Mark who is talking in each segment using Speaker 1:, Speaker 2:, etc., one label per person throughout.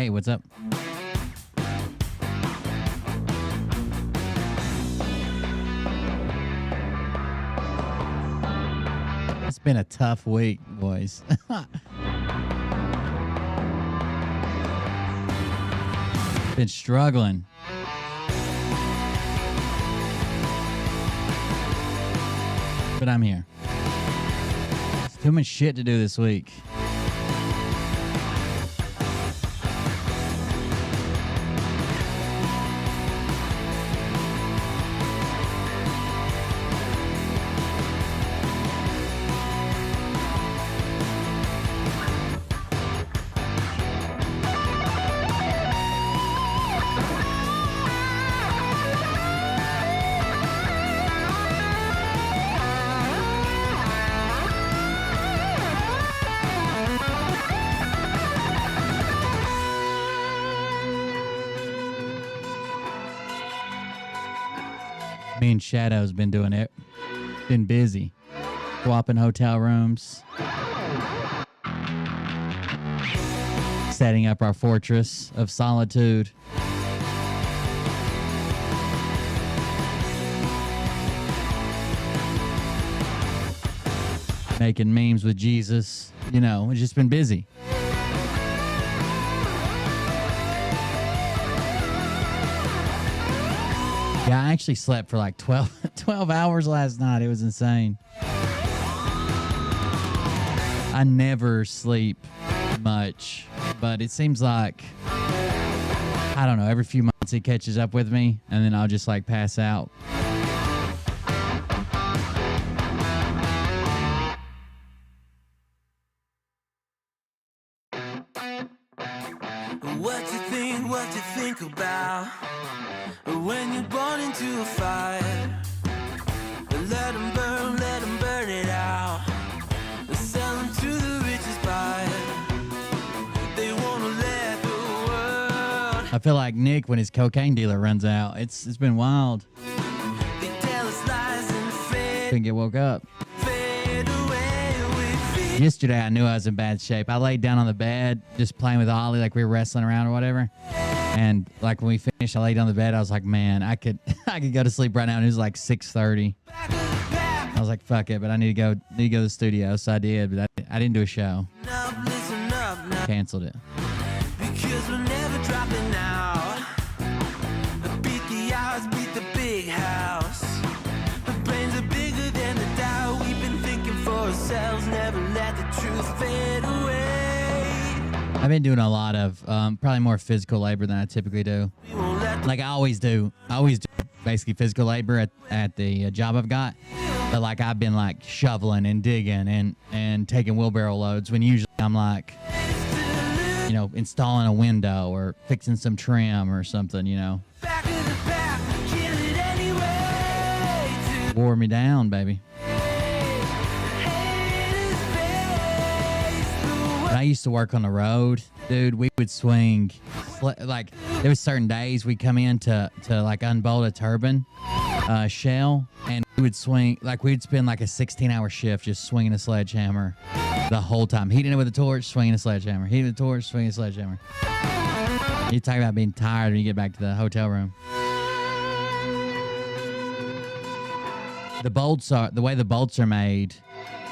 Speaker 1: Hey, what's up? It's been a tough week, boys. Been struggling. But I'm here. There's too much shit to do this week. Me and Shadow's been doing it. Been busy. Swapping hotel rooms. Setting up our fortress of solitude. Making memes with Jesus. You know, it's just been busy. Yeah, I actually slept for like 12 hours last night. It was insane. I never sleep much, but it seems like, I don't know, every few months it catches up with me, and then I'll just like pass out.
Speaker 2: What you think about when you're born into a fire? Let them burn it out. Sell them to the richest buyer. They wanna let the world.
Speaker 1: I feel like Nick when his cocaine dealer runs out. It's been wild.
Speaker 2: They tell us lies and fade.
Speaker 1: Couldn't get woke up.
Speaker 2: Fade away with
Speaker 1: Yesterday I knew I was in bad shape. I laid down on the bed just playing with Ollie like we were wrestling around or whatever. And like when we finished, I laid on the bed. I was like, man, I could go to sleep right now. And it was like 6:30. I was like, fuck it, but I need to go to the studio. So I did, but I didn't do a show.
Speaker 2: listen up now.
Speaker 1: Canceled it.
Speaker 2: Because we're never dropping out. Beat the odds, beat the big house. The brains are bigger than the doubt. We've been thinking for ourselves. Never let the truth fade away.
Speaker 1: I've been doing a lot of probably more physical labor than I typically do. Like I always do basically physical labor at the job I've got. But like I've been like shoveling and digging and taking wheelbarrow loads when usually I'm like, you know, installing a window or fixing some trim or something, you know.
Speaker 2: Back in the back, kill it anyway.
Speaker 1: Wore me down, baby. When I used to work on the road, dude, we would swing, like, there was certain days we'd come in to like, unbolt a turbine shell, and we would swing, like, we'd spend, like, a 16-hour shift just swinging a sledgehammer the whole time. Heating it with a torch, swinging a sledgehammer. Heating the torch, swinging a sledgehammer. You talk about being tired when you get back to the hotel room. The way the bolts are made,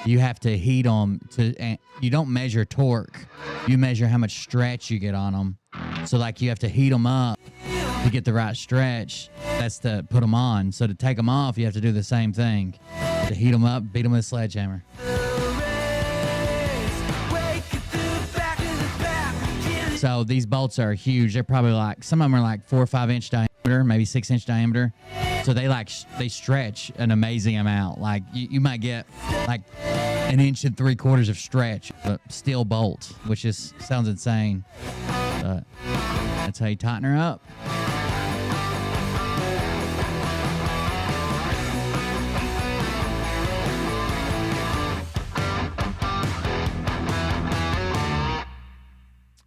Speaker 1: you have to heat them and you don't measure torque. You measure how much stretch you get on them. So like you have to heat them up to get the right stretch. That's to put them on. So to take them off, you have to do the same thing. To heat them up, beat them with a sledgehammer. So these bolts are huge. They're probably like, some of them are like 4 or 5 inch diameter, maybe 6 inch diameter. So they stretch an amazing amount. Like you might get like 1 3/4 inches of stretch, but steel bolt, which is sounds insane. But that's how you tighten her up.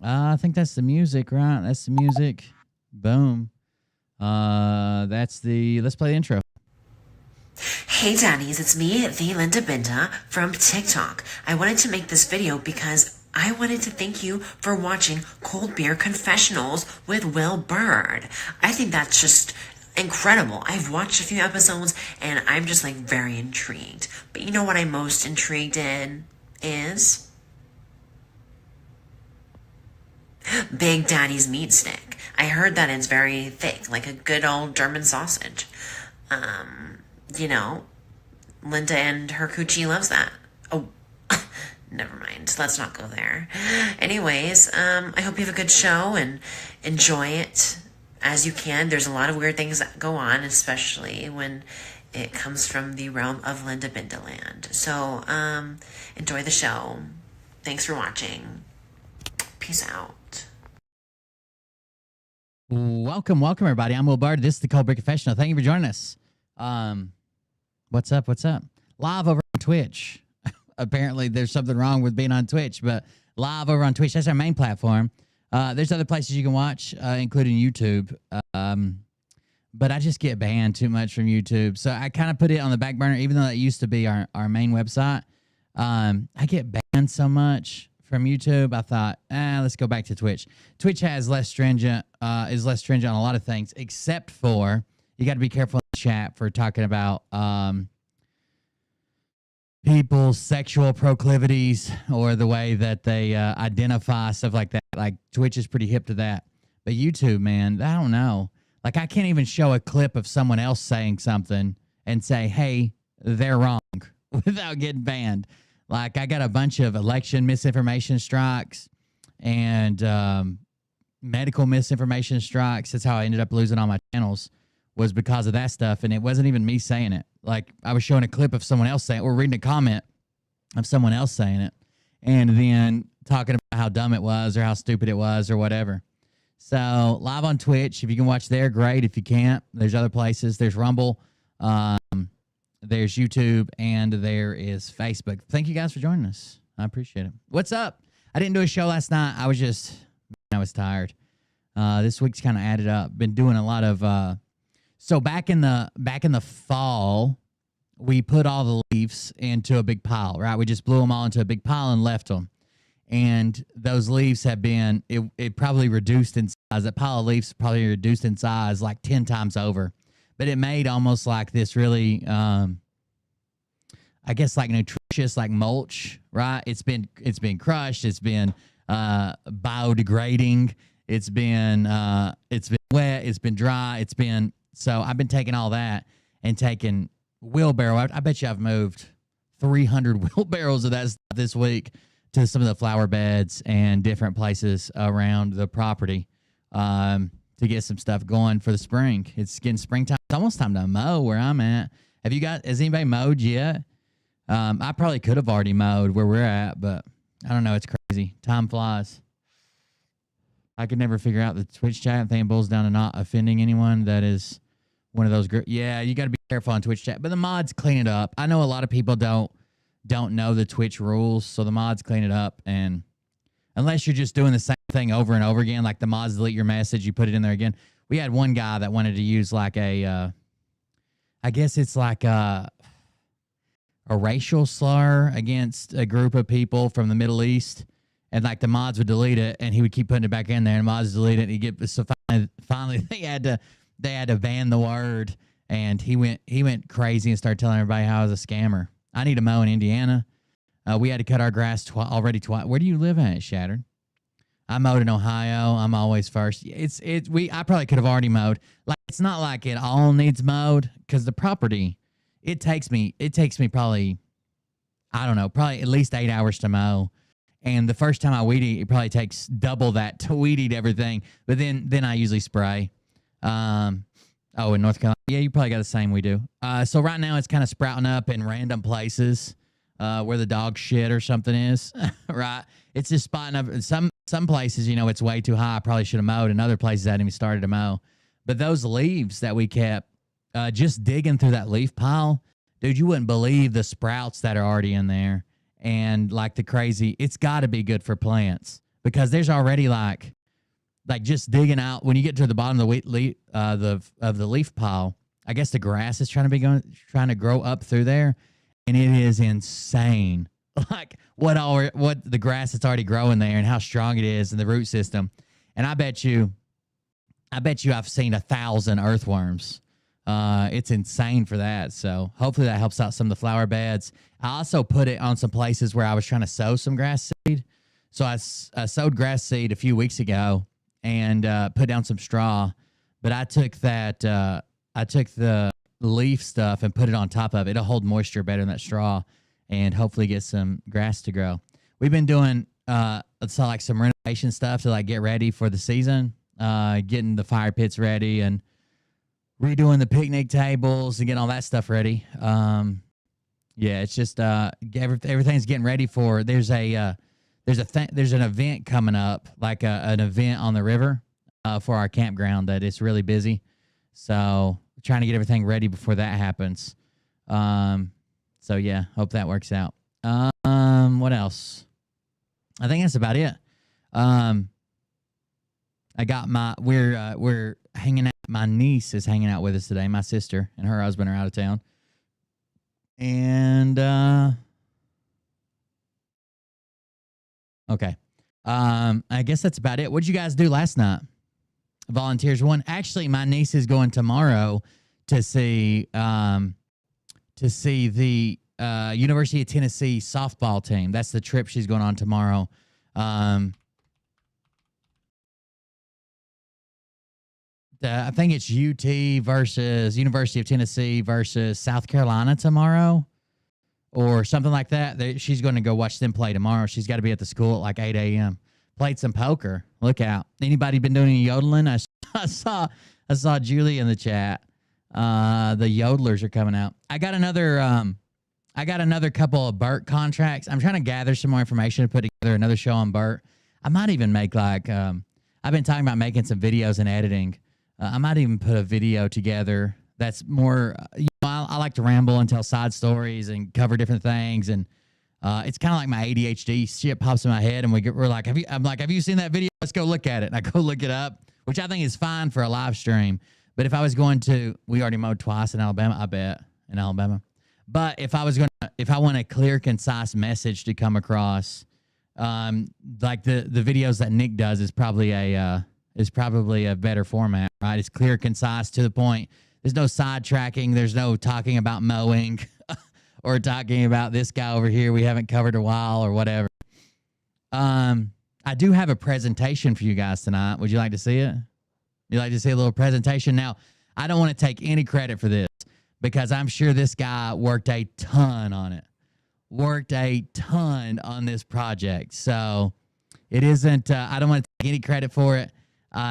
Speaker 1: I think that's the music, right? That's the music. Boom. Let's play the intro.
Speaker 3: Hey Daddies, it's me, the Linda Binda from TikTok. I wanted to make this video because I wanted to thank you for watching Cold Beer Confessionals with Will Bird. I think that's just incredible. I've watched a few episodes and I'm just like very intrigued. But you know what I'm most intrigued in is Big Daddy's meat stick. I heard that it's very thick, like a good old German sausage. You know, Linda and her coochie loves that. Oh, never mind. Let's not go there. Anyways, I hope you have a good show and enjoy it as you can. There's a lot of weird things that go on, especially when it comes from the realm of Linda Bindeland. So, enjoy the show. Thanks for watching. Peace out.
Speaker 1: Welcome, everybody. I'm Will Bird. This is the Cold Beer Confessional. Thank you for joining us. What's up? Live over on Twitch. Apparently, there's something wrong with being on Twitch, but live over on Twitch. That's our main platform. There's other places you can watch, including YouTube. But I just get banned too much from YouTube. So I kind of put it on the back burner, even though that used to be our main website. I get banned so much from YouTube. I thought, let's go back to Twitch. Twitch has is less stringent on a lot of things, except for you got to be careful in the chat for talking about people's sexual proclivities or the way that they identify, stuff like that. Like Twitch is pretty hip to that. But YouTube, man, I don't know. Like I can't even show a clip of someone else saying something and say, hey, they're wrong without getting banned. Like I got a bunch of election misinformation strikes and medical misinformation strikes. That's how I ended up losing all my channels, was because of that stuff. And it wasn't even me saying it. Like I was showing a clip of someone else saying it or reading a comment of someone else saying it and then talking about how dumb it was or how stupid it was or whatever. So live on Twitch, if you can watch there, great. If you can't, there's other places. There's Rumble, there's YouTube, and there is Facebook. Thank you guys for joining us. I appreciate it. What's up? I didn't do a show last night. I was tired. This week's kind of added up. Been doing a lot of so back in the fall, we put all the leaves into a big pile, right? We just blew them all into a big pile and left them. And those leaves have been, it probably reduced in size. That pile of leaves probably reduced in size like 10 times over. But it made almost like this really, I guess like nutritious, like mulch, right? It's been crushed. It's been biodegrading. It's been wet. It's been dry. So I've been taking all that and taking wheelbarrow. I bet you I've moved 300 wheelbarrows of that stuff this week to some of the flower beds and different places around the property to get some stuff going for the spring. It's getting springtime. It's almost time to mow where I'm at. Has anybody mowed yet? I probably could have already mowed where we're at, but I don't know. It's crazy. Time flies. I could never figure out the Twitch chat. I think it boils down to not offending anyone that is one of those groups. Yeah, you got to be careful on Twitch chat, but the mods clean it up. I know a lot of people don't know the Twitch rules, so the mods clean it up. And unless you're just doing the same thing over and over again, like the mods delete your message, you put it in there again. We had one guy that wanted to use like I guess it's like a racial slur against a group of people from the Middle East. And like the mods would delete it, and he would keep putting it back in there, and mods delete it. And so finally they had to ban the word, and he went crazy and started telling everybody how I was a scammer. I need to mow in Indiana. We had to cut our grass already twice. Where do you live at, Shattered? I mowed in Ohio. I'm always first. I probably could have already mowed. Like it's not like it all needs mowed because the property, it takes me probably, I don't know, probably at least 8 hours to mow. And the first time I weed eat, it probably takes double that to weed eat everything. But then I usually spray. In North Carolina. Yeah, you probably got the same we do. So right now it's kind of sprouting up in random places where the dog shit or something is, right? It's just spotting up. Some places, it's way too high. I probably should have mowed. And other places I hadn't even started to mow. But those leaves that we kept, just digging through that leaf pile, dude, you wouldn't believe the sprouts that are already in there. And like the crazy, it's got to be good for plants because there's already like just digging out when you get to the bottom of the leaf pile. I guess the grass is trying to grow up through there, and it is insane like what the grass that's already growing there and how strong it is and the root system. And I bet you I've seen 1,000 earthworms. It's insane for that. So hopefully that helps out some of the flower beds. I also put it on some places where I was trying to sow some grass seed. So I sowed grass seed a few weeks ago and put down some straw. But I took the leaf stuff and put it on top of it. It'll hold moisture better than that straw and hopefully get some grass to grow. We've been doing like some renovation stuff to like get ready for the season, getting the fire pits ready and redoing the picnic tables and getting all that stuff ready. Yeah, it's just everything's getting ready for. There's an event coming up, like an event on the river for our campground that is really busy. So trying to get everything ready before that happens. So yeah, hope that works out. What else? I think that's about it. We're hanging out. My niece is hanging out with us today. My sister and her husband are out of town. And okay. I guess that's about it. What'd you guys do last night? Volunteers won. Actually, my niece is going tomorrow to see the University of Tennessee softball team. That's the trip she's going on tomorrow. I think it's UT versus University of Tennessee versus South Carolina tomorrow or something like that. She's going to go watch them play tomorrow. She's got to be at the school at like 8 a.m. Played some poker. Look out. Anybody been doing any yodeling? I saw Julie in the chat. The yodelers are coming out. I got another couple of Burt contracts. I'm trying to gather some more information to put together another show on Burt. I might even make like I've been talking about making some videos and editing. I might even put a video together that's more, I like to ramble and tell side stories and cover different things. And it's kind of like my ADHD shit pops in my head and we're like, have you seen that video? Let's go look at it. And I go look it up, which I think is fine for a live stream. But if I was going to, we already mowed twice in Alabama, I bet, in Alabama. But if I want a clear, concise message to come across, like the videos that Nick does is probably a better format, right? It's clear, concise, to the point. There's no sidetracking. There's no talking about mowing or talking about this guy over here we haven't covered a while or whatever. I do have a presentation for you guys tonight. Would you like to see it? You'd like to see a little presentation? Now, I don't want to take any credit for this because I'm sure this guy worked a ton on it. Worked a ton on this project. So it isn't, I don't want to take any credit for it.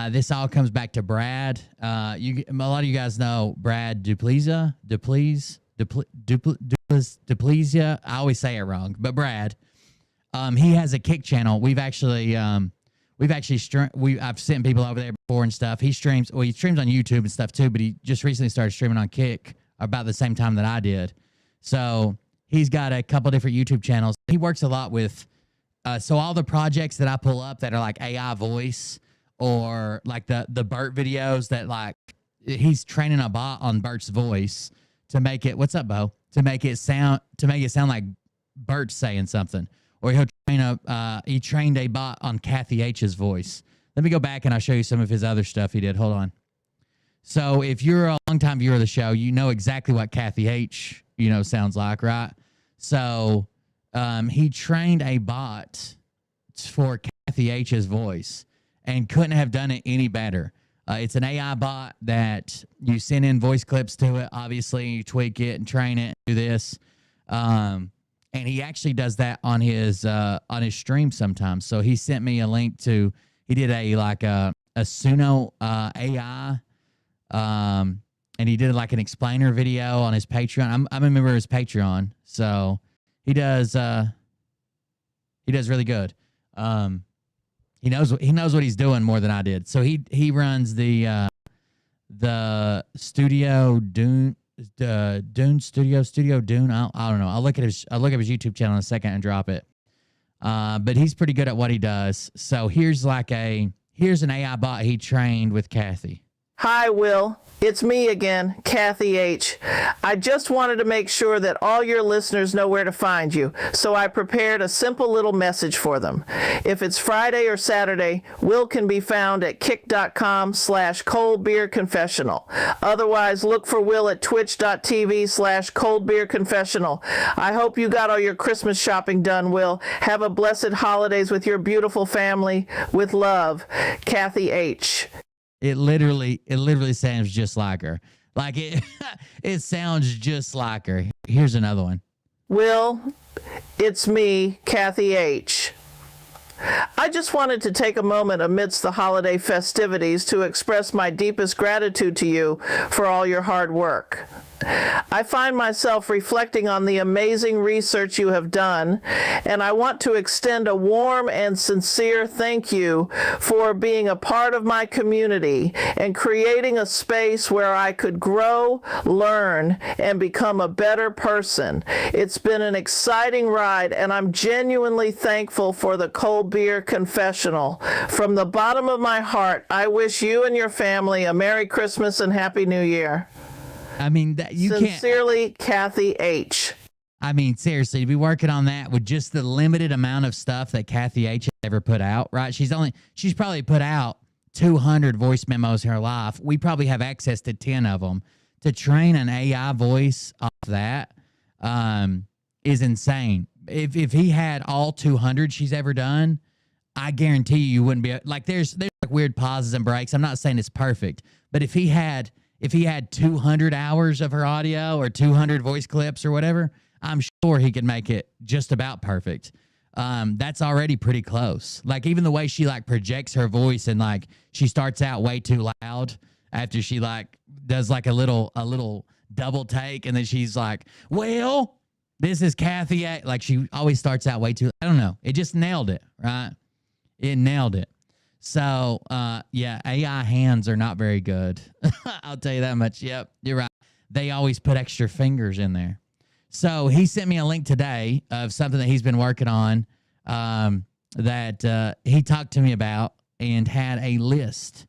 Speaker 1: This all comes back to Brad. A lot of you guys know Brad Duplizia. I always say it wrong, but Brad. He has a Kick channel. I've sent people over there before and stuff. He streams on YouTube and stuff too, but he just recently started streaming on Kick about the same time that I did. So he's got a couple different YouTube channels. He works a lot with, so all the projects that I pull up that are like AI voice or like the Burt videos that like he's training a bot on Burt's voice to make it, what's up, Bo? To make it sound like Burt's saying something. Or he trained a bot on Kathy H's voice. Let me go back and I'll show you some of his other stuff he did. Hold on. So if you're a longtime viewer of the show, you know exactly what Kathy H, sounds like, right? So he trained a bot for Kathy H's voice and couldn't have done it any better. It's an AI bot that you send in voice clips to it. Obviously, you tweak it and train it, do this. And he actually does that on his stream sometimes. So he sent me a link to, he did a Suno AI, and he did like an explainer video on his Patreon. I'm a member of his Patreon, so he does really good. He knows what he's doing more than I did. So he runs the Studio Dune. Studio Dune. I don't know. I'll look up his YouTube channel in a second and drop it. But he's pretty good at what he does. So here's an AI bot he trained with Kathy.
Speaker 4: Hi, Will. It's me again, Kathy H. I just wanted to make sure that all your listeners know where to find you, so I prepared a simple little message for them. If it's Friday or Saturday, Will can be found at kick.com/coldbeerconfessional. Otherwise, look for Will at twitch.tv/coldbeerconfessional. I hope you got all your Christmas shopping done, Will. Have a blessed holidays with your beautiful family. With love, Kathy H.
Speaker 1: It literally sounds just like her. Like it, it sounds just like her. Here's another one.
Speaker 4: Will, it's me, Kathy H. I just wanted to take a moment amidst the holiday festivities to express my deepest gratitude to you for all your hard work. I find myself reflecting on the amazing research you have done, and I want to extend a warm and sincere thank you for being a part of my community and creating a space where I could grow, learn, and become a better person. It's been an exciting ride, and I'm genuinely thankful for the Cold Beer Confessional. From the bottom of my heart, I wish you and your family a Merry Christmas and Happy New Year.
Speaker 1: I mean, that you
Speaker 4: Sincerely, Kathy H.
Speaker 1: I mean, seriously, to be working on that with just the limited amount of stuff that Kathy H has ever put out, right? She's probably put out 200 voice memos in her life. We probably have access to 10 of them. To train an AI voice off that is insane. If he had all 200 she's ever done, I guarantee you wouldn't be like there's like weird pauses and breaks. I'm not saying it's perfect, but if he had 200 hours of her audio or 200 voice clips or whatever, I'm sure he could make it just about perfect. That's already pretty close. Like even the way she like projects her voice and like she starts out way too loud after she like does like a little double take. And then she's like, well, this is Kathy. Like she always starts out way too, I don't know. It just nailed it, right? It nailed it. So, yeah, AI hands are not very good. I'll tell you that much. Yep, you're right. They always put extra fingers in there. So he sent me a link today of something that he's been working on that he talked to me about and had a list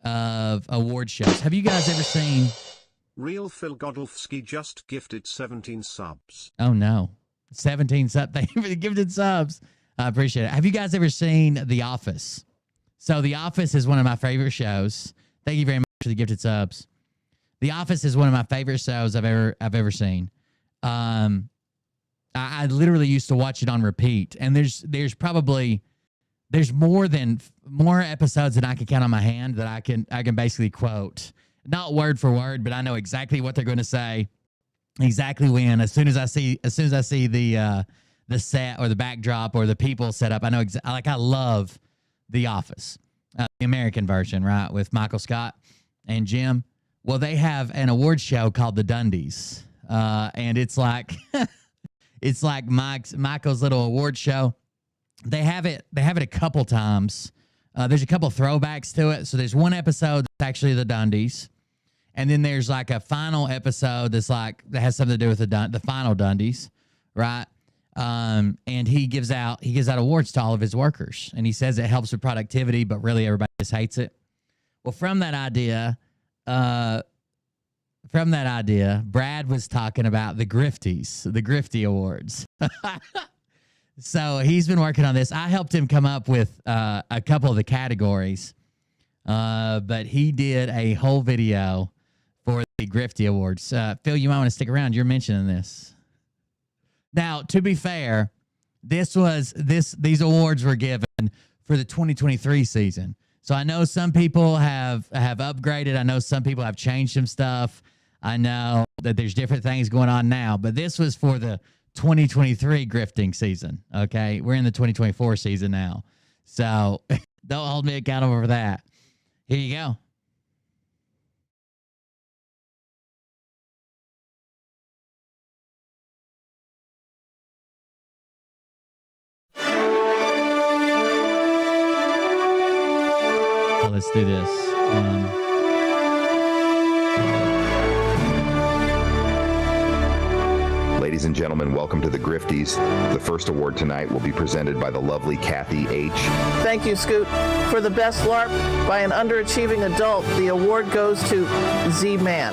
Speaker 1: of award shows. Have you guys ever seen...
Speaker 5: Real Phil Godolfsky just gifted 17 subs.
Speaker 1: Oh, no. 17 subs. Thank you for the gifted subs. I appreciate it. Have you guys ever seen The Office? So The Office is one of my favorite shows. Thank you very much for the gifted subs. The Office is one of my favorite shows I've ever seen. I literally used to watch it on repeat, and there's more episodes than I can count on my hand that I can basically quote, not word for word, but I know exactly what they're going to say, exactly when. As soon as I see the set or the backdrop or the people set up, I know I love The Office, the American version, right, with Michael Scott and Jim. Well, they have an award show called the Dundies, and it's like it's like Michael's little award show. They have it a couple times. There's a couple throwbacks to it. So there's one episode that's actually the Dundies, and then there's like a final episode that has something to do with the final Dundies, right? And he gives out awards to all of his workers, and he says it helps with productivity, but really everybody just hates it. Well, from that idea, Brad was talking about the Grifty Awards. So he's been working on this. I helped him come up with a couple of the categories, but he did a whole video for the Grifty Awards. Phil, you might want to stick around. You're mentioning this. Now, to be fair, these awards were given for the 2023 season. So I know some people have upgraded. I know some people have changed some stuff. I know that there's different things going on now, but this was for the 2023 grifting season. Okay, we're in the 2024 season now, so don't hold me accountable for that. Here you go. Let's do this.
Speaker 6: Ladies Ladies and gentlemen, welcome to the Grifties. The first award tonight will be presented by the lovely Kathy H.
Speaker 4: Thank you, Scoot. For the best LARP by an underachieving adult, the award goes to Z-Man.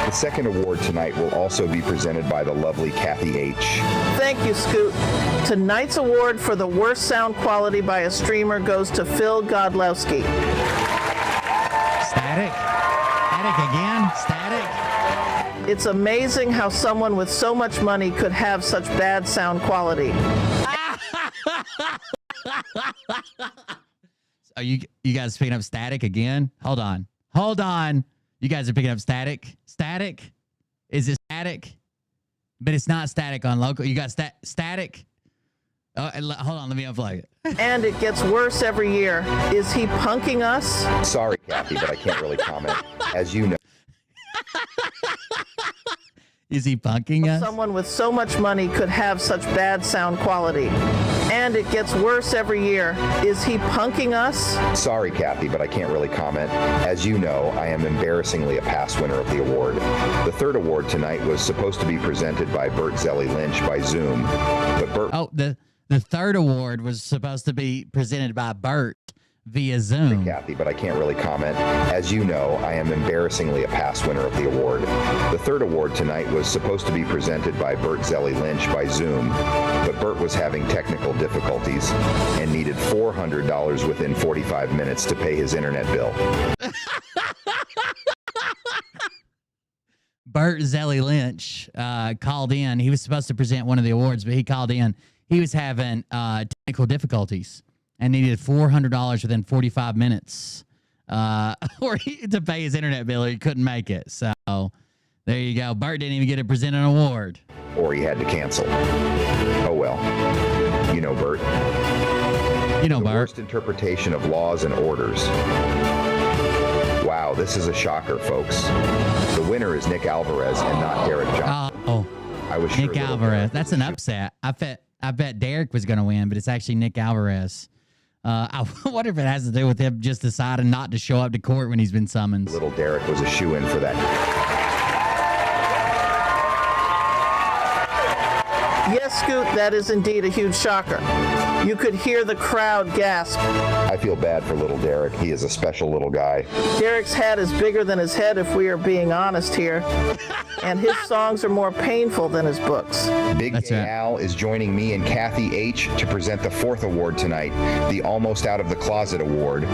Speaker 6: The second award tonight will also be presented by the lovely Kathy H.
Speaker 4: Thank you, Scoot. Tonight's award for the worst sound quality by a streamer goes to Phil Godlewski.
Speaker 1: Static. Static again. Static.
Speaker 4: It's amazing how someone with so much money could have such bad sound quality.
Speaker 1: Are you guys picking up static again? Hold on. You guys are picking up static. Static? Is it static? But it's not static on local. You got static? Oh, hold on. Let me unplug it.
Speaker 4: And it gets worse every year. Is he punking us?
Speaker 6: Sorry, Kathy, but I can't really comment. As you know.
Speaker 1: Is he punking us?
Speaker 4: Someone with so much money could have such bad sound quality. And it gets worse every year. Is he punking us?
Speaker 6: Sorry, Kathy, but I can't really comment. As you know, I am embarrassingly a past winner of the award. The third award tonight was supposed to be presented by Bert Zelly Lynch by Zoom, but Bert...
Speaker 1: Oh, the third award was supposed to be presented by Bert via Zoom.
Speaker 6: Kathy, but I can't really comment. As you know, I am embarrassingly a past winner of the award. The third award tonight was supposed to be presented by Bert Zelly Lynch by Zoom, but Bert was having technical difficulties and needed $400 within 45 minutes to pay his internet bill.
Speaker 1: Bert Zelly Lynch called in. He was supposed to present one of the awards, but he called in. He was having technical difficulties and needed $400 within 45 minutes to pay his internet bill. He couldn't make it. So there you go. Bert didn't even get to present an award.
Speaker 6: Or he had to cancel. Oh well. You know Bert.
Speaker 1: You know
Speaker 6: the
Speaker 1: Bert.
Speaker 6: Worst interpretation of laws and orders. Wow, this is a shocker, folks. The winner is Nick Alvarez and not Derek Johnson.
Speaker 1: Oh,
Speaker 6: I was sure
Speaker 1: Nick Alvarez. That's an upset. I bet Derek was going to win, but it's actually Nick Alvarez. I wonder if it has to do with him just deciding not to show up to court when he's been summoned.
Speaker 6: Little Derek was a shoo-in for that.
Speaker 4: Yes, Scoot, that is indeed a huge shocker. You could hear the crowd gasp.
Speaker 6: I feel bad for little Derek. He is a special little guy.
Speaker 4: Derek's head is bigger than his head, if we are being honest here. And his songs are more painful than his books.
Speaker 6: Big Gay Al is joining me and Kathy H. to present the fourth award tonight, the Almost Out of the Closet Award.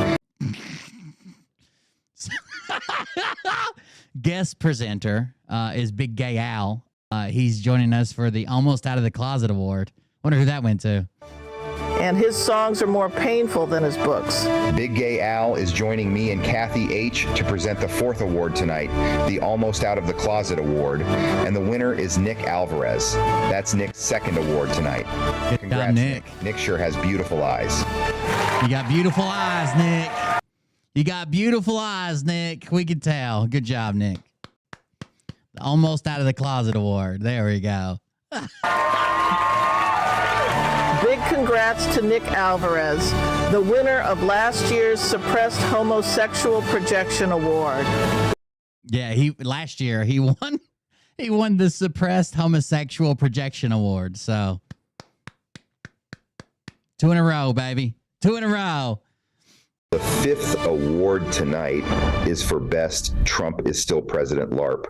Speaker 1: Guest presenter is Big Gay Al. He's joining us for the Almost Out of the Closet Award. Wonder who that went to.
Speaker 4: And his songs are more painful than his books.
Speaker 6: Big Gay Al is joining me and Kathy H. to present the fourth award tonight, the Almost Out of the Closet Award. And the winner is Nick Alvarez. That's Nick's second award tonight.
Speaker 1: Good
Speaker 6: Congrats,
Speaker 1: job, Nick.
Speaker 6: Nick sure has beautiful eyes.
Speaker 1: You got beautiful eyes, Nick. You got beautiful eyes, Nick. We can tell. Good job, Nick. The Almost Out of the Closet Award. There we go.
Speaker 4: Big congrats to Nick Alvarez, the winner of last year's Suppressed Homosexual Projection Award.
Speaker 1: Yeah, last year he won. He won the Suppressed Homosexual Projection Award. So 2 in a row, baby. 2 in a row.
Speaker 6: The fifth award tonight is for Best Trump is Still President LARP.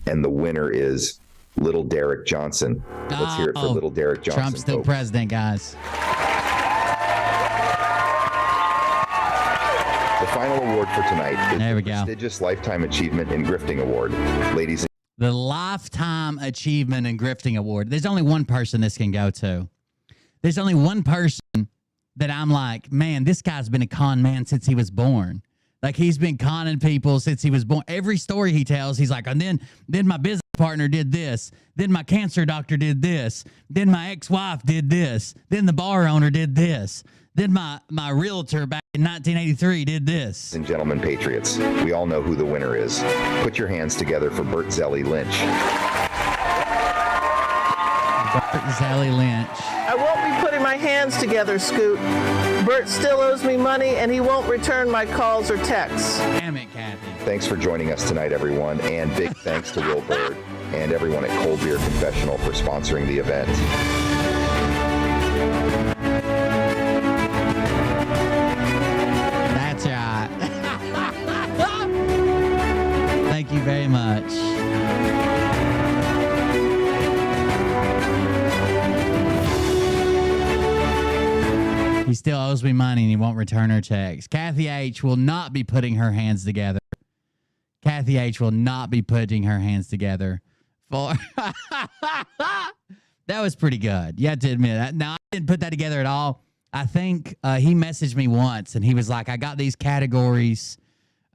Speaker 6: And the winner is Little Derek Johnson. Let's hear it for Little Derek Johnson.
Speaker 1: Trump's still
Speaker 6: folks.
Speaker 1: president, guys.
Speaker 6: The final award for tonight is
Speaker 1: There we
Speaker 6: the
Speaker 1: go.
Speaker 6: prestigious Lifetime Achievement in Grifting Award. Ladies and
Speaker 1: The Lifetime Achievement and Grifting Award. There's only one person this can go to. There's only one person that I'm like, man, this guy's been a con man since he was born. Like, he's been conning people since he was born. Every story he tells, he's like, and then my business partner did this. Then my cancer doctor did this. Then my ex-wife did this. Then the bar owner did this. Then my realtor back in 1983 did this.
Speaker 6: and gentlemen patriots, we all know who the winner is. Put your hands together for Bert Zelly Lynch.
Speaker 1: Bert Zelly Lynch.
Speaker 4: I won't be putting my hands together, Scoot. Bert still owes me money, and he won't return my calls or texts.
Speaker 1: Damn it, Kathy.
Speaker 6: Thanks for joining us tonight, everyone, and big thanks to Will Bird and everyone at Cold Beer Confessional for sponsoring the event.
Speaker 1: That's right. Thank you very much. He still owes me money and he won't return her checks. Kathy H will not be putting her hands together. Kathy H will not be putting her hands together for. That was pretty good. You have to admit that. Now, I didn't put that together at all. I think he messaged me once and he was like, I got these categories.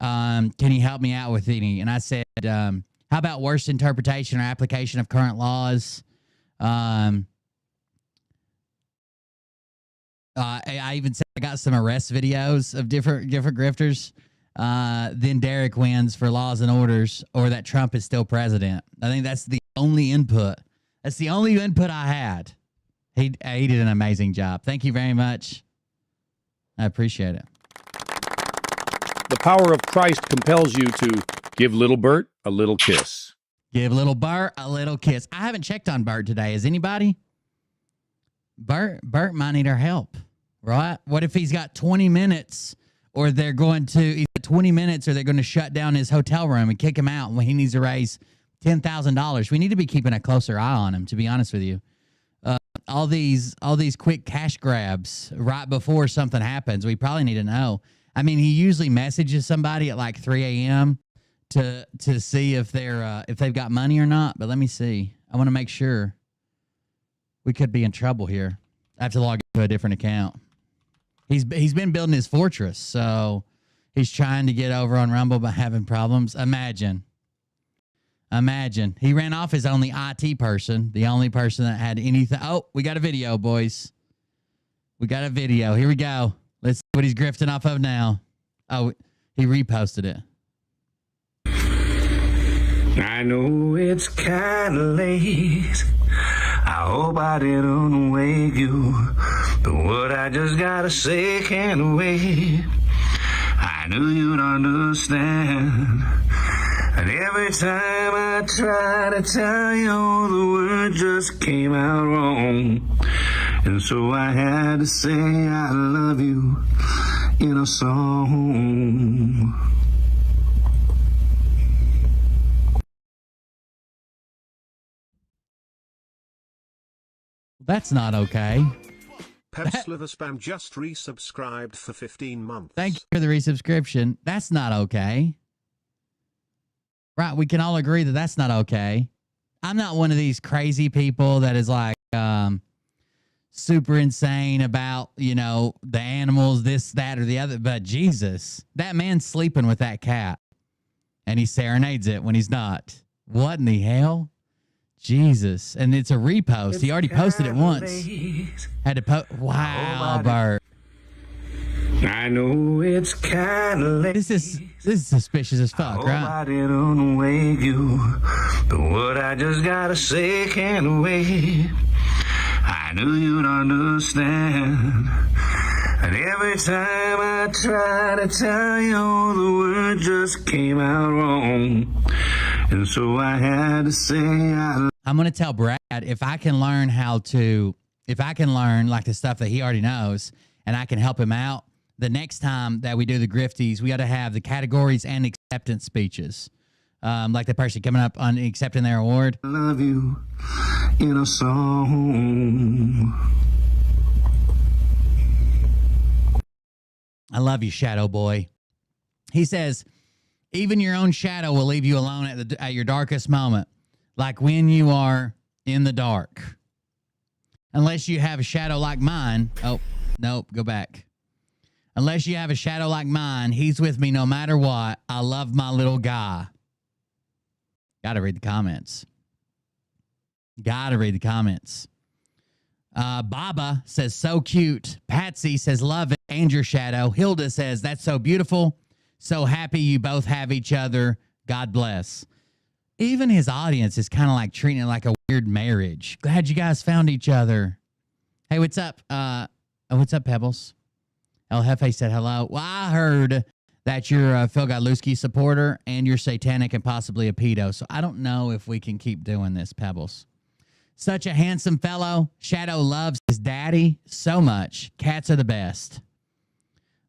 Speaker 1: Can you help me out with any? And I said, how about worst interpretation or application of current laws? I even said I got some arrest videos of different grifters. Then Derek wins for laws and orders, or that Trump is still president. I think that's the only input. That's the only input I had. He did an amazing job. Thank you very much. I appreciate it.
Speaker 7: The power of Christ compels you to give little Bert a little kiss.
Speaker 1: Give little Bert a little kiss. I haven't checked on Bert today. Is anybody? Bert might need our help, right? What if he's got 20 minutes or he's got 20 minutes or they're going to shut down his hotel room and kick him out when he needs to raise $10,000? We need to be keeping a closer eye on him, to be honest with you. All these quick cash grabs right before something happens, we probably need to know. I mean, he usually messages somebody at like 3 a.m. to see if they've got money or not. But let me see. I want to make sure. We could be in trouble here. I have to log into a different account. He's been building his fortress, so he's trying to get over on Rumble but having problems. Imagine. He ran off his only IT person, the only person that had anything. Oh, we got a video, boys. We got a video. Here we go. Let's see what he's grifting off of now. Oh, he reposted it.
Speaker 2: I know it's kind of late. I hope I didn't wake you, but what I just gotta say can't wait. I knew you'd understand, and every time I try to tell you, the word just came out wrong. And so I had to say I love you in a song.
Speaker 1: That's not okay.
Speaker 5: Pep Sliver Spam just resubscribed for 15 months.
Speaker 1: Thank you for the resubscription. That's not okay. Right, we can all agree that that's not okay. I'm not one of these crazy people that is like super insane about, the animals, this, that, or the other. But Jesus, that man's sleeping with that cat. And he serenades it when he's not. What in the hell? Jesus. And it's a repost. He already posted it once. Had to post. Wow, Bert.
Speaker 2: I know it's kind of late.
Speaker 1: This is suspicious as fuck, right?
Speaker 2: I didn't wake you, but what I just gotta say can't wait. I knew you'd understand, and every time I try to tell you, the word just came out wrong. And so I had to say
Speaker 1: I'm going to tell Brad if I can learn like the stuff that he already knows and I can help him out, the next time that we do the grifties, we got to have the categories and acceptance speeches. Like the person coming up on accepting their award.
Speaker 2: I love you in a song.
Speaker 1: I love you, Shadow Boy. He says, even your own shadow will leave you alone at your darkest moment, like when you are in the dark. Unless you have a shadow like mine. Oh, nope, go back. Unless you have a shadow like mine, he's with me no matter what. I love my little guy. Gotta read the comments. Baba says, so cute. Patsy says, love it. And your shadow. Hilda says, that's so beautiful. So happy you both have each other. God bless. even his audience is kind of like treating it like a weird marriage. Glad you guys found each other. Hey, what's up? What's up, Pebbles? El Jefe said hello. Well, I heard that you're a Phil Godlewski supporter and you're satanic and possibly a pedo. So I don't know if we can keep doing this, Pebbles. Such a handsome fellow. Shadow loves his daddy so much. Cats are the best.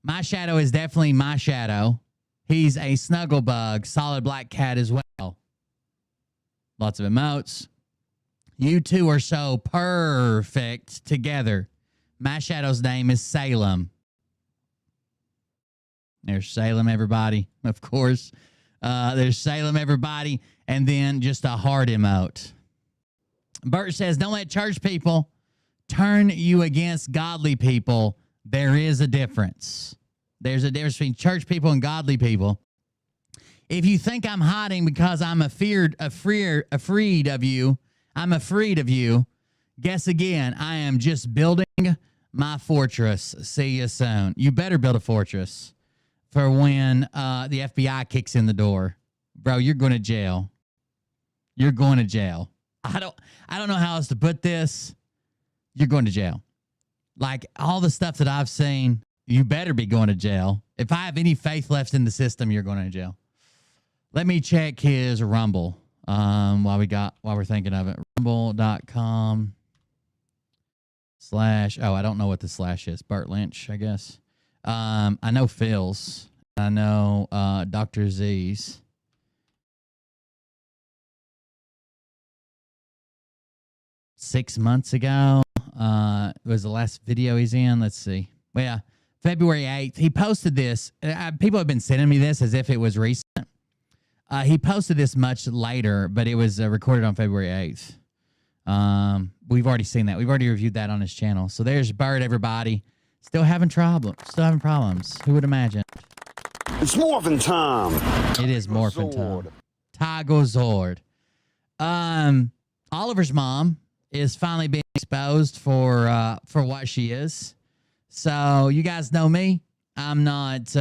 Speaker 1: My shadow is definitely my shadow. He's a snuggle bug, solid black cat as well. Lots of emotes. You two are so perfect together. My shadow's name is Salem. There's Salem, everybody, of course. There's Salem, everybody. And then just a heart emote. Bert says, don't let church people turn you against godly people. There is a difference. There's a difference between church people and godly people. If you think I'm hiding because I'm afraid of you, I'm afraid of you. Guess again, I am just building my fortress. See you soon. You better build a fortress for when the FBI kicks in the door. Bro, you're going to jail. You're going to jail. I don't know how else to put this. You're going to jail. Like all the stuff that I've seen, you better be going to jail. If I have any faith left in the system, you're going to jail. Let me check his Rumble while we're thinking of it. Rumble.com/ I don't know what the slash is. Burt Lynch, I guess. I know Phil's. I know Dr. Z's. Six months ago was the last video he's in. Let's see. Well, yeah, February 8th. He posted this. People have been sending me this as if it was recent. He posted this much later, but it was recorded on February 8th. We've already seen that. We've already reviewed that on his channel. So there's Bird, everybody. Still having problems. Who would imagine?
Speaker 8: It's morphin' time.
Speaker 1: It is morphin' time. Tiger Zord. Oliver's mom is finally being exposed for what she is. So you guys know me. I'm not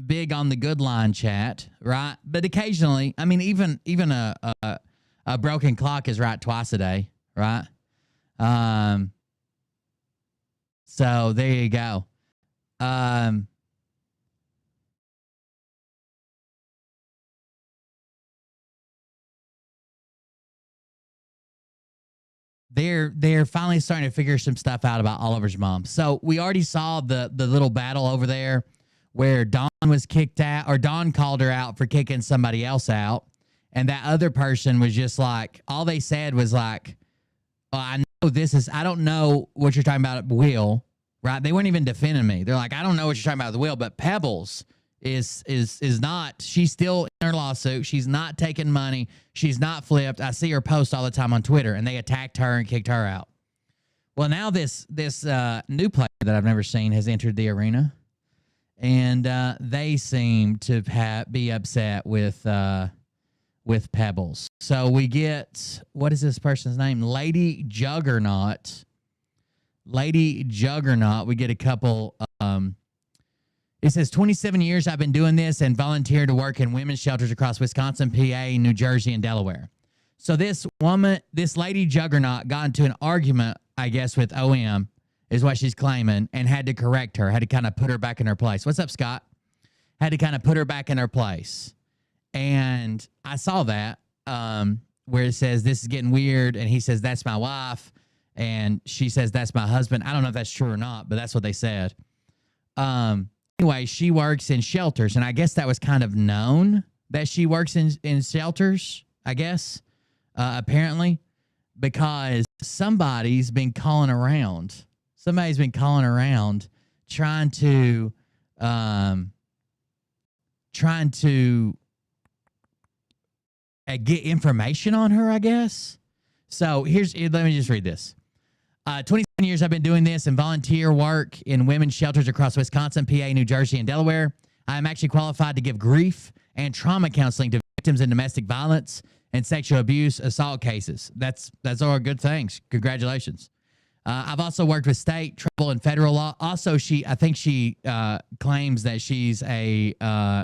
Speaker 1: big on the good line chat, right? But occasionally, I mean, even a broken clock is right twice a day, right? So there you go. They're finally starting to figure some stuff out about Oliver's mom. So we already saw the little battle over there where Dawn was kicked out, or Dawn called her out for kicking somebody else out. And that other person was just like, all they said was like, oh, I don't know what you're talking about, Will, right? They weren't even defending me. They're like, I don't know what you're talking about with Will, but Pebbles is not, she's still in her lawsuit. She's not taking money. She's not flipped. I see her post all the time on Twitter, and they attacked her and kicked her out. Well, now this new player that I've never seen has entered the arena, and they seem to be upset with Pebbles. So we get, what is this person's name? Lady Juggernaut. We get a couple. It says, 27 years I've been doing this and volunteered to work in women's shelters across Wisconsin, PA, New Jersey, and Delaware. So this Lady Juggernaut got into an argument, I guess, with OM, is what she's claiming, and had to correct her, had to kind of put her back in her place. What's up, Scott? Had to kind of put her back in her place. And I saw that where it says, this is getting weird, and he says, that's my wife, and she says, that's my husband. I don't know if that's true or not, but that's what they said. Anyway, she works in shelters, and I guess that was kind of known that she works in shelters, I guess, apparently, because somebody's been calling around. Somebody's been calling around trying to get information on her, I guess. So let me just read this. 27 years I've been doing this and volunteer work in women's shelters across Wisconsin, PA, New Jersey, and Delaware. I am actually qualified to give grief and trauma counseling to victims in domestic violence and sexual abuse assault cases. That's all good things. Congratulations. I've also worked with state, tribal, and federal law. Also, I think she claims that she's a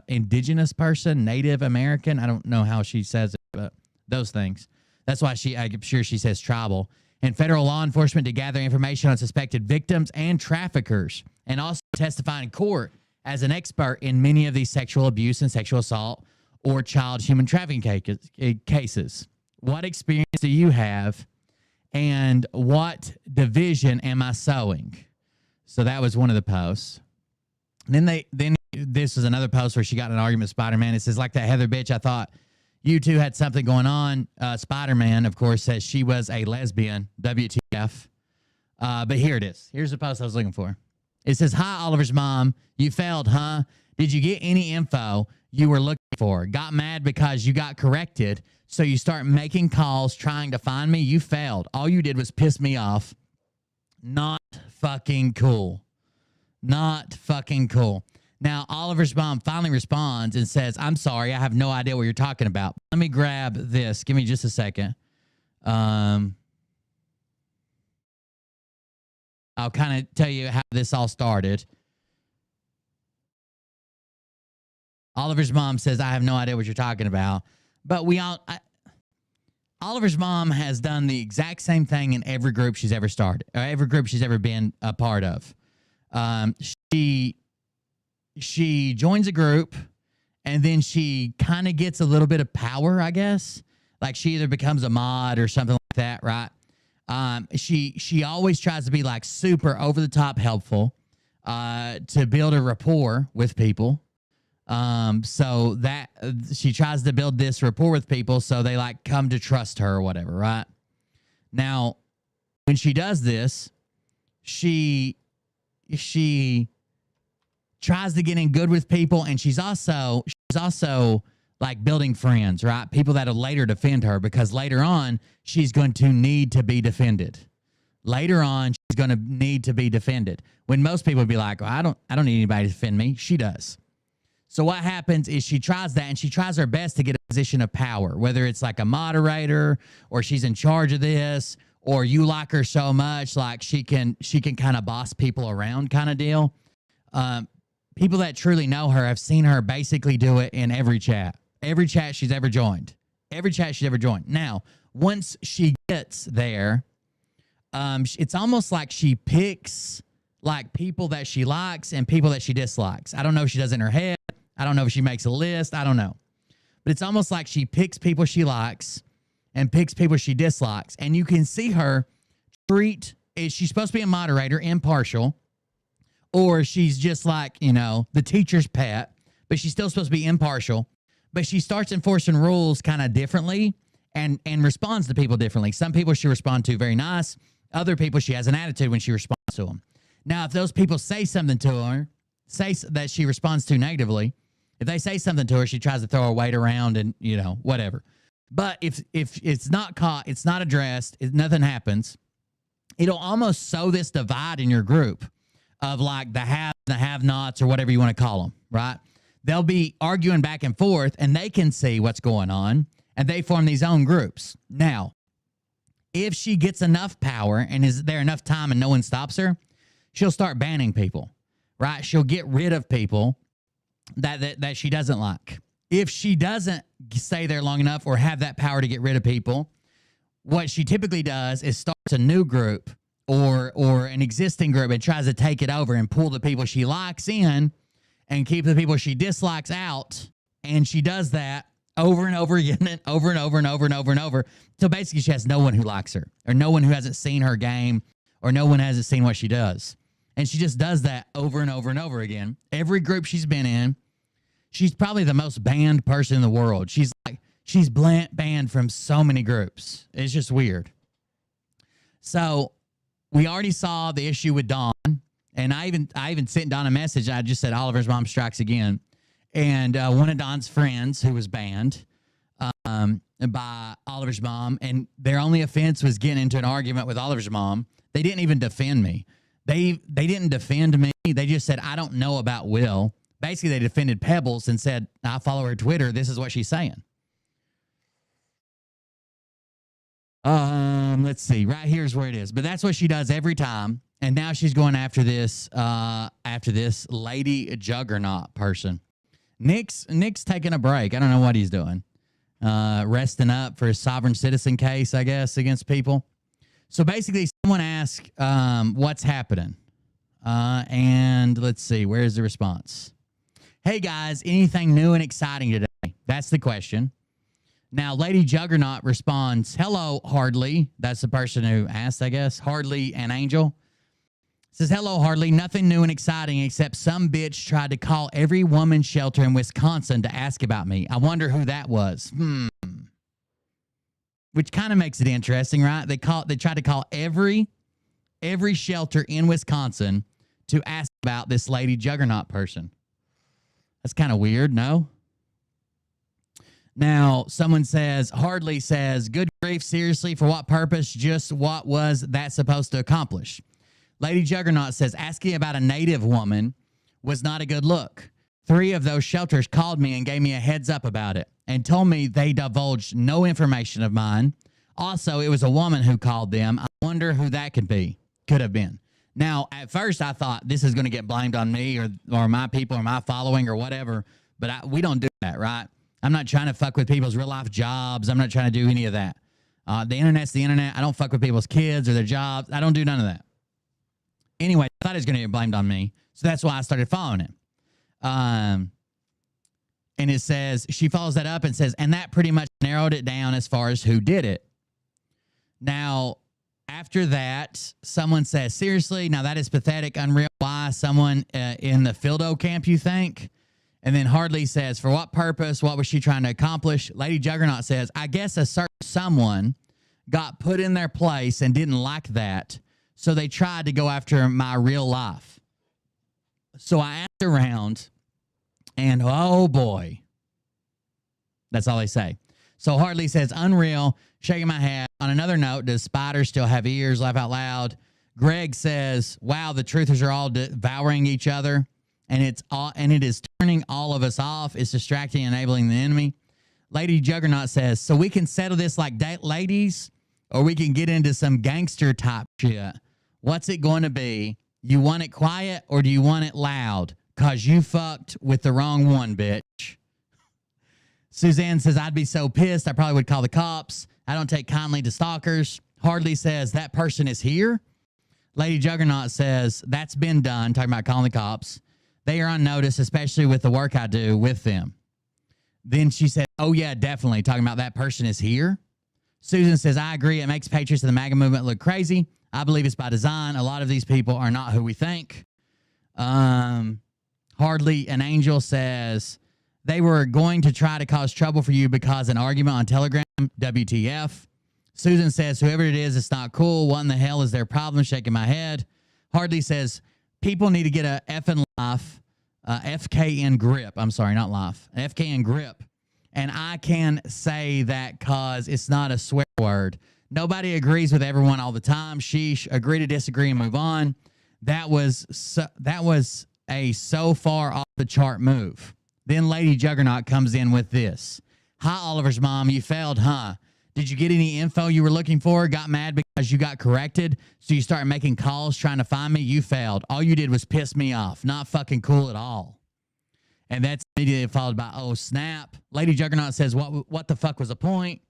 Speaker 1: indigenous person, Native American. I don't know how she says it, but those things. That's why I'm sure she says tribal. And federal law enforcement to gather information on suspected victims and traffickers, and also testify in court as an expert in many of these sexual abuse and sexual assault or child human trafficking cases. What experience do you have? And what division am I sowing? So that was one of the posts. And then this is another post where she got in an argument with Spider-Man. It says, like that Heather bitch, I thought you two had something going on. Spider-Man, of course, says she was a lesbian. WTF. But here it is. Here's the post I was looking for. It says, hi, Oliver's mom. You failed, huh? Did you get any info you were looking for? Got mad because you got corrected, so you start making calls trying to find me? You failed. All you did was piss me off. Not fucking cool. Not fucking cool. Now, Oliver's mom finally responds and says, I'm sorry, I have no idea what you're talking about. Let me grab this. Give me just a second. I'll kind of tell you how this all started. Oliver's mom says, I have no idea what you're talking about. But Oliver's mom has done the exact same thing in every group she's ever started, or every group she's ever been a part of. She joins a group, and then she kind of gets a little bit of power, I guess. Like she either becomes a mod or something like that, right? She always tries to be like super over the top helpful to build a rapport with people. So that she tries to build this rapport with people so they like come to trust her or whatever, right? Now, when she does this, she tries to get in good with people, and she's also like building friends, right? People that'll later defend her, because later on she's going to need to be defended. Later on, she's going to need to be defended. When most people would be like, well, I don't need anybody to defend me. She does. So what happens is she tries that, and she tries her best to get a position of power, whether it's like a moderator or she's in charge of this, or you like her so much like she can kind of boss people around kind of deal. People that truly know her have seen her basically do it in every chat she's ever joined. Now, once she gets there, it's almost like she picks like people that she likes and people that she dislikes. I don't know if she does it in her head. I don't know if she makes a list. I don't know. But it's almost like she picks people she likes and picks people she dislikes. And you can see her she's supposed to be a moderator, impartial, or she's just like, the teacher's pet, but she's still supposed to be impartial. But she starts enforcing rules kind of differently and responds to people differently. Some people she responds to very nice. Other people she has an attitude when she responds to them. Now, if those people say something to her, say that she responds to negatively, if they say something to her, she tries to throw her weight around and, whatever. But if it's not caught, it's not addressed, nothing happens, it'll almost sow this divide in your group of like the have and the have-nots or whatever you want to call them, right? They'll be arguing back and forth, and they can see what's going on, and they form these own groups. Now, if she gets enough power and is there enough time and no one stops her, she'll start banning people, right? She'll get rid of people that she doesn't like. If she doesn't stay there long enough or have that power to get rid of people, what she typically does is starts a new group or an existing group and tries to take it over and pull the people she likes in and keep the people she dislikes out. And she does that over and over again, and over and over and over and over and over. So basically she has no one who likes her, or no one who hasn't seen her game, or no one hasn't seen what she does. And she just does that over and over and over again. Every group she's been in, she's probably the most banned person in the world. She's banned from so many groups. It's just weird. So we already saw the issue with Dawn, and I even sent Dawn a message. I just said Oliver's mom strikes again. And one of Dawn's friends who was banned by Oliver's mom, and their only offense was getting into an argument with Oliver's mom. They didn't even defend me. They didn't defend me. They just said, I don't know about Will. Basically, they defended Pebbles and said, I follow her Twitter. This is what she's saying. Let's see. Right here's where it is. But that's what she does every time. And now she's going after this lady juggernaut person. Nick's taking a break. I don't know what he's doing. Resting up for his sovereign citizen case, I guess, against people. So basically, someone asked, what's happening? And let's see, where's the response? Hey guys, anything new and exciting today? That's the question. Now, Lady Juggernaut responds, hello, Hardly. That's the person who asked, I guess. Hardly and Angel. Says, hello, Hardly. Nothing new and exciting except some bitch tried to call every woman's shelter in Wisconsin to ask about me. I wonder who that was. Which kind of makes it interesting, right? They tried to call every shelter in Wisconsin to ask about this Lady Juggernaut person. That's kind of weird, no? Now, someone says, Hardly says, good grief, seriously, for what purpose? Just what was that supposed to accomplish? Lady Juggernaut says, asking about a native woman was not a good look. 3 of those shelters called me and gave me a heads up about it and told me they divulged no information of mine. Also, it was a woman who called them. I wonder who that could have been. Now, at first, I thought this is going to get blamed on me or my people or my following or whatever, but we don't do that, right? I'm not trying to fuck with people's real-life jobs. I'm not trying to do any of that. The internet's the internet. I don't fuck with people's kids or their jobs. I don't do none of that. Anyway, I thought it was going to get blamed on me, so that's why I started following him. And it says, she follows that up and says, and that pretty much narrowed it down as far as who did it. Now, after that, someone says, seriously, now that is pathetic, unreal. Why? Someone in the Fildo camp, you think? And then Hardly says, for what purpose? What was she trying to accomplish? Lady Juggernaut says, I guess a certain someone got put in their place and didn't like that, so they tried to go after my real life. So I asked around, and oh boy, that's all they say. So Hardly says, unreal, shaking my head. On another note, does spiders still have ears? Laugh out loud. Greg says, wow, the truthers are all devouring each other, and it is turning all of us off. It's distracting, enabling the enemy. Lady Juggernaut says, so we can settle this like ladies, or we can get into some gangster type shit. What's it going to be? You want it quiet or do you want it loud? Because you fucked with the wrong one, bitch. Suzanne says, I'd be so pissed. I probably would call the cops. I don't take kindly to stalkers. Hardly says, that person is here. Lady Juggernaut says, that's been done. Talking about calling the cops. They are on notice, especially with the work I do with them. Then she said, oh, yeah, definitely. Talking about that person is here. Susan says, I agree. It makes patriots of the MAGA movement look crazy. I believe it's by design. A lot of these people are not who we think. Hardly an Angel says, they were going to try to cause trouble for you because an argument on Telegram, WTF. Susan says, whoever it is, it's not cool. What in the hell is their problem? Shaking my head. Hardly says, people need to get a effing life, FKN grip. I'm sorry, not life. FKN grip. And I can say that because it's not a swear word. Nobody agrees with everyone all the time. Sheesh. Agree to disagree and move on. That was a so far off the chart move. Then Lady Juggernaut comes in with this. Hi, Oliver's mom. You failed, huh? Did you get any info you were looking for? Got mad because you got corrected? So you started making calls trying to find me? You failed. All you did was piss me off. Not fucking cool at all. And that's immediately followed by, oh, snap. Lady Juggernaut says, what the fuck was the point?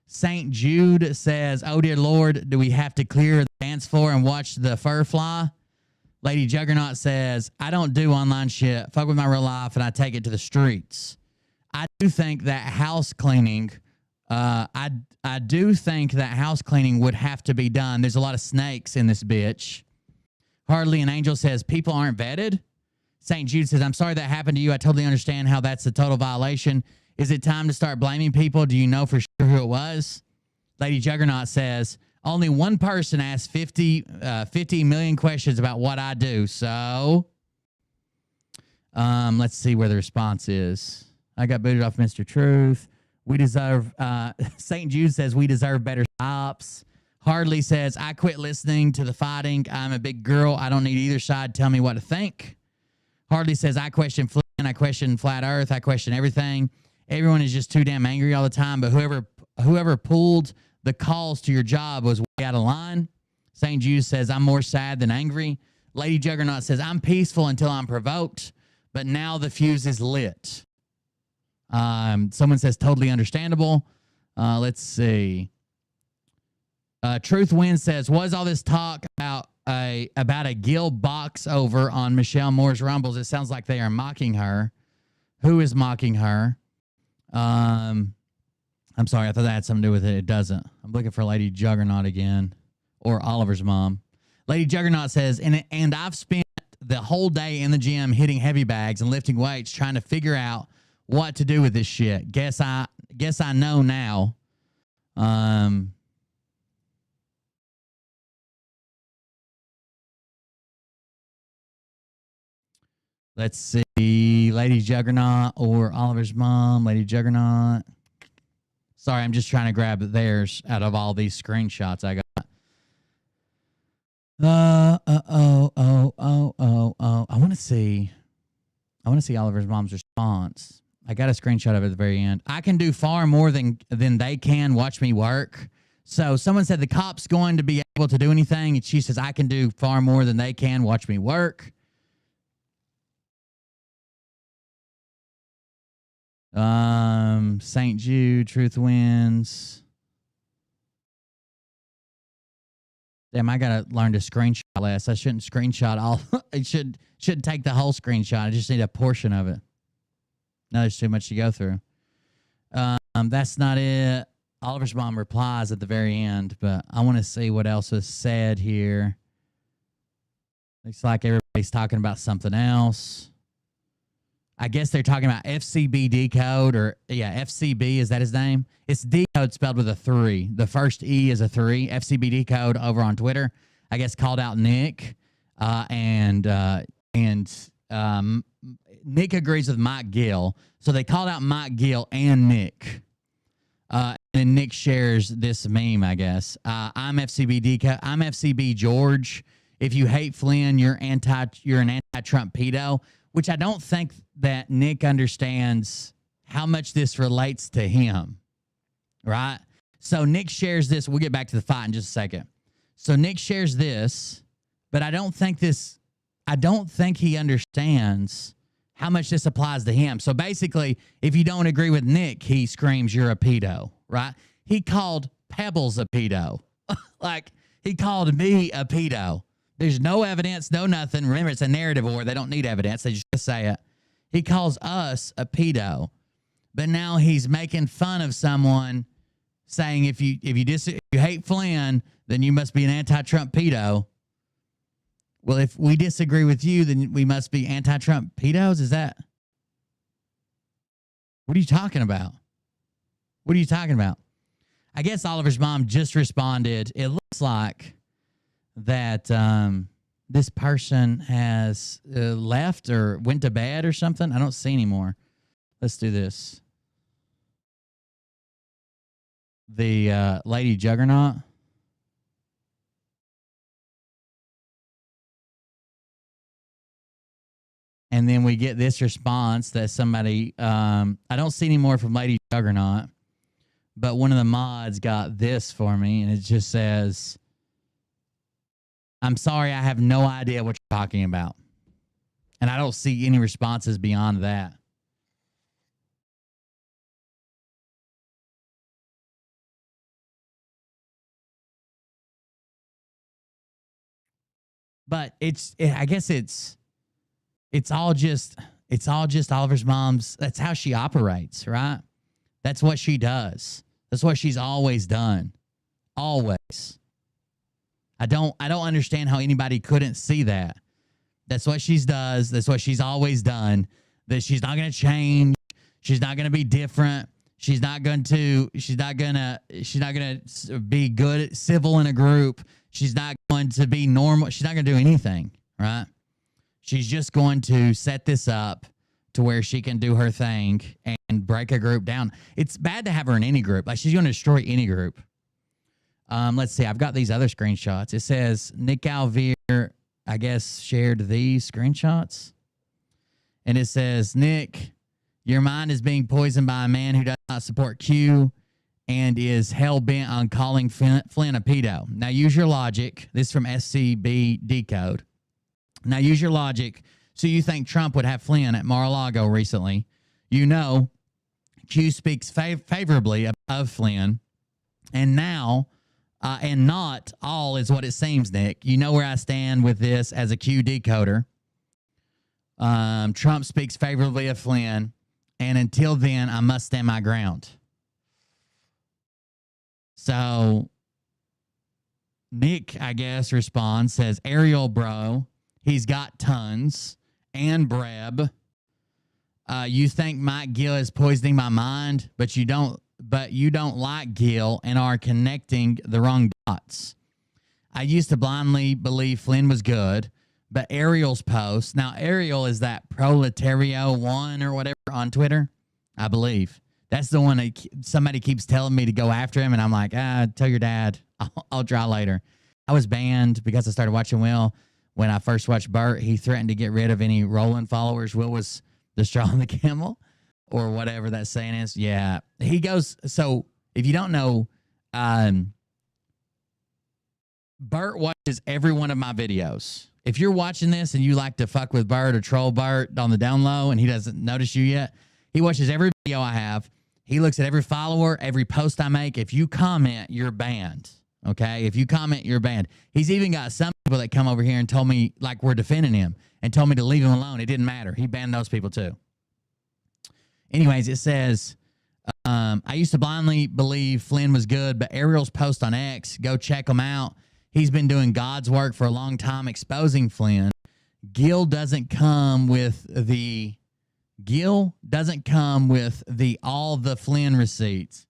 Speaker 1: St. Jude says, oh, dear Lord, do we have to clear the dance floor and watch the fur fly? Lady Juggernaut says, I don't do online shit. Fuck with my real life, and I take it to the streets. I do think that house cleaning, I do think that house cleaning would have to be done. There's a lot of snakes in this bitch. Hardly an Angel says, people aren't vetted. St. Jude says, I'm sorry that happened to you. I totally understand how that's a total violation. Is it time to start blaming people? Do you know for sure who it was? Lady Juggernaut says, only one person asked 50 million questions about what I do. So, let's see where the response is. I got booted off Mr. Truth. We deserve, St. Jude says, we deserve better stops. Hardly says, I quit listening to the fighting. I'm a big girl. I don't need either side. Tell me what to think. Hardly says, I question Flynn. I question flat earth. I question everything. Everyone is just too damn angry all the time. But whoever pulled the calls to your job was way out of line. St. Jude says, I'm more sad than angry. Lady Juggernaut says, I'm peaceful until I'm provoked, but now the fuse is lit. Someone says, totally understandable. Let's see. Truth Wins says, was all this talk about a Gill box over on Michelle Moore's Rumbles? It sounds like they are mocking her. Who is mocking her? I'm sorry, I thought that had something to do with it. It doesn't. I'm looking for Lady Juggernaut again, or Oliver's mom. Lady Juggernaut says, and I've spent the whole day in the gym hitting heavy bags and lifting weights, trying to figure out what to do with this shit. Guess I know now. Let's see, Lady Juggernaut or Oliver's mom. Lady Juggernaut. Sorry, I'm just trying to grab theirs out of all these screenshots I got. I want to see Oliver's mom's response. I got a screenshot of it at the very end. I can do far more than they can. Watch me work. So someone said the cop's going to be able to do anything, and she says I can do far more than they can. Watch me work. St. Jude, Truth Wins. Damn, I gotta learn to screenshot less. I shouldn't screenshot all. It shouldn't take the whole screenshot. I just need a portion of it. No, there's too much to go through. That's not it. Oliver's mom replies at the very end, but I want to see what else was said here. Looks like everybody's talking about something else. I guess they're talking about FCB decode, or FCB, is that his name? It's decode spelled with a 3. The first E is a 3. FCB decode over on Twitter, I guess, called out Nick, and Nick agrees with Mike Gill. So they called out Mike Gill and Nick. And then Nick shares this meme, I guess. I'm FCB decode. I'm FCB George. If you hate Flynn, you're an anti-Trump pedo. Which I don't think that Nick understands how much this relates to him, right? So Nick shares this. We'll get back to the fight in just a second. So Nick shares this, but I don't think he understands how much this applies to him. So basically, if you don't agree with Nick, he screams, you're a pedo, right? He called Pebbles a pedo. Like, he called me a pedo. There's no evidence, no nothing. Remember, it's a narrative war. They don't need evidence. They just say it. He calls us a pedo. But now he's making fun of someone, saying if you hate Flynn, then you must be an anti-Trump pedo. Well, if we disagree with you, then we must be anti-Trump pedos? Is that? What are you talking about? What are you talking about? I guess Oliver's mom just responded. It looks like that this person has left or went to bed or something. I don't see anymore. Let's do this. The Lady Juggernaut. And then we get this response that somebody, I don't see any more from Lady Juggernaut, but one of the mods got this for me, and it just says, I'm sorry, I have no idea what you're talking about. And I don't see any responses beyond that. But I guess it's all just Oliver's mom's. That's how she operates, right? That's what she does. That's what she's always done. Always. I don't understand how anybody couldn't see that. That's what she does. That's what she's always done. That she's not going to change. She's not going to be different. She's not going to be good, civil in a group. She's not going to be normal. She's not going to do anything, right? She's just going to set this up to where she can do her thing and break a group down. It's bad to have her in any group. Like, she's going to destroy any group. Let's see. I've got these other screenshots. It says Nick Alvear, I guess, shared these screenshots. And it says, Nick, your mind is being poisoned by a man who does not support Q and is hell-bent on calling Flynn a pedo. Now, use your logic. This is from SCB Decode. Now, use your logic. So you think Trump would have Flynn at Mar-a-Lago recently. You know, Q speaks favorably of Flynn. And now, and not all is what it seems, Nick. You know where I stand with this as a Q decoder. Trump speaks favorably of Flynn. And until then, I must stand my ground. So Nick, I guess, responds, says, Ariel, bro, he's got tons. And Breb, you think Mike Gill is poisoning my mind, but you don't like Gill and are connecting the wrong dots. I used to blindly believe Flynn was good, but Ariel's post, now Ariel is that Proletario one or whatever on Twitter, I believe. That's the one that somebody keeps telling me to go after him, and I'm like, tell your dad. I'll try later. I was banned because I started watching Will. When I first watched Bert, he threatened to get rid of any Roland followers. Will was the straw on the camel or whatever that saying is. Yeah. He goes, so if you don't know, Bert watches every one of my videos. If you're watching this and you like to fuck with Bert or troll Bert on the down low and he doesn't notice you yet, he watches every video I have. He looks at every follower, every post I make. If you comment, you're banned. Okay? If you comment, you're banned. He's even got some people that come over here and told me, like, we're defending him and told me to leave him alone. It didn't matter. He banned those people too. Anyways, it says, I used to blindly believe Flynn was good, but Ariel's post on X, go check him out. He's been doing God's work for a long time exposing Flynn. Gill doesn't come with all the Flynn receipts.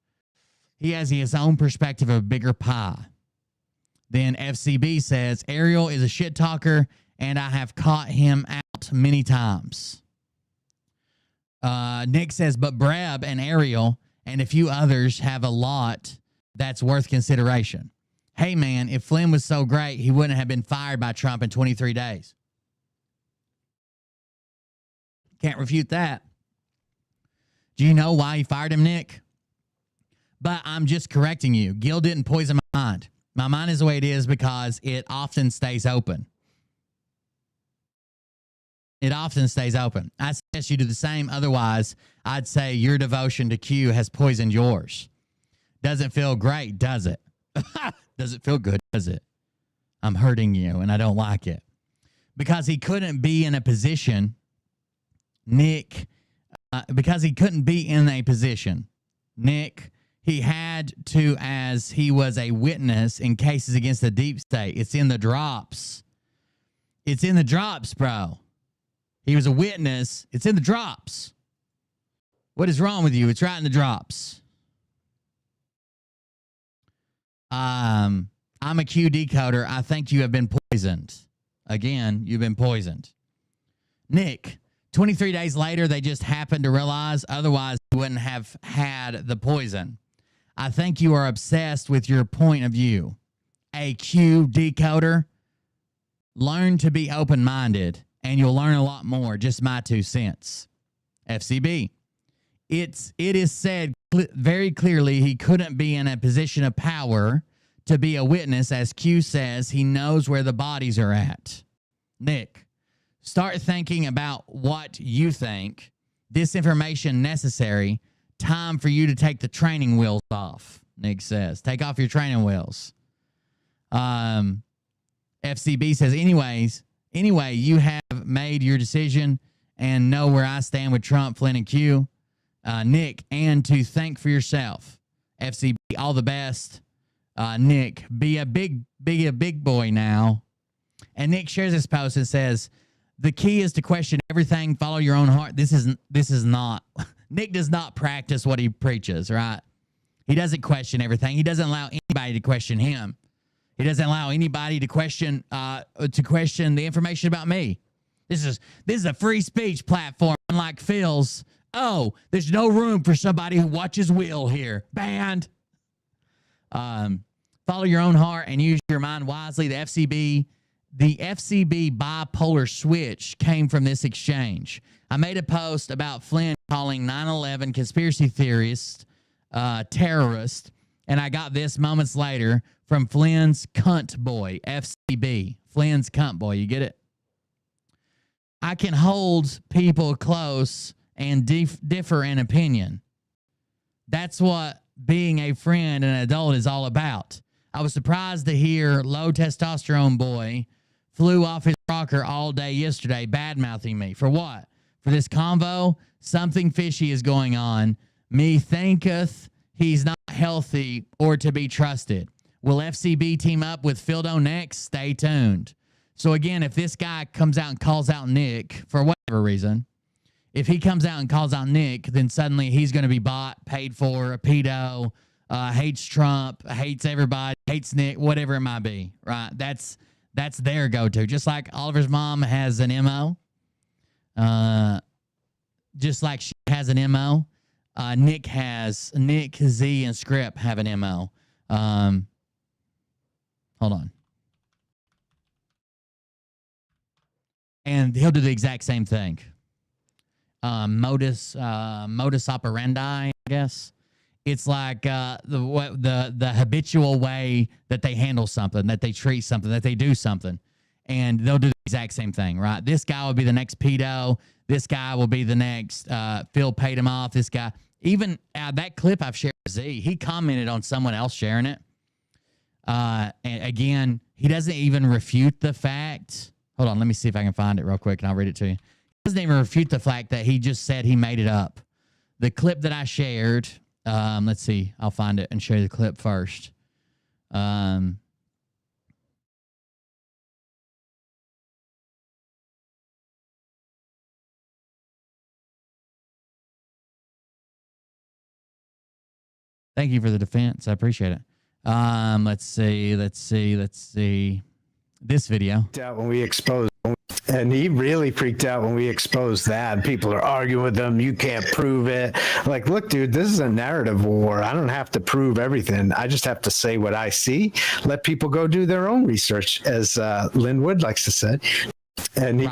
Speaker 1: He has his own perspective of a bigger pie. Then FCB says, Ariel is a shit talker, and I have caught him out many times. Nick says, but Brab and Ariel and a few others have a lot that's worth consideration. Hey, man, if Flynn was so great, he wouldn't have been fired by Trump in 23 days. Can't refute that. Do you know why he fired him, Nick? But I'm just correcting you. Gill didn't poison my mind. My mind is the way it is because it often stays open. It often stays open. I suggest you do the same. Otherwise, I'd say your devotion to Q has poisoned yours. Doesn't feel great, does it? Does it feel good, does it? I'm hurting you, and I don't like it. Because he couldn't be in a position, Nick, Nick, he had to, as he was a witness in cases against the deep state. It's in the drops. It's in the drops, bro. He was a witness. It's in the drops. What is wrong with you? It's right in the drops. I'm a Q decoder. I think you have been poisoned. Again, you've been poisoned. Nick, 23 days later, they just happened to realize, otherwise you wouldn't have had the poison. I think you are obsessed with your point of view. A Q decoder, learn to be open-minded, and you'll learn a lot more. Just my 2 cents. FCB. It is said very clearly he couldn't be in a position of power to be a witness. As Q says, he knows where the bodies are at. Nick, start thinking about what you think. Disinformation necessary. Time for you to take the training wheels off, Nick says. Take off your training wheels. FCB says, anyway, you have made your decision and know where I stand with Trump, Flynn, and Q. Nick, and to think for yourself. FCB, all the best. Nick, be a big boy now. And Nick shares this post and says, the key is to question everything, follow your own heart. This is not, Nick does not practice what he preaches, right? He doesn't question everything. He doesn't allow anybody to question him. He doesn't allow anybody to question the information about me. This is a free speech platform, unlike Phil's. Oh, there's no room for somebody who watches Will here. Banned. Follow your own heart and use your mind wisely. The FCB bipolar switch came from this exchange. I made a post about Flynn calling 9/11 conspiracy theorists terrorist. And I got this moments later from Flynn's Cunt Boy, FCB. Flynn's Cunt Boy, you get it? I can hold people close and differ in opinion. That's what being a friend and an adult is all about. I was surprised to hear low testosterone boy flew off his rocker all day yesterday, bad-mouthing me. For what? For this convo? Something fishy is going on. Me thinketh he's not healthy or to be trusted. Will FCB team up with Phildo next? Stay tuned. So again, if this guy comes out and calls out Nick for whatever reason, if he comes out and calls out Nick, then suddenly he's going to be bought, paid for, a pedo, hates Trump, hates everybody, hates Nick, whatever it might be, right? That's their go-to. Just like Oliver's mom has an MO, just like she has an MO, Nick, Z, and Script have an MO. Hold on. And he'll do the exact same thing. Modus operandi, I guess. It's like the habitual way that they handle something, that they treat something, that they do something. And they'll do the exact same thing, right? This guy will be the next pedo. This guy will be the next Phil paid him off. This guy. Even that clip I've shared with Z, he commented on someone else sharing it. And again, he doesn't even refute the fact. Hold on, let me see if I can find it real quick, and I'll read it to you. He doesn't even refute the fact that he just said he made it up. The clip that I shared, let's see, I'll find it and show you the clip first. Thank you for the defense. I appreciate it. Let's see. This video.
Speaker 9: Out when we exposed, and he really freaked out when we exposed that. People are arguing with him. You can't prove it. Like, look, dude, this is a narrative war. I don't have to prove everything. I just have to say what I see. Let people go do their own research, as Linwood likes to say. And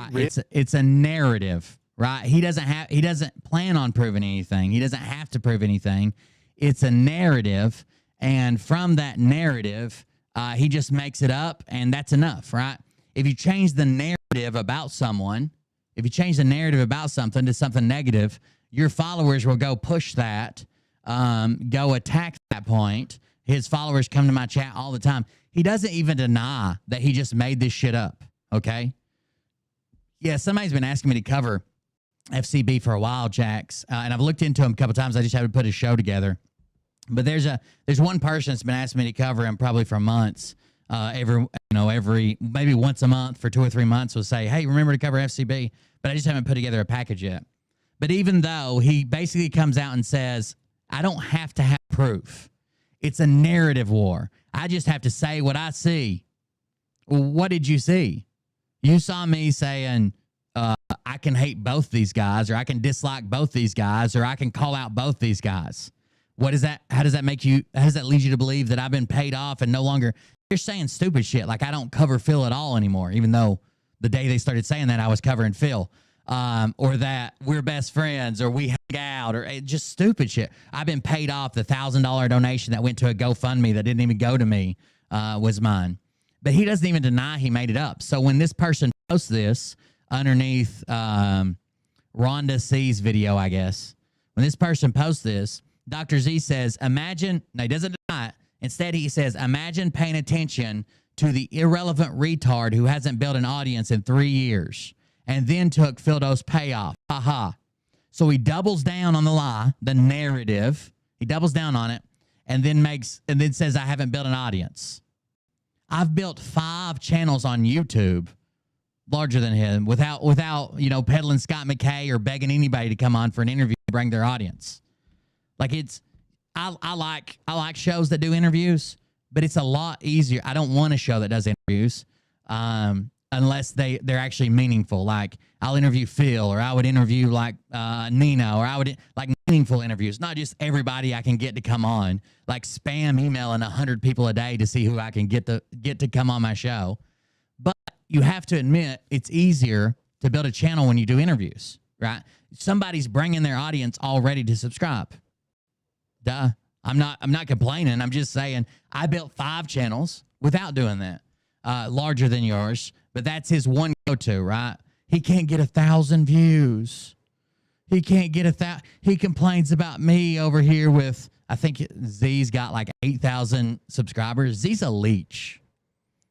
Speaker 1: it's a narrative, right? He doesn't plan on proving anything. He doesn't have to prove anything. It's a narrative, and from that narrative, he just makes it up, and that's enough, right? If you change the narrative about someone, if you change the narrative about something to something negative, your followers will go push that, go attack that point. His followers come to my chat all the time. He doesn't even deny that he just made this shit up, okay? Yeah, somebody's been asking me to cover FCB for a while, Jax, and I've looked into him a couple times. I just haven't put a show together. But there's one person that's been asking me to cover him probably for months. Every maybe once a month for 2 or 3 months will say, hey, remember to cover FCB. But I just haven't put together a package yet. But even though he basically comes out and says, I don't have to have proof. It's a narrative war. I just have to say what I see. Well, what did you see? You saw me saying, I can hate both these guys, or I can dislike both these guys, or I can call out both these guys. What is that? How does that make you? How does that lead you to believe that I've been paid off and no longer? You're saying stupid shit like I don't cover Phil at all anymore, even though the day they started saying that I was covering Phil, or that we're best friends, or we hang out, or just stupid shit. I've been paid off. The $1,000 donation that went to a GoFundMe that didn't even go to me was mine. But he doesn't even deny he made it up. So when this person posts this underneath Rhonda C's video, I guess, when this person posts this, Dr. Z says, imagine, no, he doesn't deny it. Instead, he says, imagine paying attention to the irrelevant retard who hasn't built an audience in 3 years and then took Phildo's payoff. Ha. So he doubles down on the lie, the narrative. He doubles down on it and then says, I haven't built an audience. I've built 5 channels on YouTube larger than him without peddling Scott McKay or begging anybody to come on for an interview and bring their audience. Like I like shows that do interviews, but it's a lot easier. I don't want a show that does interviews unless they're actually meaningful. Like I'll interview Phil, or I would interview like Nino, or I would like meaningful interviews, not just everybody I can get to come on, like spam emailing 100 people a day to see who I can get to come on my show. But you have to admit it's easier to build a channel when you do interviews, right? Somebody's bringing their audience already to subscribe. Duh. I'm not complaining. I'm just saying I built 5 channels without doing that, larger than yours. But that's his one go-to, right? He can't get 1,000 views. He can't get 1,000. He complains about me over here with, I think Z's got like 8,000 subscribers. Z's a leech,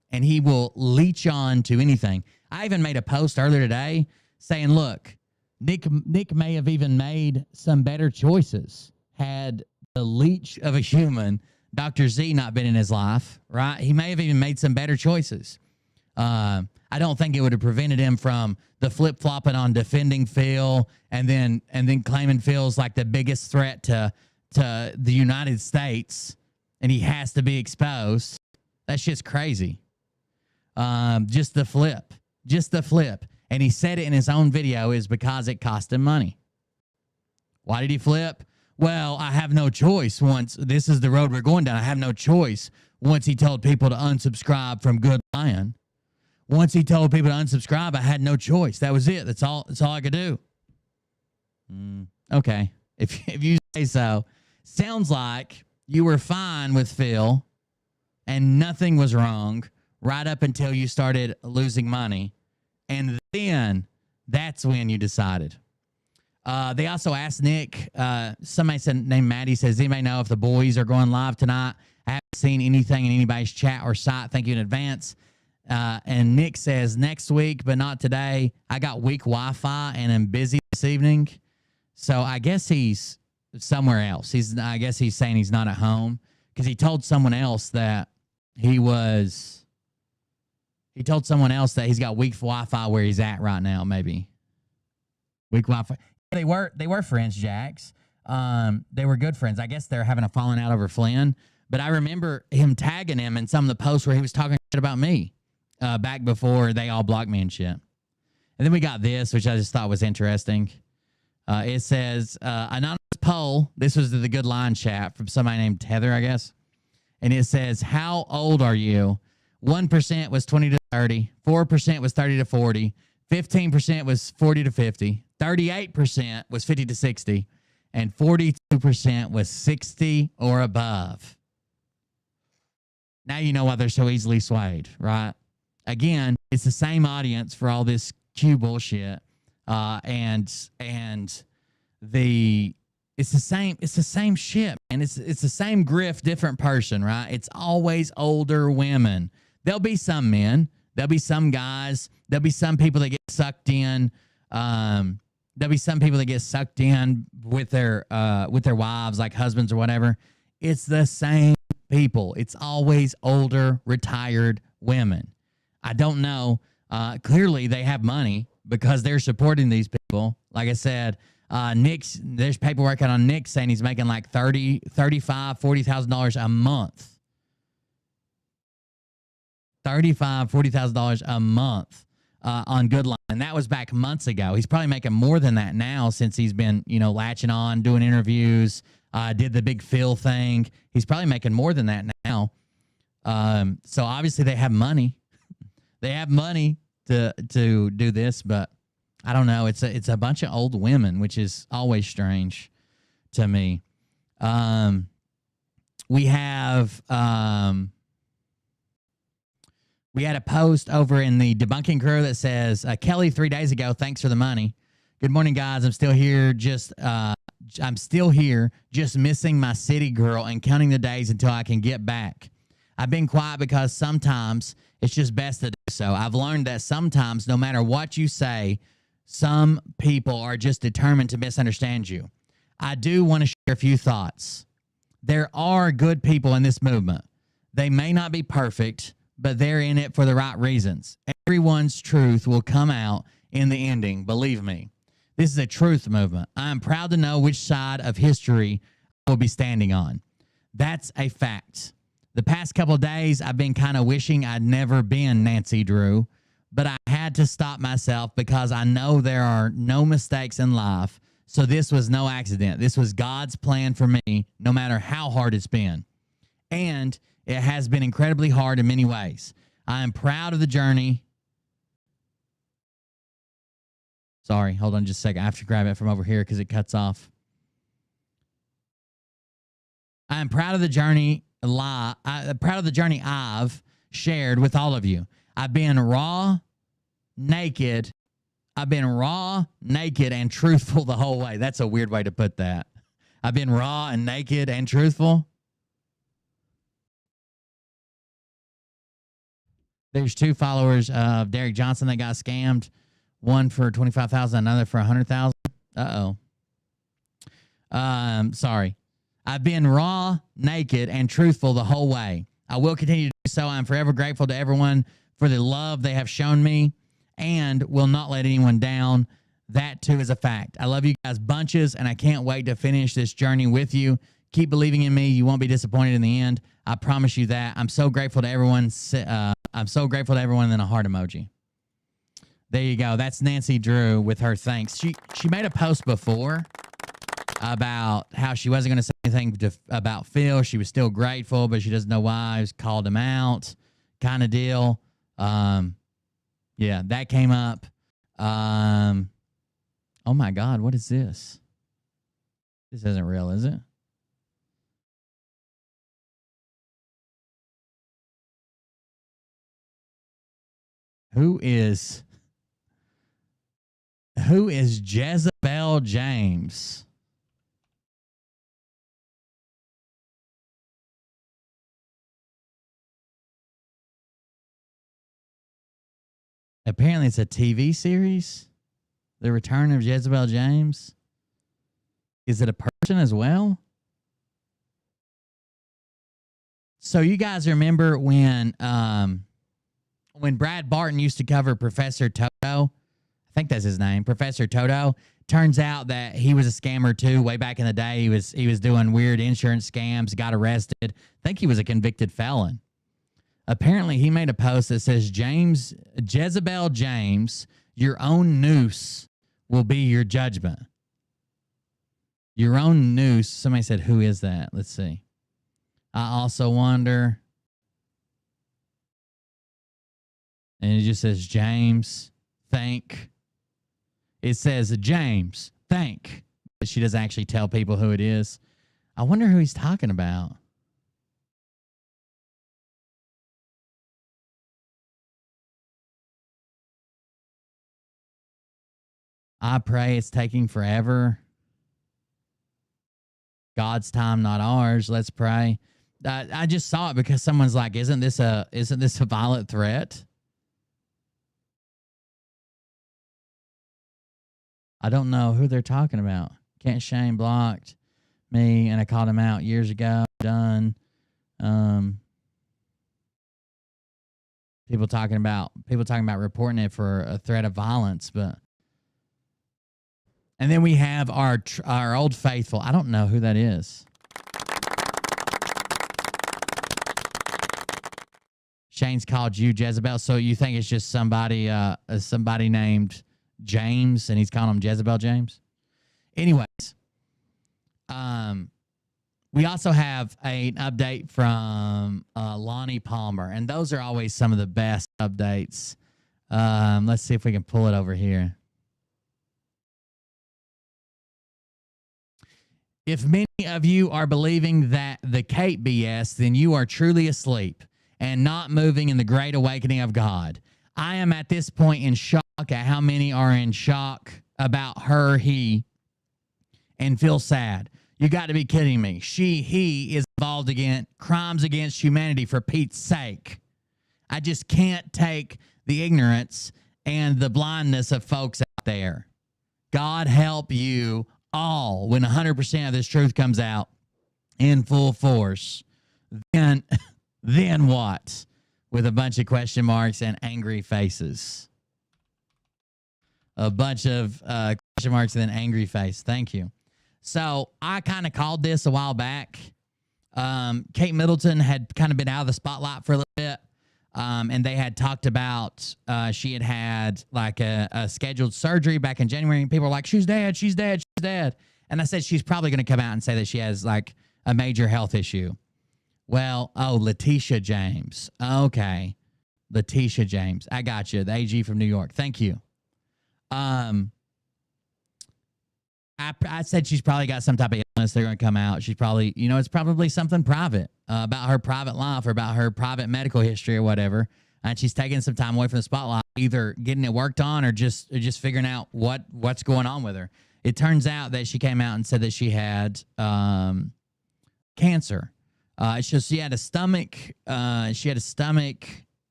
Speaker 1: and he will leech on to anything. I even made a post earlier today saying, look, Nick may have even made some better choices had the leech of a human, Dr. Z, not been in his life, right? He may have even made some better choices. I don't think it would have prevented him from the flip-flopping on defending Phil and then claiming Phil's like the biggest threat to the United States and he has to be exposed. That's just crazy. Just the flip. And he said it in his own video is because it cost him money. Why did he flip? Well, I have no choice once. This is the road we're going down. I have no choice once he told people to unsubscribe from Good Lion. Once he told people to unsubscribe, I had no choice. That was it. That's all I could do. Okay. If you say so. Sounds like you were fine with Phil and nothing was wrong right up until you started losing money. And then that's when you decided. They also asked Nick, somebody said, named Maddie says, anybody know if the boys are going live tonight? I haven't seen anything in anybody's chat or site. Thank you in advance. And Nick says, next week, but not today. I got weak Wi-Fi and am busy this evening. So I guess he's somewhere else. I guess he's saying he's not at home because he told someone else that he told someone else that he's got weak Wi-Fi where he's at right now, maybe. Weak Wi-Fi. They were friends, Jax. They were good friends. I guess they're having a falling out over Flynn. But I remember him tagging him in some of the posts where he was talking shit about me back before they all blocked me and shit. And then we got this, which I just thought was interesting. It says, anonymous poll. This was the Good Line chat from somebody named Tether, I guess. And it says, how old are you? 1% was 20 to 30. 4% was 30 to 40. 15% was 40 to 50. 38% was 50 to 60. And 42% was 60 or above. Now you know why they're so easily swayed, right? Again, it's the same audience for all this Q bullshit. And it's the same shit, and it's the same grift, different person, right? It's always older women. There'll be some men, there'll be some guys, there'll be some people that get sucked in. There'll be some people that get sucked in with their wives, like husbands or whatever. It's the same people. It's always older, retired women. I don't know. Clearly, they have money because they're supporting these people. Like I said, there's paperwork out on Nick saying he's making like $40,000 a month. $40,000 a month on Good Line. And that was back months ago. He's probably making more than that now since he's been, latching on, doing interviews, did the big Phil thing. He's probably making more than that now. So obviously they have money. They have money to do this, but I don't know. It's a bunch of old women, which is always strange to me. We had a post over in the debunking crew that says, Kelly 3 days ago, thanks for the money. Good morning, guys. I'm still here. Just missing my city girl and counting the days until I can get back. I've been quiet because sometimes it's just best to do so. I've learned that sometimes, no matter what you say, some people are just determined to misunderstand you. I do want to share a few thoughts. There are good people in this movement. They may not be perfect, but they're in it for the right reasons. Everyone's truth will come out in the ending, believe me. This is a truth movement. I am proud to know which side of history I will be standing on. That's a fact. The past couple of days, I've been kind of wishing I'd never been Nancy Drew, but I had to stop myself because I know there are no mistakes in life, so this was no accident. This was God's plan for me, no matter how hard it's been. And it has been incredibly hard in many ways. I am proud of the journey. Sorry, hold on just a second. I have to grab it from over here because it cuts off. I am proud of the journey proud of the journey I've shared with all of you. I've been raw, naked. I've been raw, naked, and truthful the whole way. That's a weird way to put that. I've been raw and naked and truthful. There's 2 followers of Derek Johnson that got scammed. One for 25,000, another for 100,000. Sorry. I've been raw, naked, and truthful the whole way. I will continue to do so. I'm forever grateful to everyone for the love they have shown me and will not let anyone down. That, too, is a fact. I love you guys bunches, and I can't wait to finish this journey with you. Keep believing in me. You won't be disappointed in the end. I promise you that. I'm so grateful to everyone. I'm so grateful to everyone, and then a heart emoji. There you go. That's Nancy Drew with her thanks. She made a post before about how she wasn't going to say anything about Phil. She was still grateful, but she doesn't know why. I called him out kind of deal. Yeah, that came up. Oh, my God. What is this? This isn't real, is it? Who is Jezebel James? Apparently it's a TV series. The Return of Jezebel James. Is it a person as well? So you guys remember when Brad Barton used to cover Professor Toto? I think that's his name, Professor Toto. Turns out that he was a scammer too. Way back in the day, he was doing weird insurance scams, got arrested. I think he was a convicted felon. Apparently, he made a post that says, Jezebel James, your own noose will be your judgment. Your own noose. Somebody said, who is that? Let's see. I also wonder. And it just says, James, thank. It says, James, thank. But she doesn't actually tell people who it is. I wonder who he's talking about. I pray it's taking forever. God's time, not ours. Let's pray. I just saw it because someone's like, isn't this a violent threat? I don't know who they're talking about. Kent Shane blocked me, and I called him out years ago. Done. People talking about reporting it for a threat of violence, but. And then we have our old faithful. I don't know who that is. Shane's called you Jezebel. So you think it's just somebody named James, and he's calling him Jezebel James? Anyways, we also have an update from Lonnie Palmer, and those are always some of the best updates. Let's see if we can pull it over here. If many of you are believing that the Kate BS, then you are truly asleep and not moving in the great awakening of God. I am at this point in shock at how many are in shock about her, he, and feel sad. You got to be kidding me. He is involved in crimes against humanity, for Pete's sake. I just can't take the ignorance and the blindness of folks out there. God help you all when 100% of this truth comes out in full force. Then what? With a bunch of question marks and angry faces. A bunch of question marks and an angry face. Thank you. So I kind of called this a while back. Kate Middleton had kind of been out of the spotlight for a little bit. And they had talked about she had like a scheduled surgery back in January. And people were like, she's dead. And I said, she's probably going to come out and say that she has like a major health issue. Well, Letitia James. Okay. Letitia James. I got you. The AG from New York. Thank you. I said she's probably got some type of illness. They're going to come out. She's probably, you know, it's probably something private about her private life or about her private medical history or whatever. And she's taking some time away from the spotlight, either getting it worked on or just figuring out what's going on with her. It turns out that she came out and said that she had cancer. She had a stomach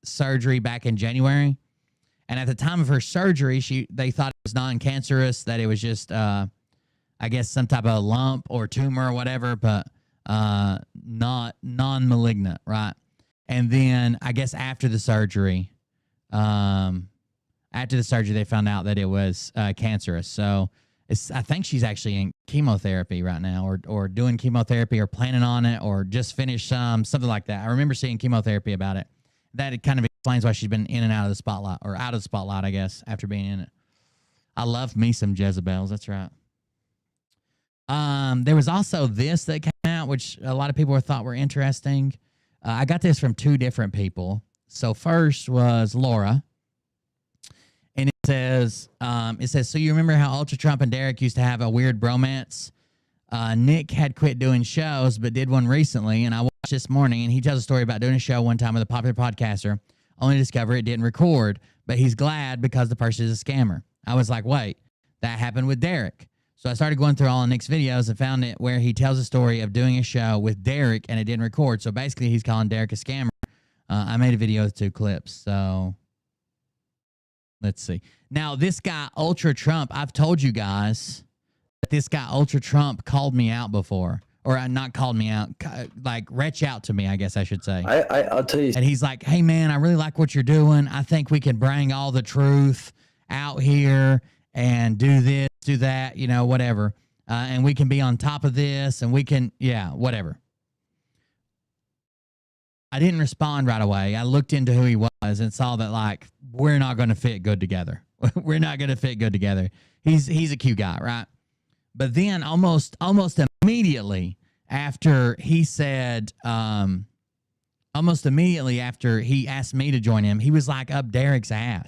Speaker 1: surgery back in January, and at the time of her surgery, they thought it was non-cancerous, that it was just I guess some type of lump or tumor or whatever, but not non-malignant, right? And then I guess after the surgery, they found out that it was cancerous. So I think she's actually in chemotherapy right now, or doing chemotherapy, or planning on it, or just finished something like that. I remember seeing chemotherapy about it. That it kind of explains why she's been in and out of the spotlight, or out of the spotlight, I guess, after being in it. I love me some Jezebels. That's right. There was also this that came out, which a lot of people thought were interesting. I got this from two different people. So first was Laura. And it says, so you remember how Ultra Trump and Derek used to have a weird bromance? Nick had quit doing shows, but did one recently, and I watched this morning, and he tells a story about doing a show one time with a popular podcaster, only to discover it didn't record, but he's glad because the person is a scammer. I was like, wait, that happened with Derek. So I started going through all of Nick's videos and found it where he tells a story of doing a show with Derek, and it didn't record. So basically, he's calling Derek a scammer. I made a video with 2 clips, so let's see. Now, this guy, Ultra Trump, I've told you guys that this guy, Ultra Trump, called me out before. Or not called me out, like reach out to me, I guess I should say.
Speaker 10: I'll tell you.
Speaker 1: And he's like, hey, man, I really like what you're doing. I think we can bring all the truth out here and do this, do that, you know, whatever. And we can be on top of this, and we can, yeah, whatever. I didn't respond right away. I looked into who he was and saw that, like, we're not going to fit good together. We're not going to fit good together. He's a cute guy, right? But then almost immediately after he said, almost immediately after he asked me to join him, he was like up Derek's ass.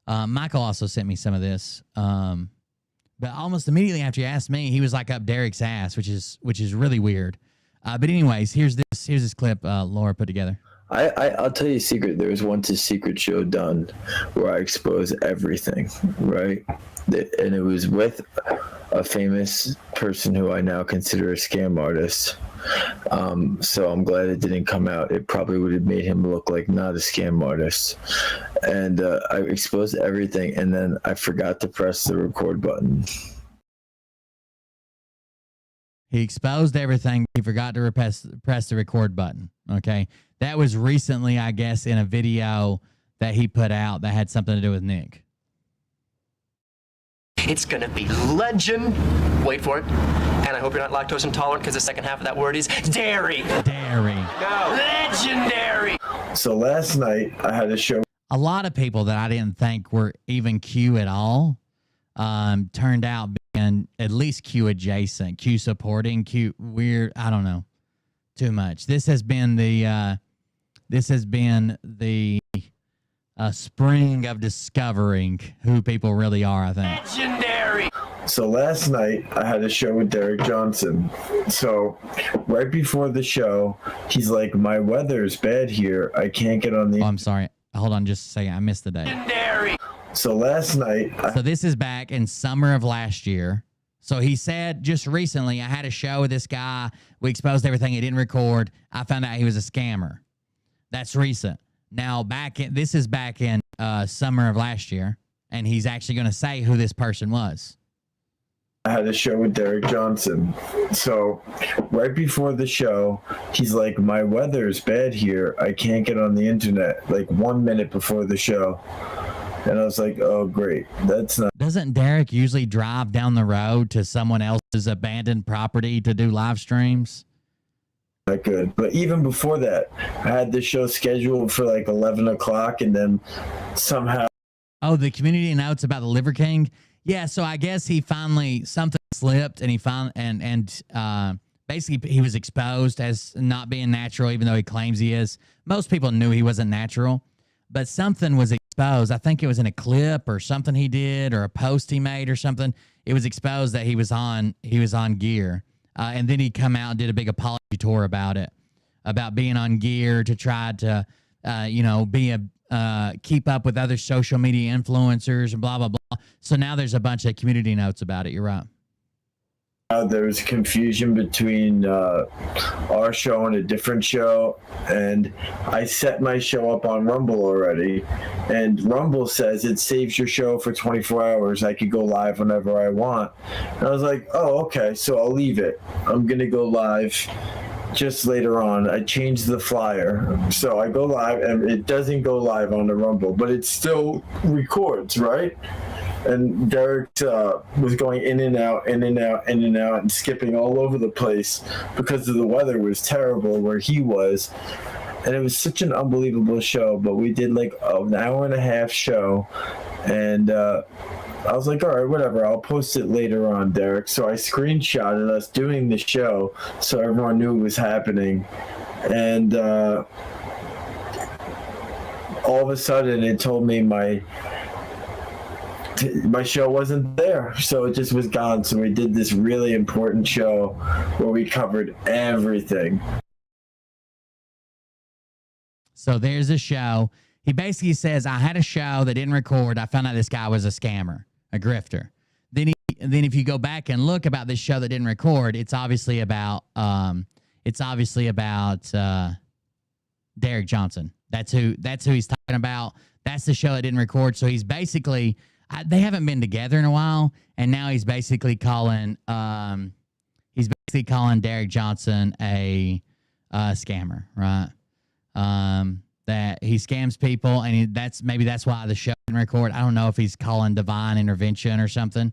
Speaker 1: Michael also sent me some of this. But almost immediately after he asked me, he was like up Derek's ass, which is really weird. But anyways, here's this clip Laura put together.
Speaker 10: I'll tell you a secret. There was once a secret show done where I exposed everything, right? And it was with a famous person who I now consider a scam artist. So I'm glad it didn't come out. It probably would have made him look like not a scam artist. And I exposed everything, and then I forgot to press the record button.
Speaker 1: He exposed everything. He forgot to press the record button. Okay. That was recently, I guess, in a video that he put out that had something to do with Nick.
Speaker 11: It's going to be legend. Wait for it. And I hope you're not lactose intolerant, because the second half of that word is dairy.
Speaker 1: Dairy.
Speaker 11: No. Legendary.
Speaker 10: So last night I had a show.
Speaker 1: A lot of people that I didn't think were even Q at all turned out being at least Q adjacent, Q supporting, Q weird. I don't know. Too much. This has been the spring of discovering who people really are, I think.
Speaker 11: Legendary.
Speaker 10: So last night I had a show with Derek Johnson. So right before the show, he's like, my weather's bad here. I can't get on the...
Speaker 1: Oh, I'm sorry. Hold on just a second. I missed the day.
Speaker 11: Legendary.
Speaker 10: So last night...
Speaker 1: So this is back in summer of last year. So he said just recently, I had a show with this guy. We exposed everything. He didn't record. I found out he was a scammer. That's recent. Now, this is back in summer of last year, and he's actually going to say who this person was.
Speaker 10: I had a show with Derek Johnson. So right before the show, he's like, my weather's bad here. I can't get on the internet, like 1 minute before the show. And I was like, oh, great. That's not...
Speaker 1: Doesn't Derek usually drive down the road to someone else's abandoned property to do live streams?
Speaker 10: Not good. But even before that, I had the show scheduled for like 11 o'clock, and then somehow...
Speaker 1: Oh, the community notes about the Liver King? Yeah, so I guess he finally... Something slipped, and he found... And basically, he was exposed as not being natural, even though he claims he is. Most people knew he wasn't natural. But something was exposed exposed. I think it was in a clip or something he did or a post he made or something. It was exposed that he was on gear. And then he come out and did a big apology tour about it, about being on gear to try to, keep up with other social media influencers and blah, blah, blah. So now there's a bunch of community notes about it. You're right.
Speaker 10: There was confusion between our show and a different show, and I set my show up on Rumble already, and Rumble says it saves your show for 24 hours. I could go live whenever I want. And I was like, oh, okay, so I'll leave it. I'm going to go live just later on. I changed the flyer, so I go live, and it doesn't go live on the Rumble, but it still records, right? And Derek was going in and out, in and out, in and out, and skipping all over the place because of the weather was terrible where he was. And it was such an unbelievable show, but we did like an hour and a half show. And I was like, all right, whatever, I'll post it later on, Derek. So I screenshotted us doing the show so everyone knew it was happening. And all of a sudden it told me my show wasn't there, so it just was gone. So we did this really important show where we covered everything.
Speaker 1: So there's a show. He basically says, I had a show that didn't record. I found out this guy was a scammer, a grifter. Then if you go back and look about this show that didn't record, it's obviously about Derek Johnson. That's who he's talking about. That's the show that didn't record. So he's basically, they haven't been together in a while, and now he's basically calling Derek Johnson a scammer, right? That he scams people, and that's why the show didn't record. I don't know if he's calling divine intervention or something.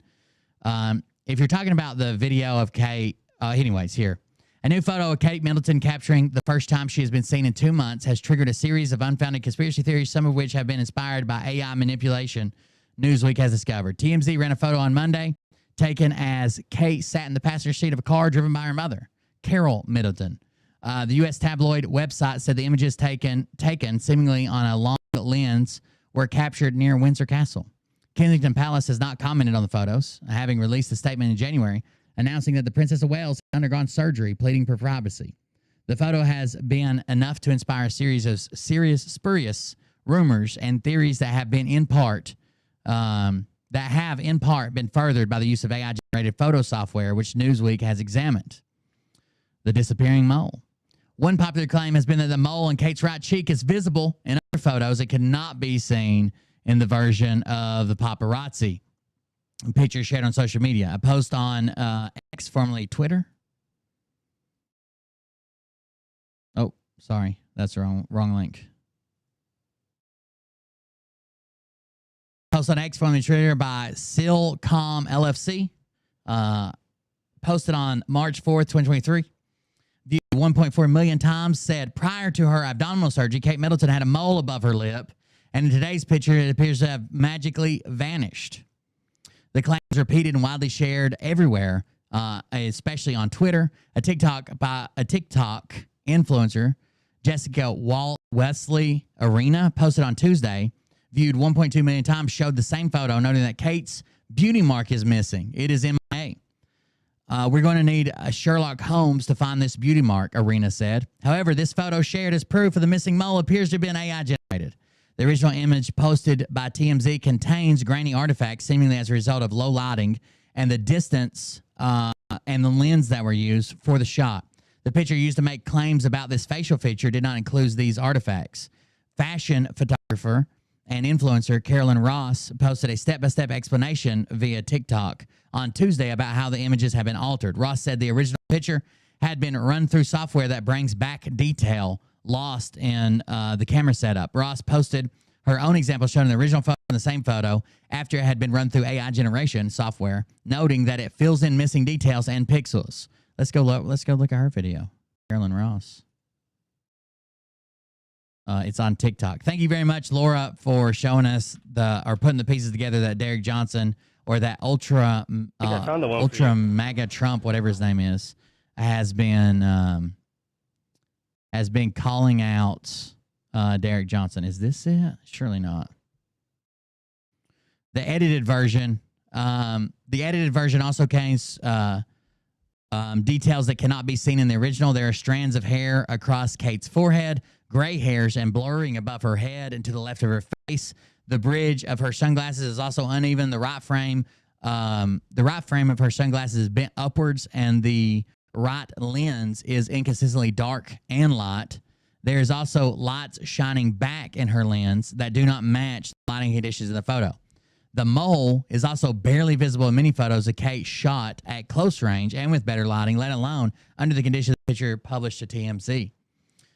Speaker 1: If you're talking about the video of Kate, anyways, here. A new photo of Kate Middleton capturing the first time she has been seen in 2 months has triggered a series of unfounded conspiracy theories, some of which have been inspired by AI manipulation, Newsweek has discovered. TMZ ran a photo on Monday taken as Kate sat in the passenger seat of a car driven by her mother, Carol Middleton. The U.S. tabloid website said the images taken seemingly on a long lens were captured near Windsor Castle. Kensington Palace has not commented on the photos, having released a statement in January announcing that the Princess of Wales had undergone surgery, pleading for privacy. The photo has been enough to inspire a series of spurious rumors and theories that have in part been furthered by the use of AI-generated photo software, which Newsweek has examined. The disappearing mole. One popular claim has been that the mole on Kate's right cheek is visible in other photos. It cannot be seen in the version of the paparazzi. A picture shared on social media. A post on X, formerly Twitter. Oh, sorry. That's the wrong link. Post on X, formerly Twitter, by Silcom LFC. Posted on March 4th, 2023. Viewed 1.4 million times. Said prior to her abdominal surgery, Kate Middleton had a mole above her lip. And in today's picture, it appears to have magically vanished. The claim was repeated and widely shared everywhere, especially on Twitter. A TikTok influencer, Jessica Wesley Arena, posted on Tuesday, viewed 1.2 million times, showed the same photo, noting that Kate's beauty mark is missing. It is MIA. We're going to need Sherlock Holmes to find this beauty mark, Arena said. However, this photo shared as proof of the missing mole appears to have been AI generated. The original image posted by TMZ contains grainy artifacts seemingly as a result of low lighting and the distance and the lens that were used for the shot. The picture used to make claims about this facial feature did not include these artifacts. Fashion photographer and influencer Carolyn Ross posted a step-by-step explanation via TikTok on Tuesday about how the images have been altered. Ross said the original picture had been run through software that brings back detail lost in the camera setup. Ross posted her own example showing the original photo and the same photo after it had been run through AI generation software, noting that it fills in missing details and pixels. Let's go look at her video. Carolyn Ross. It's on TikTok. Thank you very much, Laura, for showing us putting the pieces together that Derek Johnson or that ultra MAGA Trump, whatever his name is, has been calling out Derek Johnson. Is this it? Surely not. The edited version also contains details that cannot be seen in the original. There are strands of hair across Kate's forehead, gray hairs, and blurring above her head and to the left of her face. The bridge of her sunglasses is also uneven. The right frame of her sunglasses is bent upwards, and the right lens is inconsistently dark and light. There is also lights shining back in her lens that do not match the lighting conditions in the photo. The mole is also barely visible in many photos of Kate shot at close range and with better lighting, let alone under the conditions of the picture published to TMZ.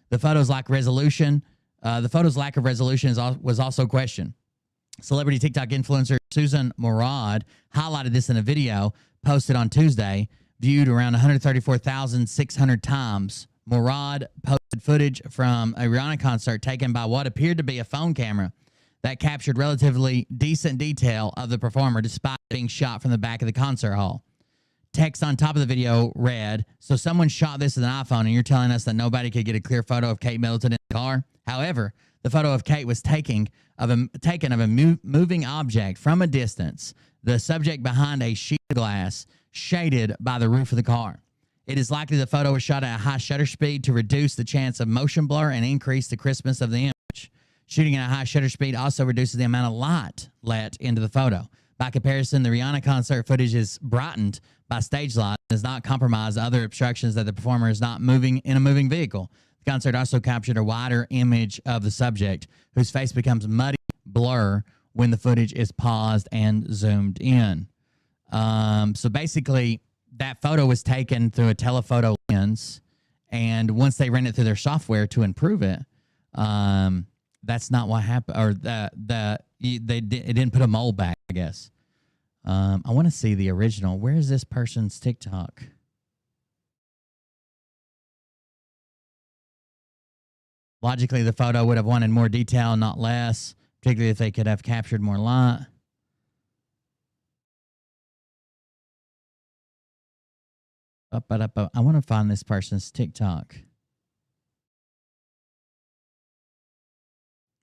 Speaker 1: The photo's lack of resolution was also questioned. Celebrity TikTok influencer Susan Morad highlighted this in a video posted on Tuesday, viewed around 134,600 times. Morad posted footage from a Rihanna concert taken by what appeared to be a phone camera that captured relatively decent detail of the performer despite being shot from the back of the concert hall. Text on top of the video read, "So someone shot this with an iPhone and you're telling us that nobody could get a clear photo of Kate Middleton in the car?" However, the photo of Kate was taken of a moving object from a distance, the subject behind a sheet of glass shaded by the roof of the car. It is likely the photo was shot at a high shutter speed to reduce the chance of motion blur and increase the crispness of the image. Shooting at a high shutter speed also reduces the amount of light let into the photo. By comparison, the Rihanna concert footage is brightened by stage light and does not compromise other obstructions that the performer is not moving in a moving vehicle. The concert also captured a wider image of the subject, whose face becomes muddy blur when the footage is paused and zoomed in. So basically, that photo was taken through a telephoto lens, and once they ran it through their software to improve it, that's not what happened. Or it didn't put a mole back, I guess. I want to see the original. Where is this person's TikTok? Logically, the photo would have wanted more detail, not less, particularly if they could have captured more light. I want to find this person's TikTok.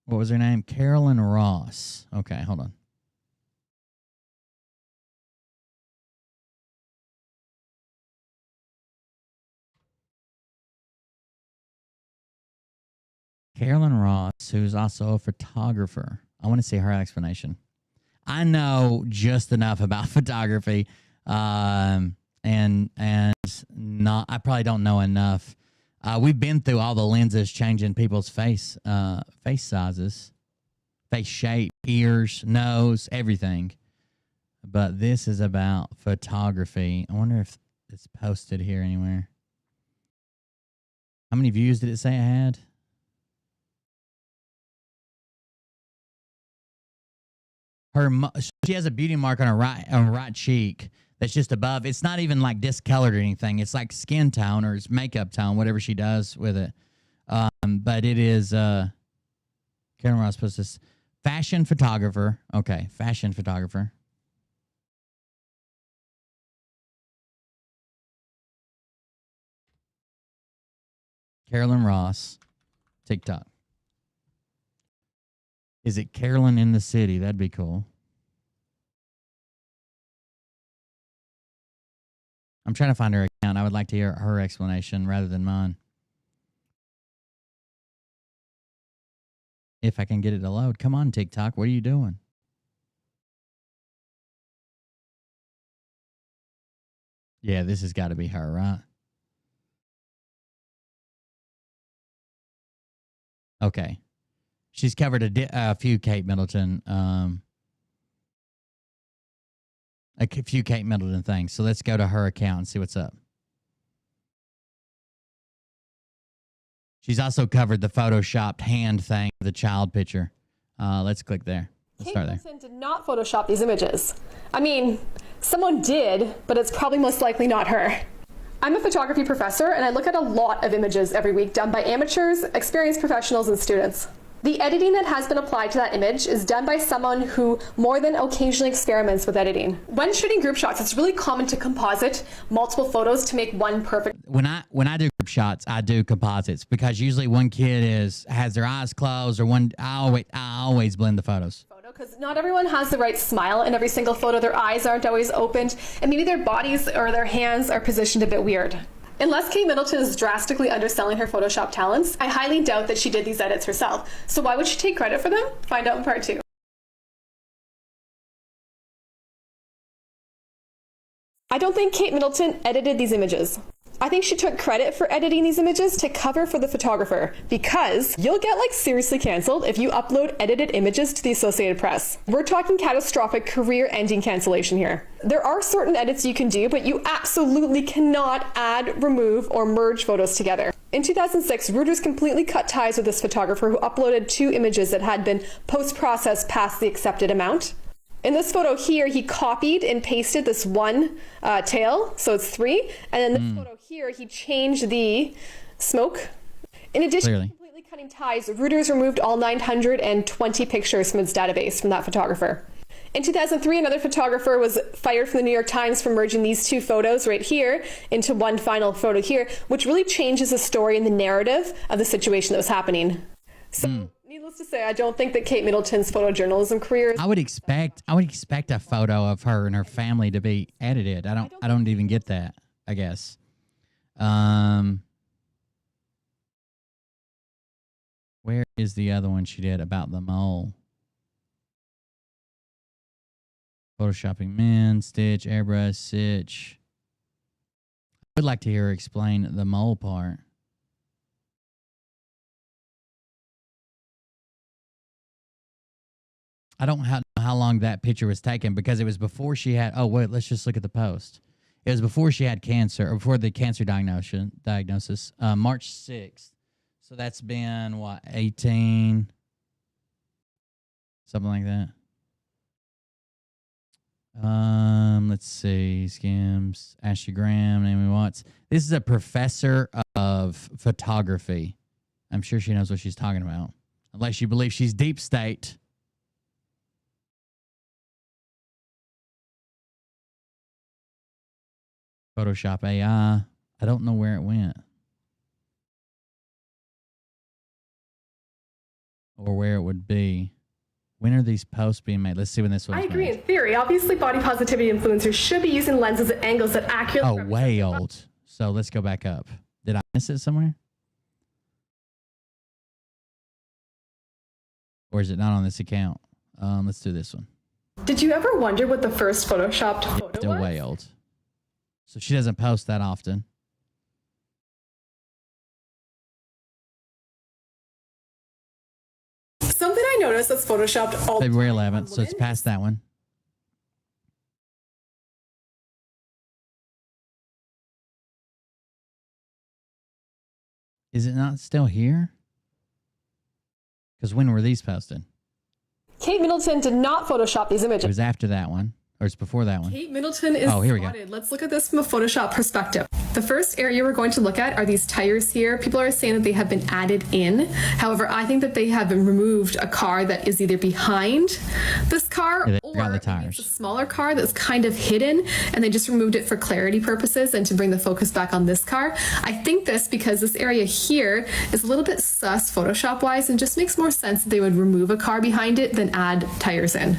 Speaker 1: What was her name? Carolyn Ross. Okay, hold on. Carolyn Ross, who's also a photographer. I want to see her explanation. I know just enough about photography, and not. I probably don't know enough. We've been through all the lenses changing people's face sizes, face shape, ears, nose, everything. But this is about photography. I wonder if it's posted here anywhere. How many views did it say it had? She has a beauty mark on her right cheek that's just above. It's not even like discolored or anything. It's like skin tone or it's makeup tone, whatever she does with it. But it is Karen Ross posts this fashion photographer. Okay, fashion photographer. Carolyn Ross, TikTok. Is it Carolyn in the City? That'd be cool. I'm trying to find her account. I would like to hear her explanation rather than mine. If I can get it to load. Come on, TikTok. What are you doing? Yeah, this has got to be her, right? Okay. She's covered a few Kate Middleton, things. So let's go to her account and see what's up. She's also covered the photoshopped hand thing, the child picture. Let's click there. Let's start there.
Speaker 12: Kate Middleton did not Photoshop these images. I mean, someone did, but it's probably most likely not her. I'm a photography professor, and I look at a lot of images every week done by amateurs, experienced professionals, and students. The editing that has been applied to that image is done by someone who more than occasionally experiments with editing. When shooting group shots, it's really common to composite multiple photos to make one perfect.
Speaker 1: When I do group shots, I do composites because usually one kid has their eyes closed or one. I always blend the photos.
Speaker 12: Photo because not everyone has the right smile in every single photo. Their eyes aren't always opened, and maybe their bodies or their hands are positioned a bit weird. Unless Kate Middleton is drastically underselling her Photoshop talents, I highly doubt that she did these edits herself. So why would she take credit for them? Find out in part 2. I don't think Kate Middleton edited these images. I think she took credit for editing these images to cover for the photographer, because you'll get like seriously canceled if you upload edited images to the Associated Press. We're talking catastrophic career-ending cancellation here. There are certain edits you can do, but you absolutely cannot add, remove, or merge photos together. In 2006, Reuters completely cut ties with this photographer who uploaded 2 images that had been post-processed past the accepted amount. In this photo here, he copied and pasted this one tail, so it's 3. And in this photo here, he changed the smoke. In addition to completely cutting ties, Reuters removed all 920 pictures from its database from that photographer. In 2003, another photographer was fired from the New York Times for merging these 2 photos right here into one final photo here, which really changes the story and the narrative of the situation that was happening. So, needless to say, I don't think that Kate Middleton's photojournalism career.
Speaker 1: I would expect a photo of her and her family to be edited. I don't even get that, I guess. Where is the other one she did about the mole? Photoshopping men, stitch, airbrush, stitch. I would like to hear her explain the mole part. I don't know how long that picture was taken, because it was before she had... Oh, wait, let's just look at the post. It was before she had cancer, or before the cancer diagnosis, March 6th. So that's been, what, 18? Something like that. Let's see. Skims, Ashley Graham, Naomi Watts. This is a professor of photography. I'm sure she knows what she's talking about. Unless you believe she's deep state. Photoshop AI. I don't know where it went. Or where it would be. When are these posts being made? Let's see when this was made.
Speaker 12: I agree in theory. Obviously, body positivity influencers should be using lenses at angles that accurately...
Speaker 1: Oh, way old. So let's go back up. Did I miss it somewhere? Or is it not on this account? Let's do this one.
Speaker 12: Did you ever wonder what the first photoshopped photo
Speaker 1: Still
Speaker 12: was?
Speaker 1: way old. So she doesn't post that often.
Speaker 12: Something I noticed that's photoshopped all
Speaker 1: February 11th, so it's past that one. Is it not still here? Because when were these posted?
Speaker 12: Kate Middleton did not Photoshop these images.
Speaker 1: It was after that one. Or it's before that one.
Speaker 12: Kate Middleton is
Speaker 1: here we go.
Speaker 12: spotted. Let's look at this from a Photoshop perspective. The first area we're going to look at are these tires here. People are saying that they have been added in. However, I think that they have removed a car that is either behind this car, or
Speaker 1: the tires.
Speaker 12: It's a smaller car that's kind of hidden, and they just removed it for clarity purposes and to bring the focus back on this car. I think this because this area here is a little bit sus Photoshop wise, and just makes more sense that they would remove a car behind it than add tires in.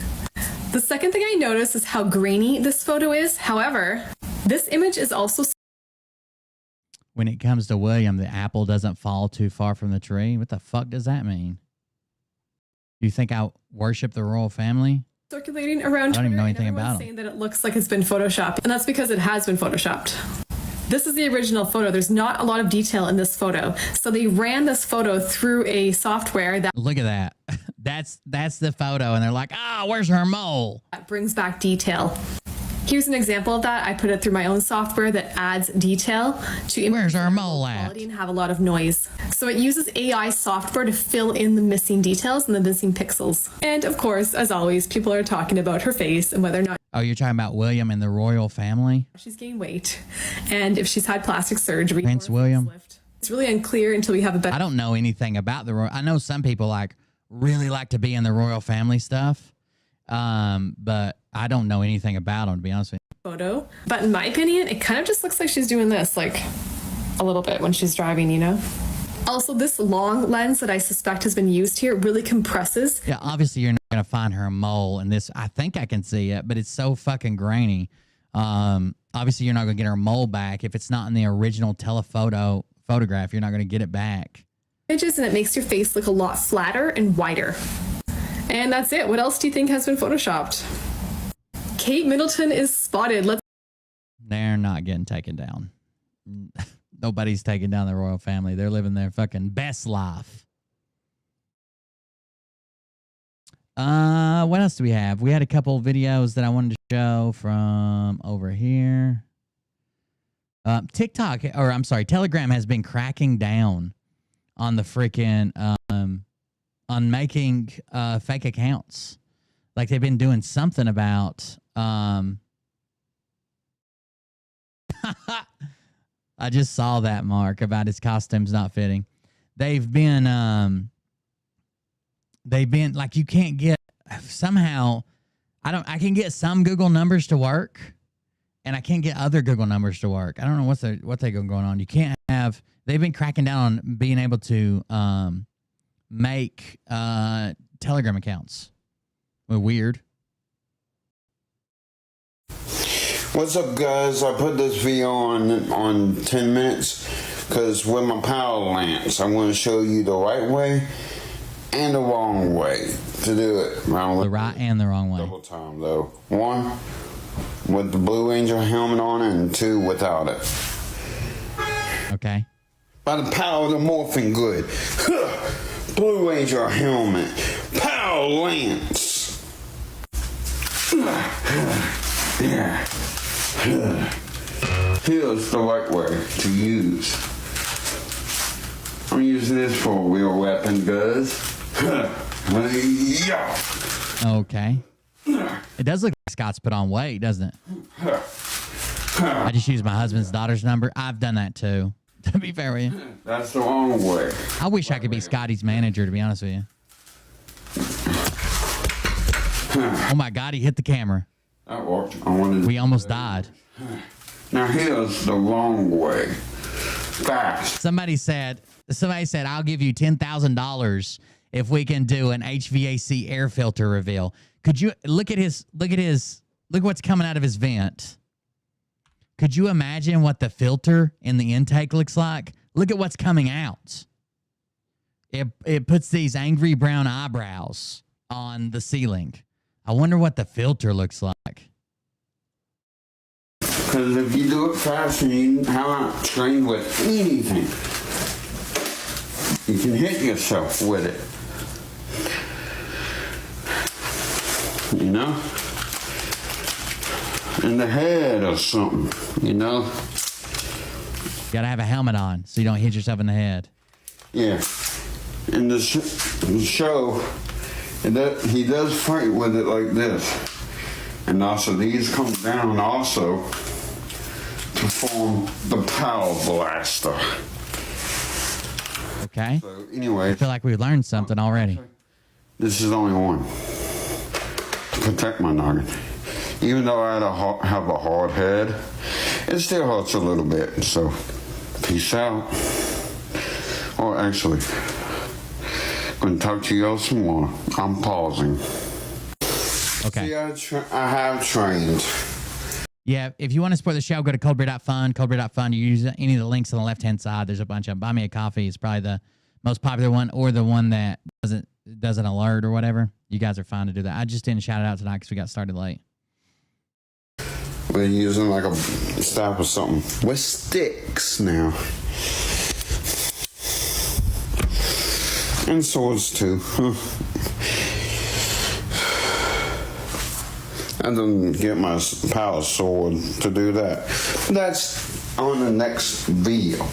Speaker 12: The second thing I noticed is how grainy this photo is. However, this image is also...
Speaker 1: When it comes to William, the apple doesn't fall too far from the tree. What the fuck does that mean? Do you think I worship the royal family?
Speaker 12: Circulating around
Speaker 1: I don't even know anything
Speaker 12: and
Speaker 1: about
Speaker 12: everyone's saying that it looks like it's been photoshopped, and that's because it has been photoshopped. This is the original photo. There's not a lot of detail in this photo. So they ran this photo through a software that...
Speaker 1: Look at that. That's the photo, and they're like, where's her mole?
Speaker 12: That brings back detail. Here's an example of that. I put it through my own software that adds detail to...
Speaker 1: Where's our mole at?
Speaker 12: And have a lot of noise. So it uses AI software to fill in the missing details and the missing pixels. And of course, as always, people are talking about her face and whether or not...
Speaker 1: Oh, you're talking about William and the royal family?
Speaker 12: She's gained weight. And if she's had plastic surgery...
Speaker 1: Prince William?
Speaker 12: It's really unclear until we have a better...
Speaker 1: I don't know anything about the royal... I know some people really like to be in the royal family stuff. But I don't know anything about them, to be honest with you.
Speaker 12: Photo. But in my opinion, it kind of just looks like she's doing this, like, a little bit when she's driving, you know? Also, this long lens that I suspect has been used here really compresses.
Speaker 1: Yeah, obviously you're not gonna find her a mole in this. I think I can see it, but it's so fucking grainy. Obviously you're not gonna get her mole back if it's not in the original telephoto photograph. You're not gonna get it back.
Speaker 12: Images, and it makes your face look a lot flatter and wider. And that's it. What else do you think has been photoshopped? Kate Middleton is spotted.
Speaker 1: They're not getting taken down. Nobody's taking down the royal family. They're living their fucking best life. What else do we have? We had a couple videos that I wanted to show from over here. TikTok, or I'm sorry, Telegram has been cracking down on the freaking on making fake accounts. Like they've been doing something about I just saw that, Mark, about his costumes not fitting. They've been like, you can't get somehow I can get some Google numbers to work and I can't get other Google numbers to work. I don't know what they got going on. You can't have, they've been cracking down on being able to make Telegram accounts. Well, weird.
Speaker 8: What's up, guys? I put this video on 10 minutes because with my power lance, I want to show you the right way and the wrong way to do it.
Speaker 1: The right and the wrong way.
Speaker 8: Double time, though. 1 with the Blue Ranger helmet on it, and 2 without it.
Speaker 1: Okay.
Speaker 8: By the power of the morphing grid. Blue Ranger helmet. Power lance. Yeah. Here's the right way to use. I'm using this for a real weapon, guys.
Speaker 1: Okay. It does look like Scott's put on weight, doesn't it? I just used my husband's daughter's number. I've done that too, to be fair with you.
Speaker 8: That's the wrong way.
Speaker 1: I wish I could be Scotty's manager, to be honest with you. Oh my God, he hit the camera.
Speaker 8: That worked. We
Speaker 1: almost died.
Speaker 8: Now here's the wrong way. Fast.
Speaker 1: Somebody said, I'll give you $10,000 if we can do an HVAC air filter reveal. Could you look what's coming out of his vent? Could you imagine what the filter in the intake looks like? Look at what's coming out. It puts these angry brown eyebrows on the ceiling. I wonder what the filter looks like.
Speaker 8: Because if you do it fast and you haven't trained with anything, you can hit yourself with it. You know? In the head or something, you know?
Speaker 1: You gotta have a helmet on so you don't hit yourself in the head.
Speaker 8: Yeah. In the show, he does fight with it like this. And also these come down also to form the power blaster.
Speaker 1: Okay.
Speaker 8: So anyway,
Speaker 1: I feel like we learned something already.
Speaker 8: This is only one. To protect my noggin. Even though I have a hard head, it still hurts a little bit. So, peace out. Or actually, I'm going to talk to you all some more. I'm pausing.
Speaker 1: Okay.
Speaker 8: See, I have trained.
Speaker 1: Yeah, if you want to support the show, go to coldbeer.fund. Coldbeer.fund. You use any of the links on the left-hand side. There's a bunch of them. Buy Me a Coffee is probably the most popular one, or the one that doesn't alert or whatever. You guys are fine to do that. I just didn't shout it out tonight because we got started late.
Speaker 8: We're using like a staff or something. With sticks now. And swords too. I didn't get my power sword to do that. That's on the next video.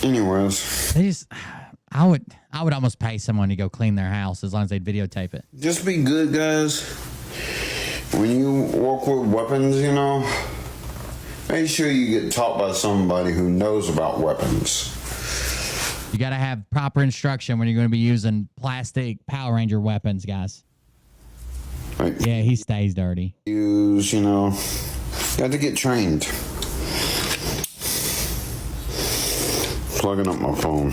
Speaker 8: Anyways.
Speaker 1: I would almost pay someone to go clean their house as long as they'd videotape it.
Speaker 8: Just be good, guys. When you work with weapons, you know, make sure you get taught by somebody who knows about weapons.
Speaker 1: You got to have proper instruction when you're going to be using plastic Power Ranger weapons, guys.
Speaker 8: Like,
Speaker 1: yeah, he stays dirty.
Speaker 8: You know, got to get trained. plugging up my phone.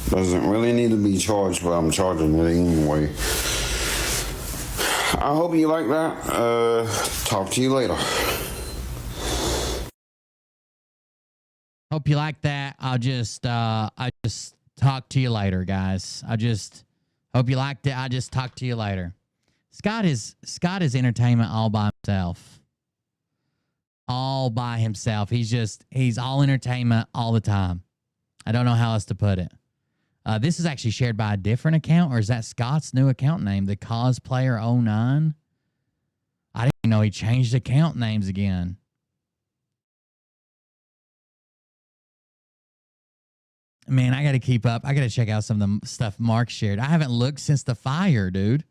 Speaker 8: Doesn't really need to be charged, but I'm charging it anyway. I hope you like that. Talk to you later.
Speaker 1: Hope you like that. I just talk to you later, guys. I just hope you liked it. I just talk to you later. Scott is entertainment all by himself. All by himself. He's all entertainment all the time. I don't know how else to put it. This is actually shared by a different account, or is that Scott's new account name, the Cosplayer09? I didn't even know he changed account names again. Man, I got to keep up. I got to check out some of the stuff Mark shared. I haven't looked since the fire, dude.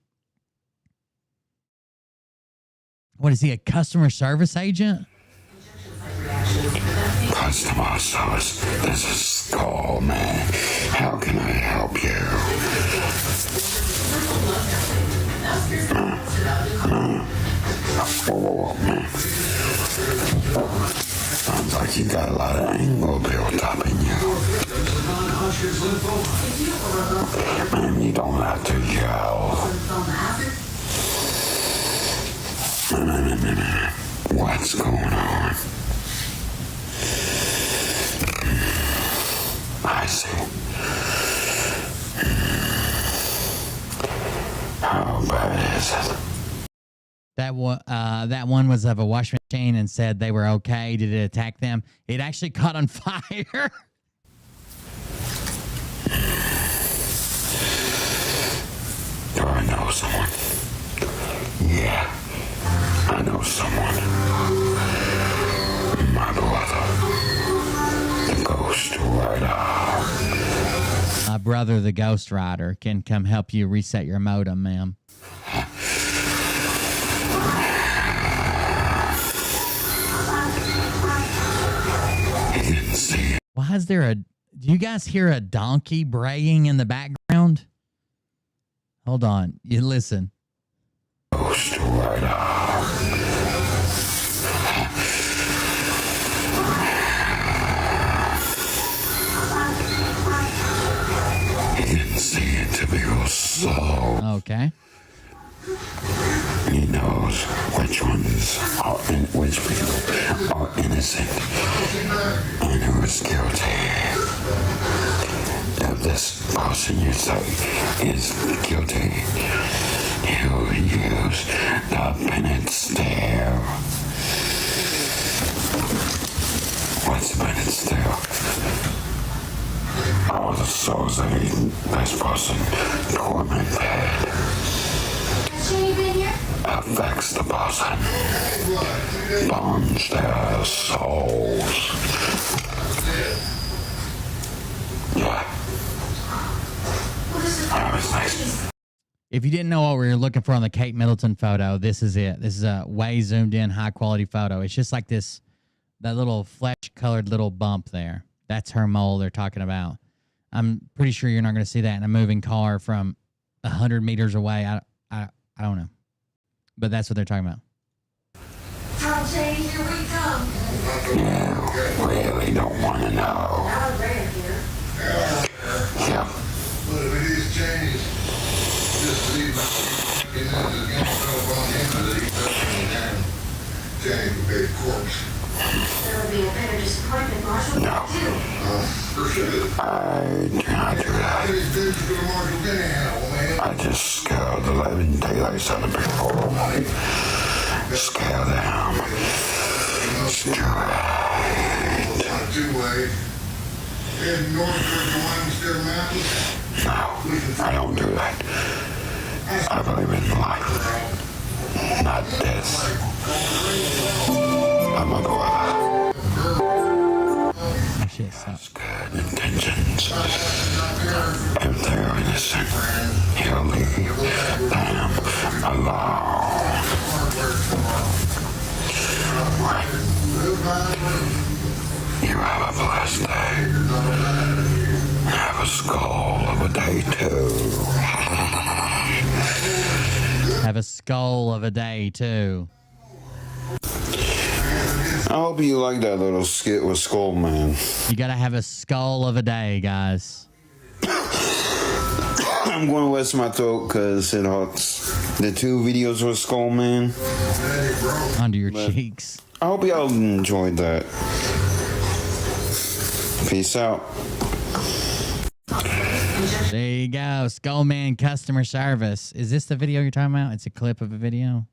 Speaker 1: What is he, a customer service agent?
Speaker 8: Customer service. This is Skull, man. How can I help you? Whoa, man. Sounds like you got a lot of angle built up in you. Man, you don't have to yell. What's going on? I see. How bad is it?
Speaker 1: That one was of a washing machine and said they were okay. Did it attack them? It actually caught on fire.
Speaker 8: Do I know someone? Yeah, I know someone. My brother, the Ghost Rider.
Speaker 1: My brother, the Ghost Rider, can come help you reset your modem, ma'am.
Speaker 8: He didn't see it.
Speaker 1: Why is there do you guys hear a donkey braying in the background? Hold on. You listen.
Speaker 8: Ghost Rider. He didn't see it to be so.
Speaker 1: Okay.
Speaker 8: He knows which which people are innocent and who is guilty. If this person you say is guilty, he'll use the Bennett stare. What's the Bennett stare? All the souls that this person tormented affects the person, bonds their souls. Yeah. That was nice.
Speaker 1: If you didn't know what we were looking for on the Kate Middleton photo, this is it. This is a way zoomed in, high quality photo. It's just like that little flesh colored little bump there. That's her mole they're talking about. I'm pretty sure you're not going to see that in a moving car from 100 meters away. I don't know. But that's what they're talking about.
Speaker 8: You really don't want to know. Yeah.
Speaker 13: But if it is changed, just leave my change the big corpse.
Speaker 8: No. I do not do that. I just scare the living daylights out of people. Scare them. Straight. No, I don't do that. I believe in life, not death. I'm a brother. Has good intentions. If they're innocent, he'll leave them alone. Right. You have a blessed day. Have a skull of a day too.
Speaker 1: Have a skull of a day too.
Speaker 8: I hope you like that little skit with Skull Man.
Speaker 1: You gotta have a skull of a day, guys.
Speaker 8: I'm going to wet my throat because it hurts. The 2 videos with Skull Man.
Speaker 1: Under your cheeks.
Speaker 8: I hope y'all enjoyed that. Peace out.
Speaker 1: There you go. Skullman customer service. Is this the video you're talking about? It's a clip of a video.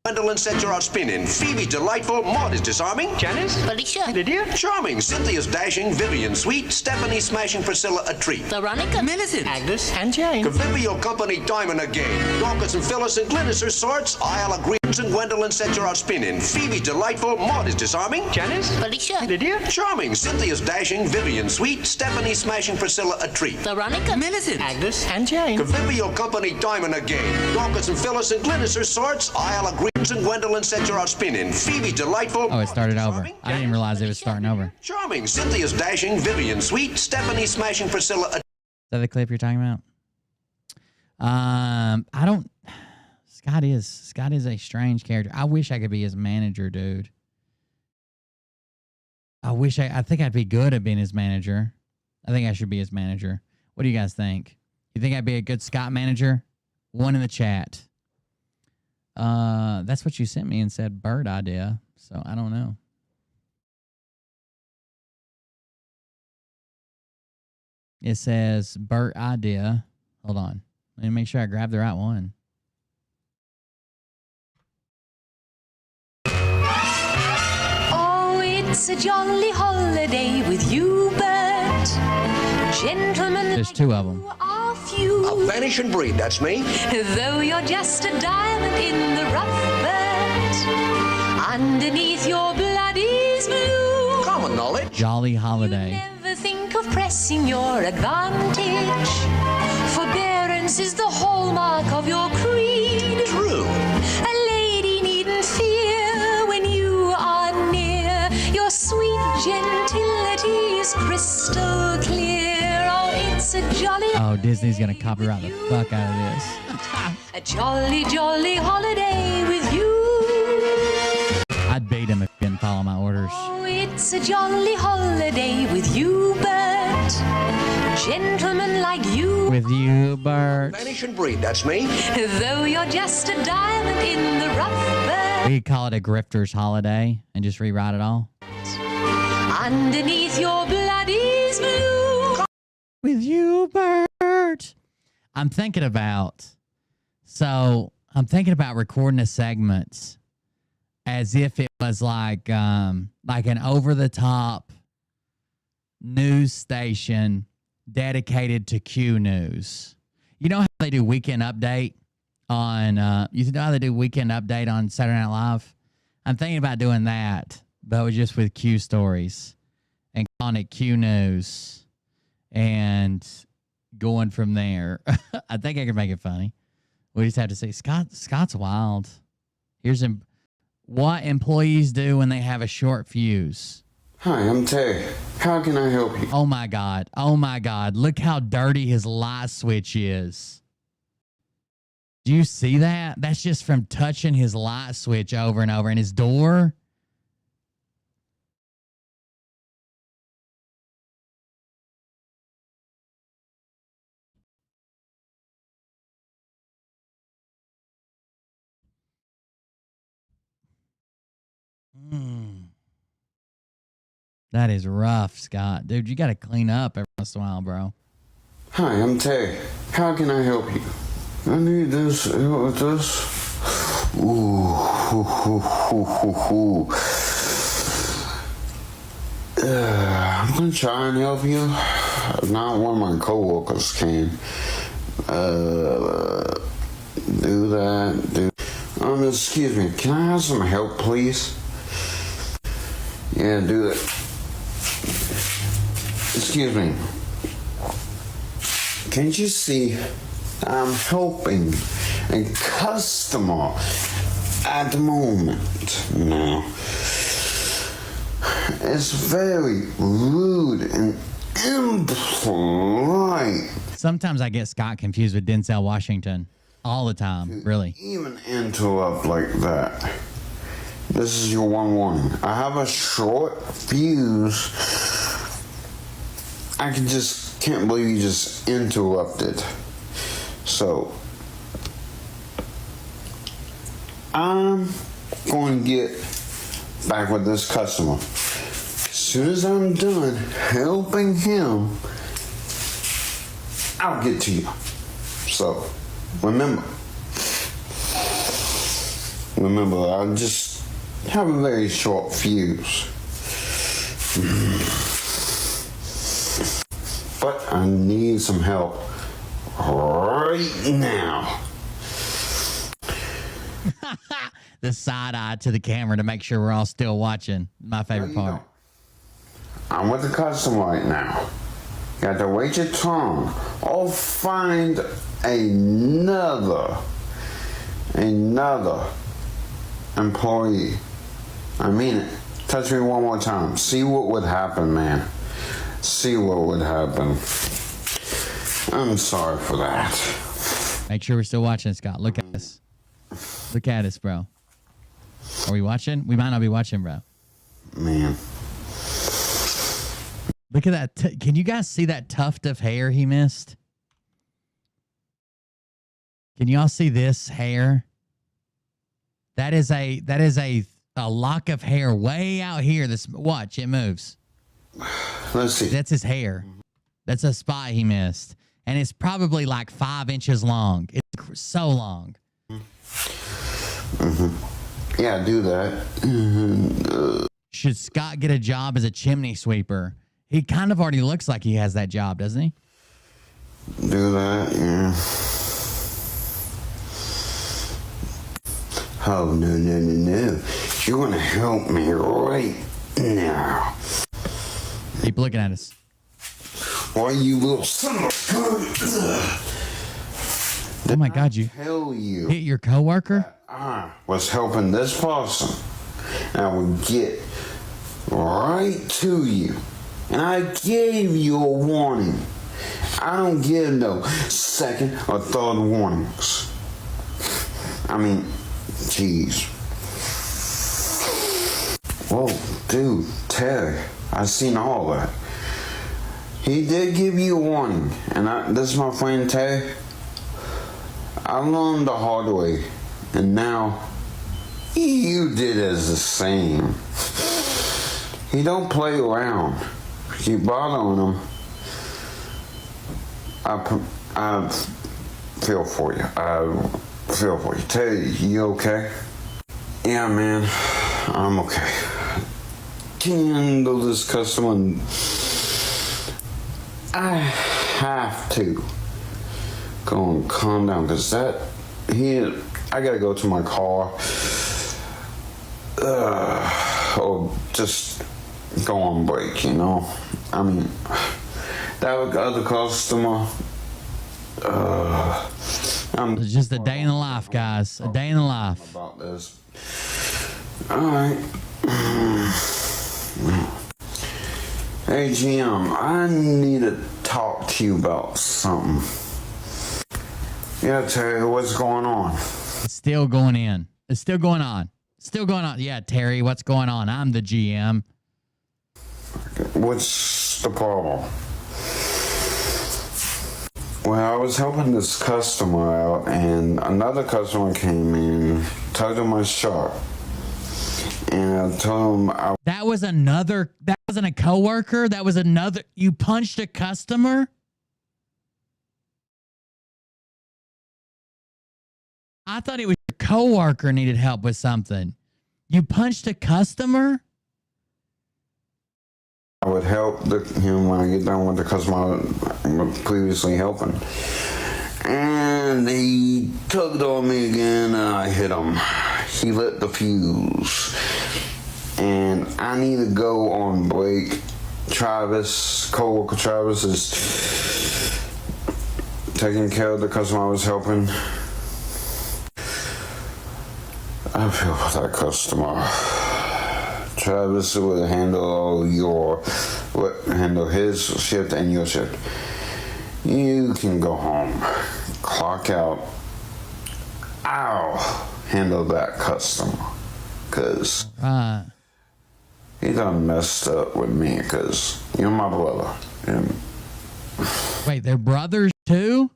Speaker 14: Gwendolyn set you out spinning. Phoebe delightful. Maud is disarming. Janice.
Speaker 15: Felicia.
Speaker 14: Lydia. Charming. Cynthia's dashing. Vivian sweet. Stephanie smashing. Priscilla a treat.
Speaker 15: Veronica.
Speaker 11: Millicent. Agnes. And Jane.
Speaker 14: Convivial company diamond again. Dorcas and Phyllis and Glynis are sorts. I'll agree. And Gwendolyn set you out spinning. Phoebe delightful. Maud is disarming.
Speaker 11: Janice.
Speaker 15: Felicia.
Speaker 14: Lydia. Charming. Cynthia's dashing. Vivian sweet. Stephanie smashing. Priscilla a treat.
Speaker 15: Veronica.
Speaker 11: Millicent. Agnes. And Jane.
Speaker 14: Convivial company diamond again. Dorcas and Phyllis and Glynis are sorts. I'll agree. And Gwendolyn set you out spinning. Phoebe delightful.
Speaker 1: Oh, it started over. I didn't realize it was starting over. Is
Speaker 14: Charming. Cynthia's dashing. Vivian sweet. Stephanie smashing. Priscilla a
Speaker 1: that the clip you're talking about? I don't. Scott is a strange character. I wish I could be his manager, dude. I think I'd be good at being his manager. I think I should be his manager. What do you guys think? You think I'd be a good Scott manager? One in the chat. That's what you sent me and said bird idea. So I don't know. It says Bert idea. Hold on. Let me make sure I grab the right one.
Speaker 16: Oh, it's a jolly holiday with you, Bert. Gentlemen,
Speaker 1: There's 2 of them.
Speaker 16: are few.
Speaker 14: I'll vanish and breed, that's me.
Speaker 16: Though you're just a diamond in the rough, Bert, underneath your blood is blue.
Speaker 14: Common knowledge.
Speaker 1: Jolly holiday.
Speaker 16: Never think of pressing your advantage. Forbearance is the hallmark of your creed.
Speaker 14: True.
Speaker 16: A lady needn't fear when you are near. Your sweet gentility is crystal clear. Oh, it's a jolly.
Speaker 1: Oh, Disney's gonna copyright the fuck out of this.
Speaker 16: A jolly, jolly holiday with you.
Speaker 1: I'd beat him if he didn't follow my orders.
Speaker 16: Oh, it's a jolly holiday with you, Bert. Gentlemen like you.
Speaker 1: With you, Bert.
Speaker 14: Vanish and breed, that's me.
Speaker 16: Though you're just a diamond in the rough, Bert.
Speaker 1: We could call it a grifter's holiday and just rewrite it all.
Speaker 16: Underneath your blood is blue.
Speaker 1: With you, Bert. I'm thinking about recording a segment as if it was like an over-the-top news station dedicated to Q News. You know how they do Weekend Update on Saturday Night Live? I'm thinking about doing that, but just with Q stories and calling it Q News and going from there. I think I can make it funny. We just have to say Scott's wild. Here's what employees do when they have a short fuse.
Speaker 8: Hi, I'm Terry. How can I help you?
Speaker 1: Oh my God. Oh my God. Look how dirty his light switch is. Do you see that? That's just from touching his light switch over and over. And his door. That is rough, Scott. Dude, you got to clean up every once in a while, bro.
Speaker 8: Hi, I'm Terry. How can I help you? I need this. With this. Ooh. I'm going to try and help you. Not one of my coworkers can. Do that. Excuse me. Can I have some help, please? Yeah, do that. Excuse me. Can't you see I'm helping a customer at the moment now? It's very rude and impolite.
Speaker 1: Sometimes I get Scott confused with Denzel Washington. All the time, really.
Speaker 8: Even interrupt like that. This is your one warning. I have a short fuse. I can't believe you just interrupted. So, I'm going to get back with this customer. As soon as I'm done helping him, I'll get to you. So, remember, I just have a very short fuse. But I need some help right now.
Speaker 1: The side eye to the camera to make sure we're all still watching. My favorite part.
Speaker 8: I'm with the customer right now. You got to wait your turn. Or find another employee. I mean it. Touch me one more time. See what would happen, man. See what would happen. I'm sorry for that.
Speaker 1: Make sure we're still watching, Scott. Look at us. Look at us, bro. Are we watching? We might not be watching, bro.
Speaker 8: Man.
Speaker 1: Look at that. Can you guys see that tuft of hair he missed? Can y'all see this hair? That is a lock of hair way out here. Watch, it moves.
Speaker 8: Let's see.
Speaker 1: That's his hair. That's a spot he missed. And it's probably like 5 inches long. It's so long.
Speaker 8: Yeah, do that.
Speaker 1: Should Scott get a job as a chimney sweeper? He kind of already looks like he has that job, doesn't he?
Speaker 8: Do that, yeah. Oh, no. You're going to help me right now.
Speaker 1: Keep looking at us.
Speaker 8: Why, you little son of a gun.
Speaker 1: Oh, my God, you hit your coworker?
Speaker 8: I was helping this person. And I would get right to you. And I gave you a warning. I don't give no second or third warnings. I mean, jeez. Whoa, dude, Terry, I seen all that. He did give you a warning. And this is my friend Terry. I learned the hard way. And now, you did as the same. He don't play around. Keep bothering him. I feel for you. I feel for you. Terry, you okay? Yeah, man, I'm okay. Can you handle this customer? I have to go and calm down because I gotta go to my car or just go on break, you know? I mean, that other customer,
Speaker 1: It's just a day in the life, guys. A day in the life.
Speaker 8: About this. Alright. Hey, Jim, I need to talk to you about something. Yeah, Terry, what's going on?
Speaker 1: It's still going in. It's still going on. Still going on. Yeah, Terry, what's going on? I'm the GM.
Speaker 8: What's the problem? Well, I was helping this customer out, and another customer came in, tugged on my shirt, and I told him
Speaker 1: That wasn't a coworker. That was another. You punched a customer. I thought it was your coworker needed help with something. You punched a customer.
Speaker 8: I would help him when I get done with the customer I was previously helping. And he tugged on me again, and I hit him. He lit the fuse. And I need to go on break. Coworker Travis is taking care of the customer I was helping. I feel for that customer. Travis will handle his shift and your shift. You can go home, clock out. I'll handle that customer. because
Speaker 1: Right.
Speaker 8: he done messed up with me because you're my brother. And
Speaker 1: Wait, they're brothers too?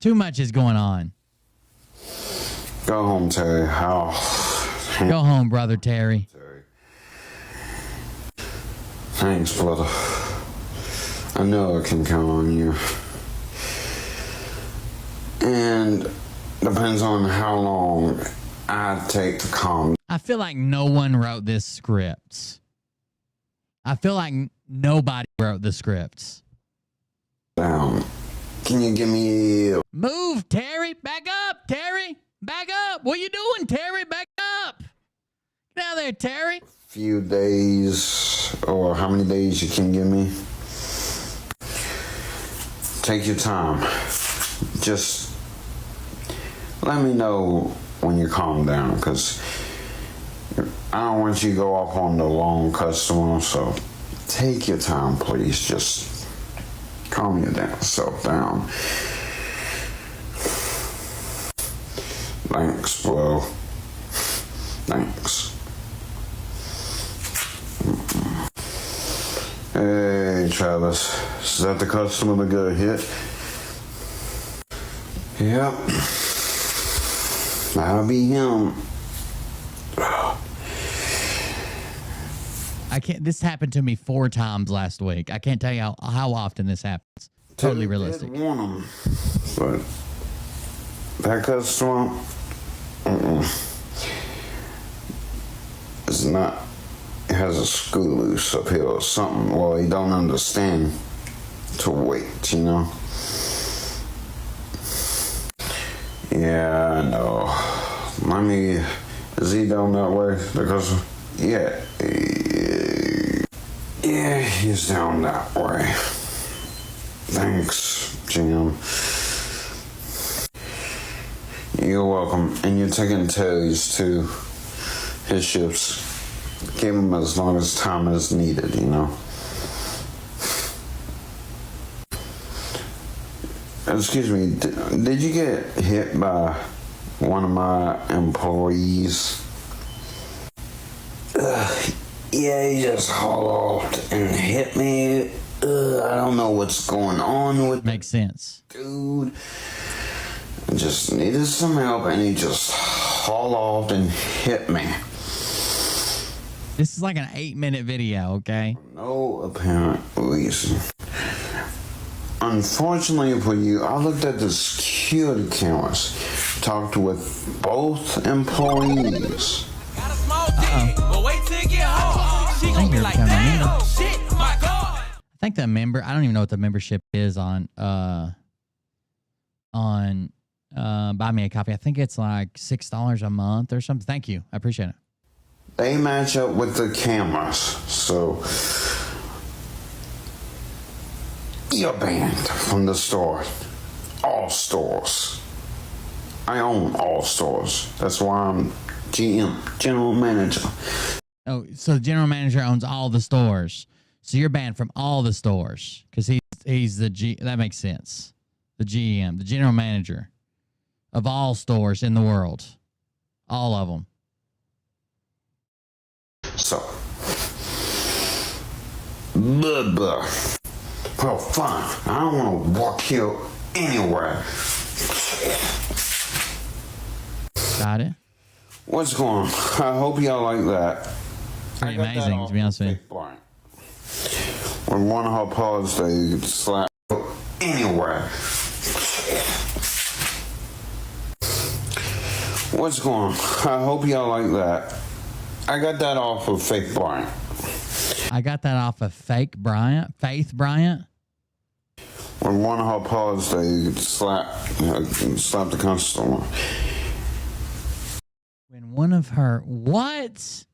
Speaker 1: Too much is going on.
Speaker 8: go home, Terry.
Speaker 1: Go home, brother Terry.
Speaker 8: Thanks, brother. I know I can count on you. And depends on how long I take to calm.
Speaker 1: I feel like no one wrote this script. I feel like nobody wrote the scripts.
Speaker 8: Down. Can you give me
Speaker 1: Move, Terry. Back up, Terry. Back up. What you doing, Terry? Back up. Get out of there, Terry.
Speaker 8: few days or how many days you can give me? Take your time. Just let me know when you calm down, because I don't want you to go off on the long customer. So take your time, please. Just calm yourself down. Thanks, bro. Thanks. Hey, Travis. Is that the customer that got hit? Yep. That'll be him.
Speaker 1: I can't. This happened to me 4 times last week. I can't tell you how often this happens. Totally realistic.
Speaker 8: Did warn him, but that customer is not. Has a screw loose up here or something. Well, he don't understand to wait, you know. Yeah, I know. Mommy, is he down that way? Because yeah, he's down that way. Thanks, Jim. You're welcome. And you're taking Terry's to his shifts. Give him as long as time is needed, you know. Excuse me, did you get hit by one of my employees? Yeah, he just hauled off and hit me. I don't know what's going on with.
Speaker 1: Makes sense.
Speaker 8: Dude, I just needed some help and he just hauled off and hit me.
Speaker 1: This is like an 8-minute video, okay?
Speaker 8: No apparent reason. Unfortunately for you, I looked at the security cameras, talked with both employees.
Speaker 1: I think the member, I don't even know what the membership is on Buy Me a Coffee. I think it's like $6 a month or something. Thank you. I appreciate it.
Speaker 8: They match up with the cameras, so you're banned from the store. All stores. I own all stores. That's why I'm GM, general manager.
Speaker 1: Oh, so the general manager owns all the stores. So you're banned from all the stores because he's the G. That makes sense. The GM, the general manager of all stores in the world, all of them.
Speaker 8: So, blah. Well, fine. I don't want to walk here anywhere.
Speaker 1: Got it.
Speaker 8: What's going on? I hope y'all like that.
Speaker 1: Pretty amazing, to be honest with you.
Speaker 8: When one of her paws, they slap anywhere. What's going on? I hope y'all like that. I got that off of Faith Bryant.
Speaker 1: Faith Bryant?
Speaker 8: When one of her paws, they slap the customer.
Speaker 1: When one of her, what?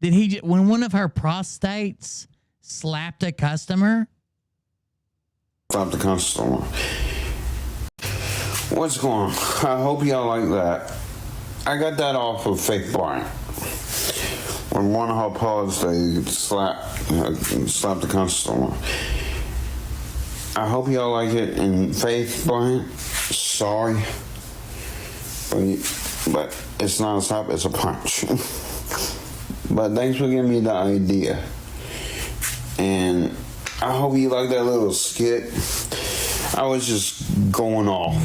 Speaker 1: When one of her prostates slapped a customer?
Speaker 8: Slap the customer. What's going on? I hope y'all like that. I got that off of Faith Bryant. When one of her paws, they slap the customer. I hope y'all like it. And Faith Bryant, sorry. But but it's not a slap, it's a punch. But thanks for giving me the idea. And I hope you like that little skit. I was just going off.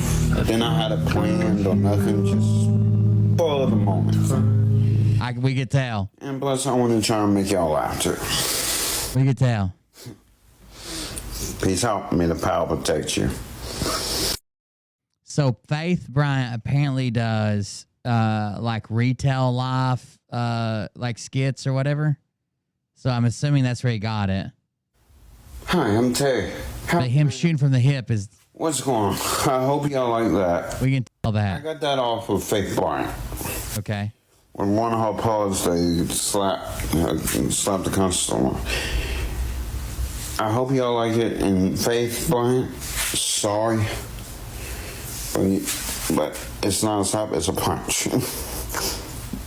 Speaker 8: Then I had a plan or nothing, just spoil the moment.
Speaker 1: We could tell.
Speaker 8: And plus, I want to try and make y'all laugh too.
Speaker 1: We could tell.
Speaker 8: Peace out. May the power protect you.
Speaker 1: So Faith Bryant apparently does like retail life like skits or whatever. So I'm assuming that's where he got it.
Speaker 8: Hi, I'm Tay.
Speaker 1: But him shooting from the hip is...
Speaker 8: What's going on? I hope y'all like that.
Speaker 1: We can tell that.
Speaker 8: I got that off of Faith Bryant.
Speaker 1: Okay.
Speaker 8: When one of her paws, they slapped the customer. I hope y'all like it. And Faith Bryant, sorry. But it's not a slap, it's a punch.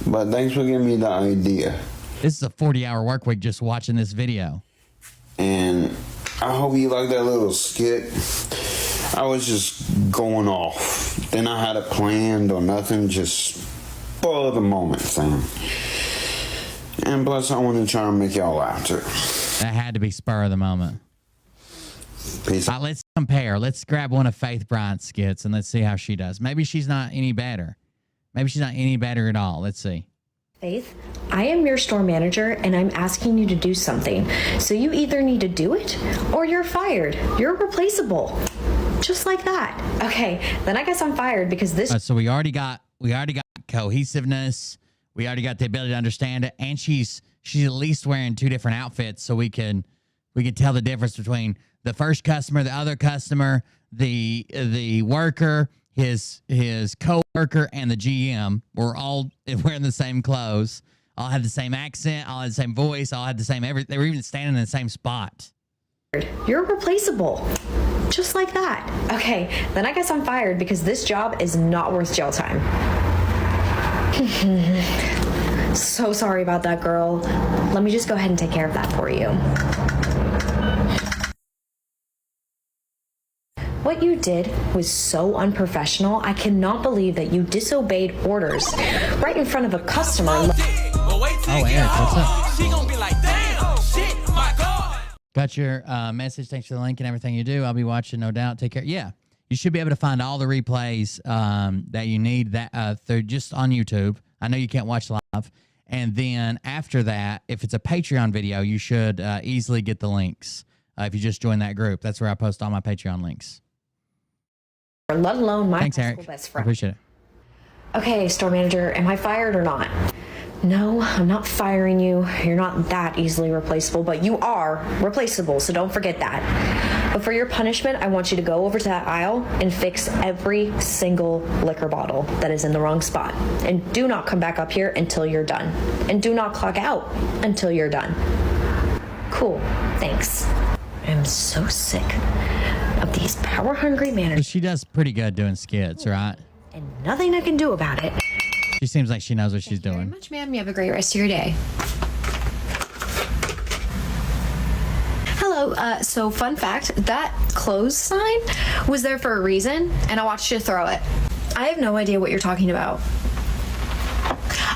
Speaker 8: But thanks for giving me the idea.
Speaker 1: This is a 40-hour work week just watching this video.
Speaker 8: And I hope you like that little skit. I was just going off. Then I had it planned or nothing, just spoil the moment thing. And plus, I want to try and make y'all laugh too.
Speaker 1: That had to be spur of the moment.
Speaker 8: Peace.
Speaker 1: All right, let's compare. Let's grab one of Faith Bryant's skits and let's see how she does. Maybe she's not any better. Maybe she's not any better at all. Let's see.
Speaker 15: Faith, I am your store manager and I'm asking you to do something. So you either need to do it or you're fired. You're replaceable. Just like that. Okay, then I guess I'm fired because this...
Speaker 1: So we already got cohesiveness. We already got the ability to understand it. And she's at least wearing two different outfits so we can tell the difference between the first customer, the other customer, the worker, his co-worker, and the GM. We're all wearing the same clothes. All had the same accent. All had the same voice. All had the same everything. They were even standing in the same spot.
Speaker 15: You're replaceable. Just like that. Okay, then I guess I'm fired because this job is not worth jail time. So sorry about that, girl. Let me just go ahead and take care of that for you. What you did was so unprofessional. I cannot believe that you disobeyed orders right in front of a customer.
Speaker 1: Oh, Eric, what's up? She gonna be like, damn, shit, my God. Got your message. Thanks for the link and everything you do. I'll be watching, no doubt. Take care. Yeah, you should be able to find all the replays that you need they're just on YouTube. I know you can't watch live. And then after that, if it's a Patreon video, you should easily get the links if you just join that group. That's where I post all my Patreon links.
Speaker 15: Let alone my
Speaker 1: Thanks,
Speaker 15: high
Speaker 1: Eric.
Speaker 15: school best
Speaker 1: I
Speaker 15: friend.
Speaker 1: appreciate it.
Speaker 15: Okay, store manager, am I fired or not? No, I'm not firing you. You're not that easily replaceable, but you are replaceable, so don't forget that. But for your punishment, I want you to go over to that aisle and fix every single liquor bottle that is in the wrong spot. And do not come back up here until you're done. And do not clock out until you're done. Cool, thanks. I'm so sick of these power-hungry managers.
Speaker 1: She does pretty good doing skits, right?
Speaker 15: And nothing I can do about it.
Speaker 1: She seems like she knows what she's doing.
Speaker 17: Much, ma'am. You have a great rest of your day. Hello. So fun fact, that clothes sign was there for a reason, and I watched you throw it. I have no idea what you're talking about.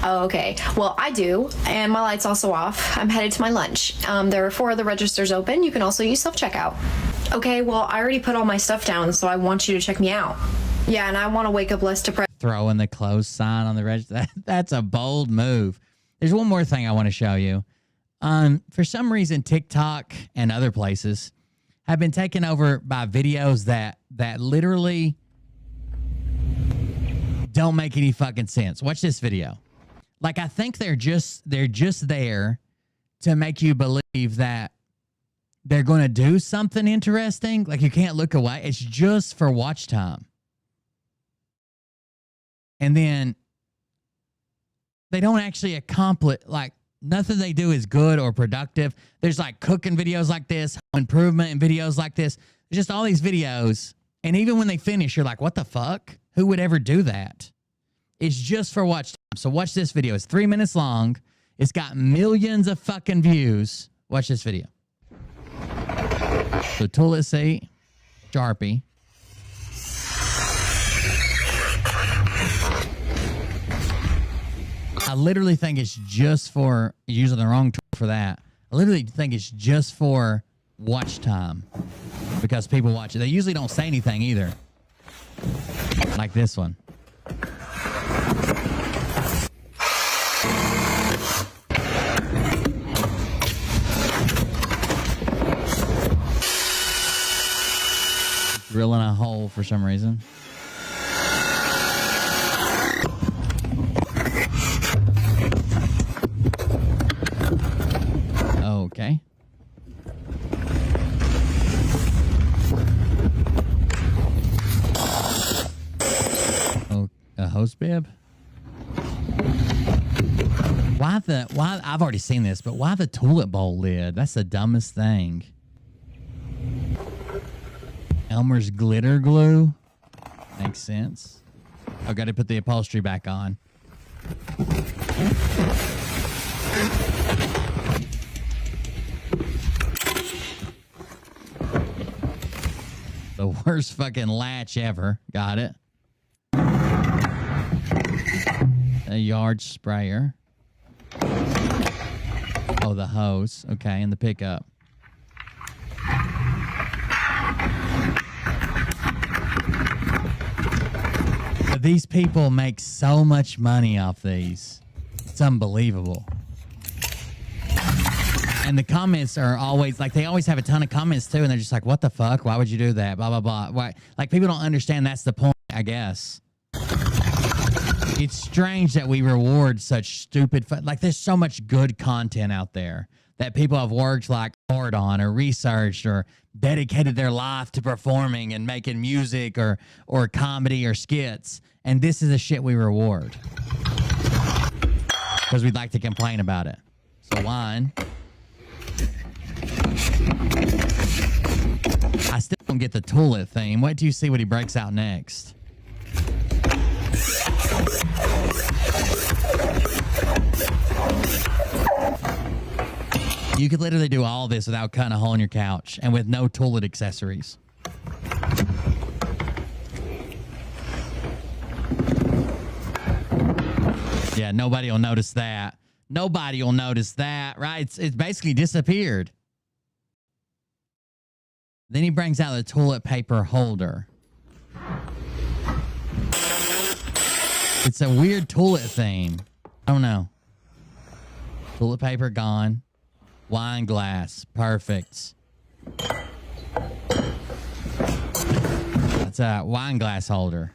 Speaker 17: Oh, okay. Well, I do, and my light's also off. I'm headed to my lunch. There are 4 other registers open. You can also use self-checkout. Okay, well, I already put all my stuff down, so I want you to check me out. Yeah, and I want to wake up less depressed.
Speaker 1: Throwing the close sign on the register. That's a bold move. There's one more thing I want to show you. For some reason, TikTok and other places have been taken over by videos that literally don't make any fucking sense. Watch this video. Like, I think they're just there to make you believe that they're going to do something interesting. Like, you can't look away. It's just for watch time. And then they don't actually accomplish, like, nothing they do is good or productive. There's like cooking videos like this, home improvement and videos like this. There's just all these videos. And even when they finish, you're like, what the fuck? Who would ever do that? It's just for watch time. So watch this video. It's 3 minutes long. It's got millions of fucking views. Watch this video. So toilet seat, Sharpie. literally think it's just for using the wrong tool for that. I literally think it's just for watch time because people watch it. They usually don't say anything either. Like this one. Drilling a hole for some reason. Okay. Oh, a hose bib? Why I've already seen this, but why the toilet bowl lid? That's the dumbest thing. Elmer's glitter glue. Makes sense. I've got to put the upholstery back on. The worst fucking latch ever. Got it. A yard sprayer. Oh, the hose. Okay, and the pickup. These people make so much money off these. It's unbelievable. And the comments are always like, they always have a ton of comments too, and they're just like, what the fuck? Why would you do that? Blah, blah, blah. Why? Like, people don't understand that's the point, I guess. It's strange that we reward such stupid like, there's so much good content out there that people have worked like hard on or researched or dedicated their life to performing and making music or comedy or skits. And this is the shit we reward because we'd like to complain about it. So wine. I still don't get the toilet theme. Wait till you see what he breaks out next. You could literally do all this without cutting a hole in your couch and with no toilet accessories. Yeah, nobody will notice that. Nobody will notice that, right? It's basically disappeared. Then he brings out the toilet paper holder. It's a weird toilet theme. I don't know. Toilet paper gone. Wine glass. Perfect. That's a wine glass holder.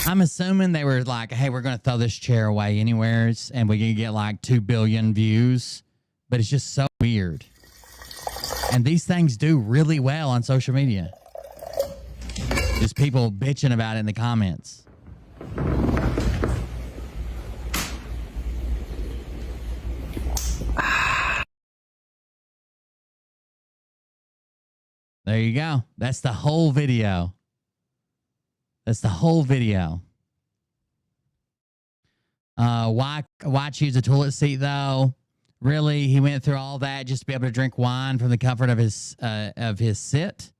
Speaker 1: I'm assuming they were like, hey, we're going to throw this chair away anywheres and we're going to get like 2 billion views. But it's just so weird. And these things do really well on social media. Just people bitching about it in the comments. There you go. That's the whole video. That's the whole video. Why choose a toilet seat though? Really, he went through all that just to be able to drink wine from the comfort of his sit.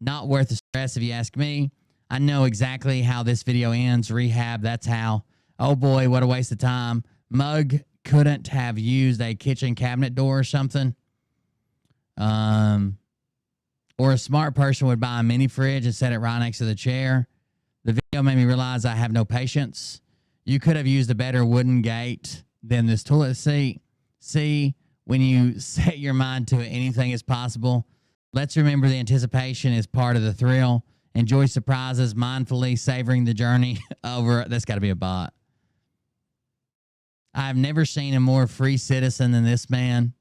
Speaker 1: Not worth the stress if you ask me. I know exactly how this video ends. Rehab, that's how. Oh boy, what a waste of time. Mug couldn't have used a kitchen cabinet door or something. Or a smart person would buy a mini fridge and set it right next to the chair. The video made me realize I have no patience. You could have used a better wooden gate than this toilet seat. See, when you set your mind to it, anything is possible. Let's remember the anticipation is part of the thrill. Enjoy surprises, mindfully savoring the journey over. That's got to be a bot. I've never seen a more free citizen than this man.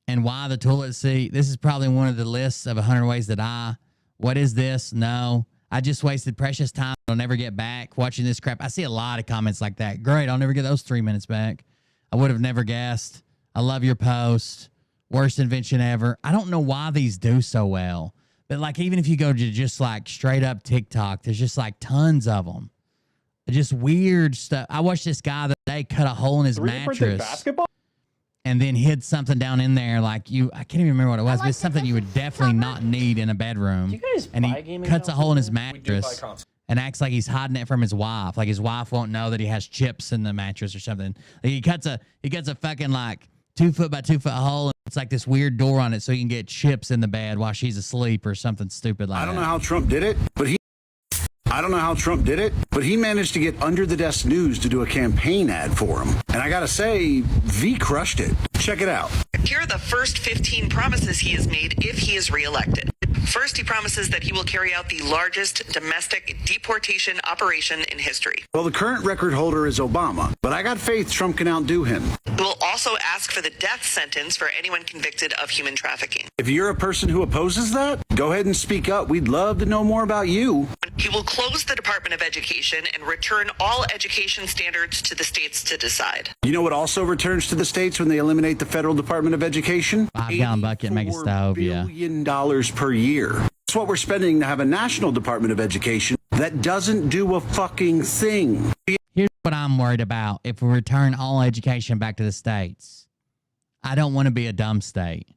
Speaker 1: And why the toilet seat? This is probably one of the lists of 100 ways that I. What is this? No. I just wasted precious time I'll never get back watching this crap. I see a lot of comments like that. Great, I'll never get those 3 minutes back. I would have never guessed. I love your post. Worst invention ever. I don't know why these do so well. But like even if you go to just like straight up TikTok, there's just like tons of them. Just weird stuff. I watched this guy the other day cut a hole in his mattress. Basketball? and then hid something down in there like I can't even remember what it was, but it's something you would definitely not need in a bedroom. And he cuts a hole in his mattress and acts like he's hiding it from his wife. Like his wife won't know that he has chips in the mattress or something. Like he cuts a fucking like 2 foot by 2 foot hole, and it's like this weird door on it so he can get chips in the bed while she's asleep or something stupid like that.
Speaker 18: I don't know how Trump did it, but he managed to get Under the Desk News to do a campaign ad for him. And I gotta say, V crushed it. Check it out.
Speaker 19: Here are the first 15 promises he has made if he is reelected. First, he promises that he will carry out the largest domestic deportation operation in history.
Speaker 18: Well, the current record holder is Obama, but I got faith Trump can outdo him.
Speaker 19: He will also ask for the death sentence for anyone convicted of human trafficking.
Speaker 18: If you're a person who opposes that, go ahead and speak up. We'd love to know more about you.
Speaker 19: He will close the Department of Education and return all education standards to the states to decide.
Speaker 18: You know what also returns to the states when they eliminate the federal Department of Education?
Speaker 1: $5-gallon bucket, make a stove, yeah.
Speaker 18: $1 billion per year. That's what we're spending to have a national Department of Education that doesn't do a fucking thing.
Speaker 1: Here's what I'm worried about. If we return all education back to the states, I don't want to be a dumb state,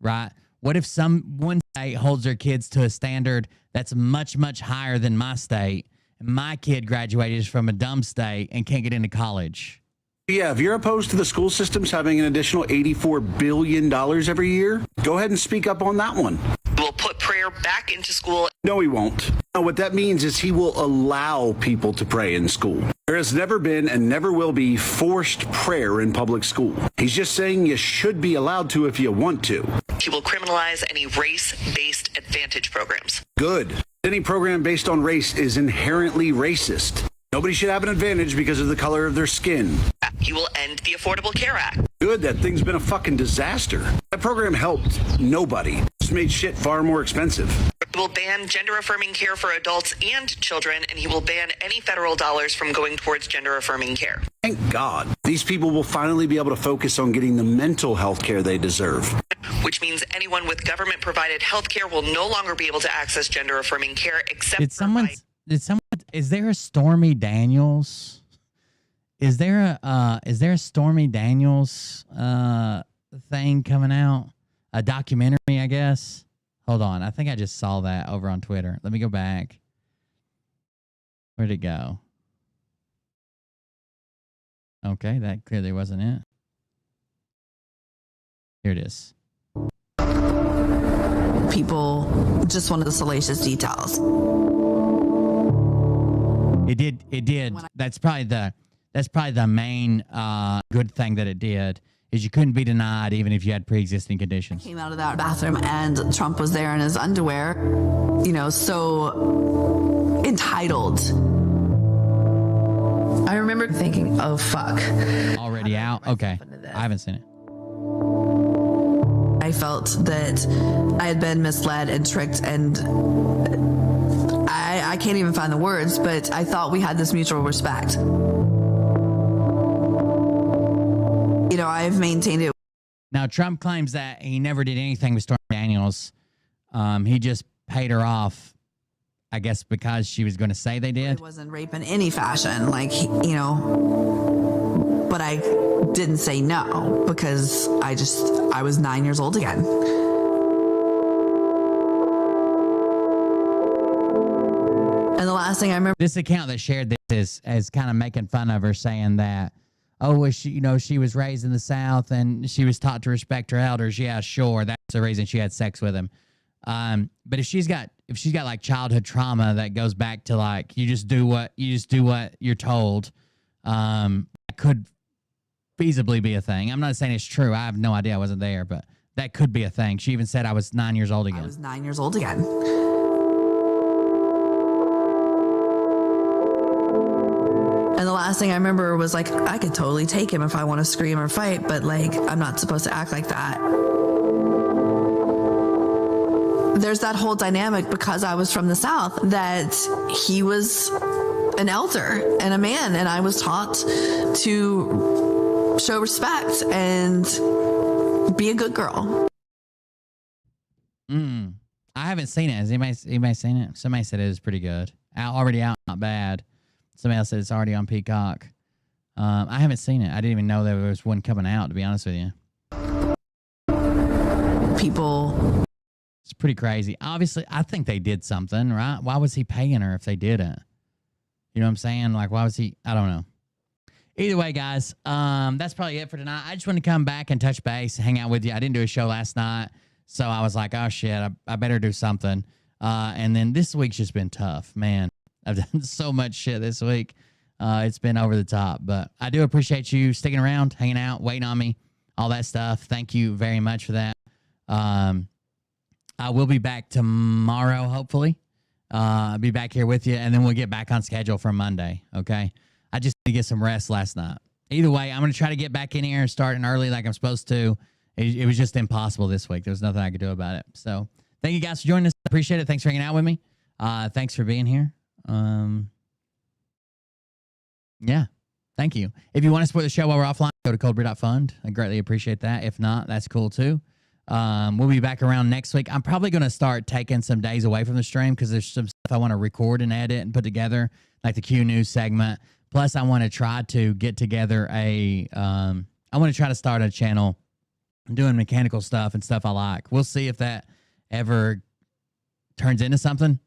Speaker 1: right? What if one state holds their kids to a standard that's much, much higher than my state, and my kid graduated from a dumb state and can't get into college?
Speaker 18: Yeah, if you're opposed to the school systems having an additional $84 billion every year, go ahead and speak up on that one.
Speaker 19: We'll put prayer back into school.
Speaker 18: No, he won't. No, what that means is he will allow people to pray in school. There has never been and never will be forced prayer in public school. He's just saying you should be allowed to if you want to.
Speaker 19: He will criminalize any race-based advantage programs.
Speaker 18: Good. Any program based on race is inherently racist. Nobody should have an advantage because of the color of their skin.
Speaker 19: He will end the Affordable Care Act.
Speaker 18: Good, that thing's been a fucking disaster. That program helped nobody. Just made shit far more expensive.
Speaker 19: He will ban gender-affirming care for adults and children, and he will ban any federal dollars from going towards gender-affirming care.
Speaker 18: Thank God. These people will finally be able to focus on getting the mental health care they deserve.
Speaker 19: Which means anyone with government-provided health care will no longer be able to access gender-affirming care except
Speaker 1: Is there a Stormy Daniels? Is there a Stormy Daniels thing coming out? A documentary, I guess. Hold on. I think I just saw that over on Twitter. Let me go back. Where'd it go? Okay, that clearly wasn't it. Here it is.
Speaker 20: People just wanted the salacious details.
Speaker 1: It did. That's probably the main good thing that it did, is you couldn't be denied even if you had pre-existing conditions.
Speaker 20: Came out of that bathroom and Trump was there in his underwear, so entitled. I remember thinking, oh, fuck.
Speaker 1: Already out? Okay. I haven't seen it.
Speaker 20: I felt that I had been misled and tricked, and I can't even find the words, but I thought we had this mutual respect. I've maintained it.
Speaker 1: Now, Trump claims that he never did anything with Stormy Daniels. He just paid her off, I guess, because she was going to say they did.
Speaker 20: It wasn't rape in any fashion, but I didn't say no because I was 9 years old again. And the last thing I remember,
Speaker 1: this account that shared this is kind of making fun of her, saying that, oh, well, she was raised in the South and she was taught to respect her elders. Yeah, sure, that's the reason she had sex with him. But if she's got like childhood trauma that goes back to like you just do what you're told, that could feasibly be a thing. I'm not saying it's true. I have no idea. I wasn't there, but that could be a thing. She even said I was 9 years old again.
Speaker 20: I was 9 years old again. And the last thing I remember was like, I could totally take him if I want to scream or fight, but like, I'm not supposed to act like that. There's that whole dynamic because I was from the South that he was an elder and a man, and I was taught to show respect and be a good girl.
Speaker 1: I haven't seen it. Has anybody seen it? Somebody said it was pretty good. Already out, not bad. Somebody else said it's already on Peacock. I haven't seen it. I didn't even know there was one coming out, to be honest with you.
Speaker 20: People.
Speaker 1: It's pretty crazy. Obviously, I think they did something, right? Why was he paying her if they didn't? You know what I'm saying? Like, why was he? I don't know. Either way, guys, that's probably it for tonight. I just want to come back and touch base, hang out with you. I didn't do a show last night, so I was like, oh, shit, I better do something. And then this week's just been tough, man. I've done so much shit this week. It's been over the top, but I do appreciate you sticking around, hanging out, waiting on me, all that stuff. Thank you very much for that. I will be back tomorrow, hopefully. I'll be back here with you, and then we'll get back on schedule for Monday, okay? I just need to get some rest last night. Either way, I'm going to try to get back in here and starting early like I'm supposed to. It was just impossible this week. There was nothing I could do about it. So thank you guys for joining us. I appreciate it. Thanks for hanging out with me. Thanks for being here. Yeah, thank you. If you want to support the show while we're offline, go to coldbrew.fund. I greatly appreciate that. If not, that's cool too. We'll be back around next week. I'm probably going to start taking some days away from the stream because there's some stuff I want to record and edit and put together, like the Q News segment. Plus, I want to try to get together I want to try to start a channel doing mechanical stuff and stuff I like. We'll see if that ever turns into something.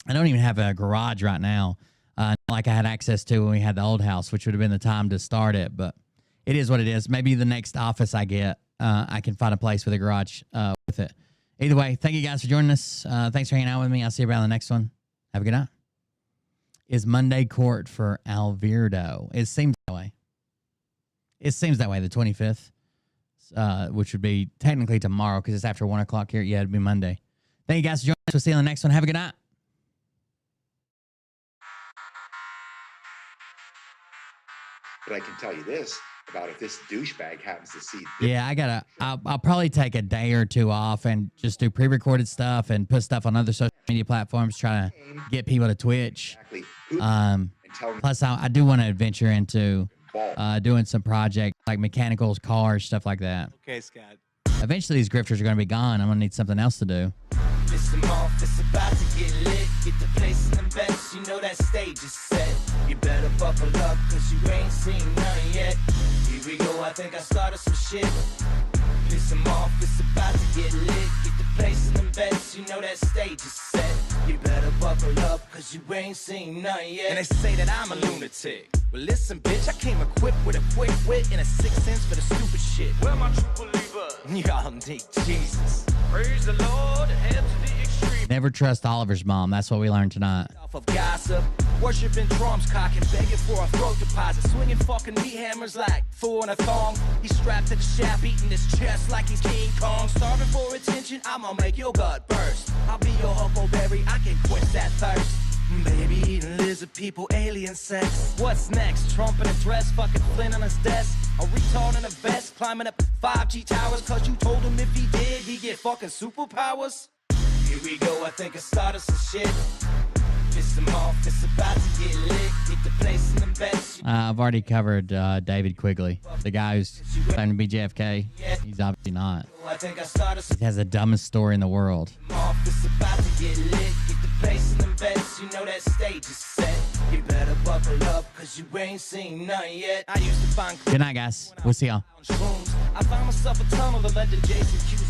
Speaker 1: I don't even have a garage right now, like I had access to when we had the old house, which would have been the time to start it. But it is what it is. Maybe the next office I get, I can find a place with a garage with it. Either way, thank you guys for joining us. Thanks for hanging out with me. I'll see you around the next one. Have a good night. Is Monday court for Alverdo? It seems that way. It seems that way, the 25th, which would be technically tomorrow because it's after 1 o'clock here. Yeah, it'd be Monday. Thank you guys for joining us. We'll see you on the next one. Have a good night.
Speaker 6: But I can tell you this about if this douchebag happens to see.
Speaker 1: Yeah, I'll probably take a day or two off and just do pre-recorded stuff and put stuff on other social media platforms, try to get people to Twitch. Plus, I do want to venture into doing some projects like mechanicals, cars, stuff like that.
Speaker 21: Okay, Scott.
Speaker 1: Eventually, these grifters are going to be gone. I'm going to need something else to do.
Speaker 2: Listen off, it's about to get lit. Get the place in the best, you know that stage is set. You better buckle up, cause you ain't seen none yet. Here we go, I think I started some shit. Piss 'em off, it's about to get lit. Get the place in the best, you know that stage is set. You better buckle up, cause you ain't seen none yet.
Speaker 21: And they say that I'm a lunatic. Well, listen, bitch, I came equipped with a quick wit and a 6th sense for the stupid shit. Where my true believer? Y'all need Jesus. Praise the Lord, head to the extreme.
Speaker 1: Never trust Oliver's mom. That's what we learned tonight.
Speaker 21: Of gossip, worshiping drums, cocking, begging for a throat deposit, swinging fucking meat hammers like fool in a thong. He's strapped to the shaft, eating his chest like he's King Kong. Starving for attention, I'ma make your gut burst. I'll be your huckleberry, I can quench that thirst. Baby eating lizard people, alien sex. What's next? Trump in a dress, fucking Flynn on his desk. A retard in a vest, climbing up 5G towers. Cause you told him if he did, he'd get fucking superpowers.
Speaker 2: Here we go, I think I started some shit. Piss 'em off, it's about to get lit. Get the place in the best.
Speaker 1: I've already covered David Quigley, the guy who's trying to be JFK. He's obviously not.
Speaker 2: I think I started
Speaker 1: He has the dumbest story in the world.
Speaker 2: off, it's about to get lit. Get the place in the best, you know that stage is set. You better buckle up, cause you ain't seen none yet.
Speaker 21: I used to find
Speaker 1: Good night, guys. We'll see y'all.
Speaker 21: shrooms. I found myself a tunnel that led to Jason Q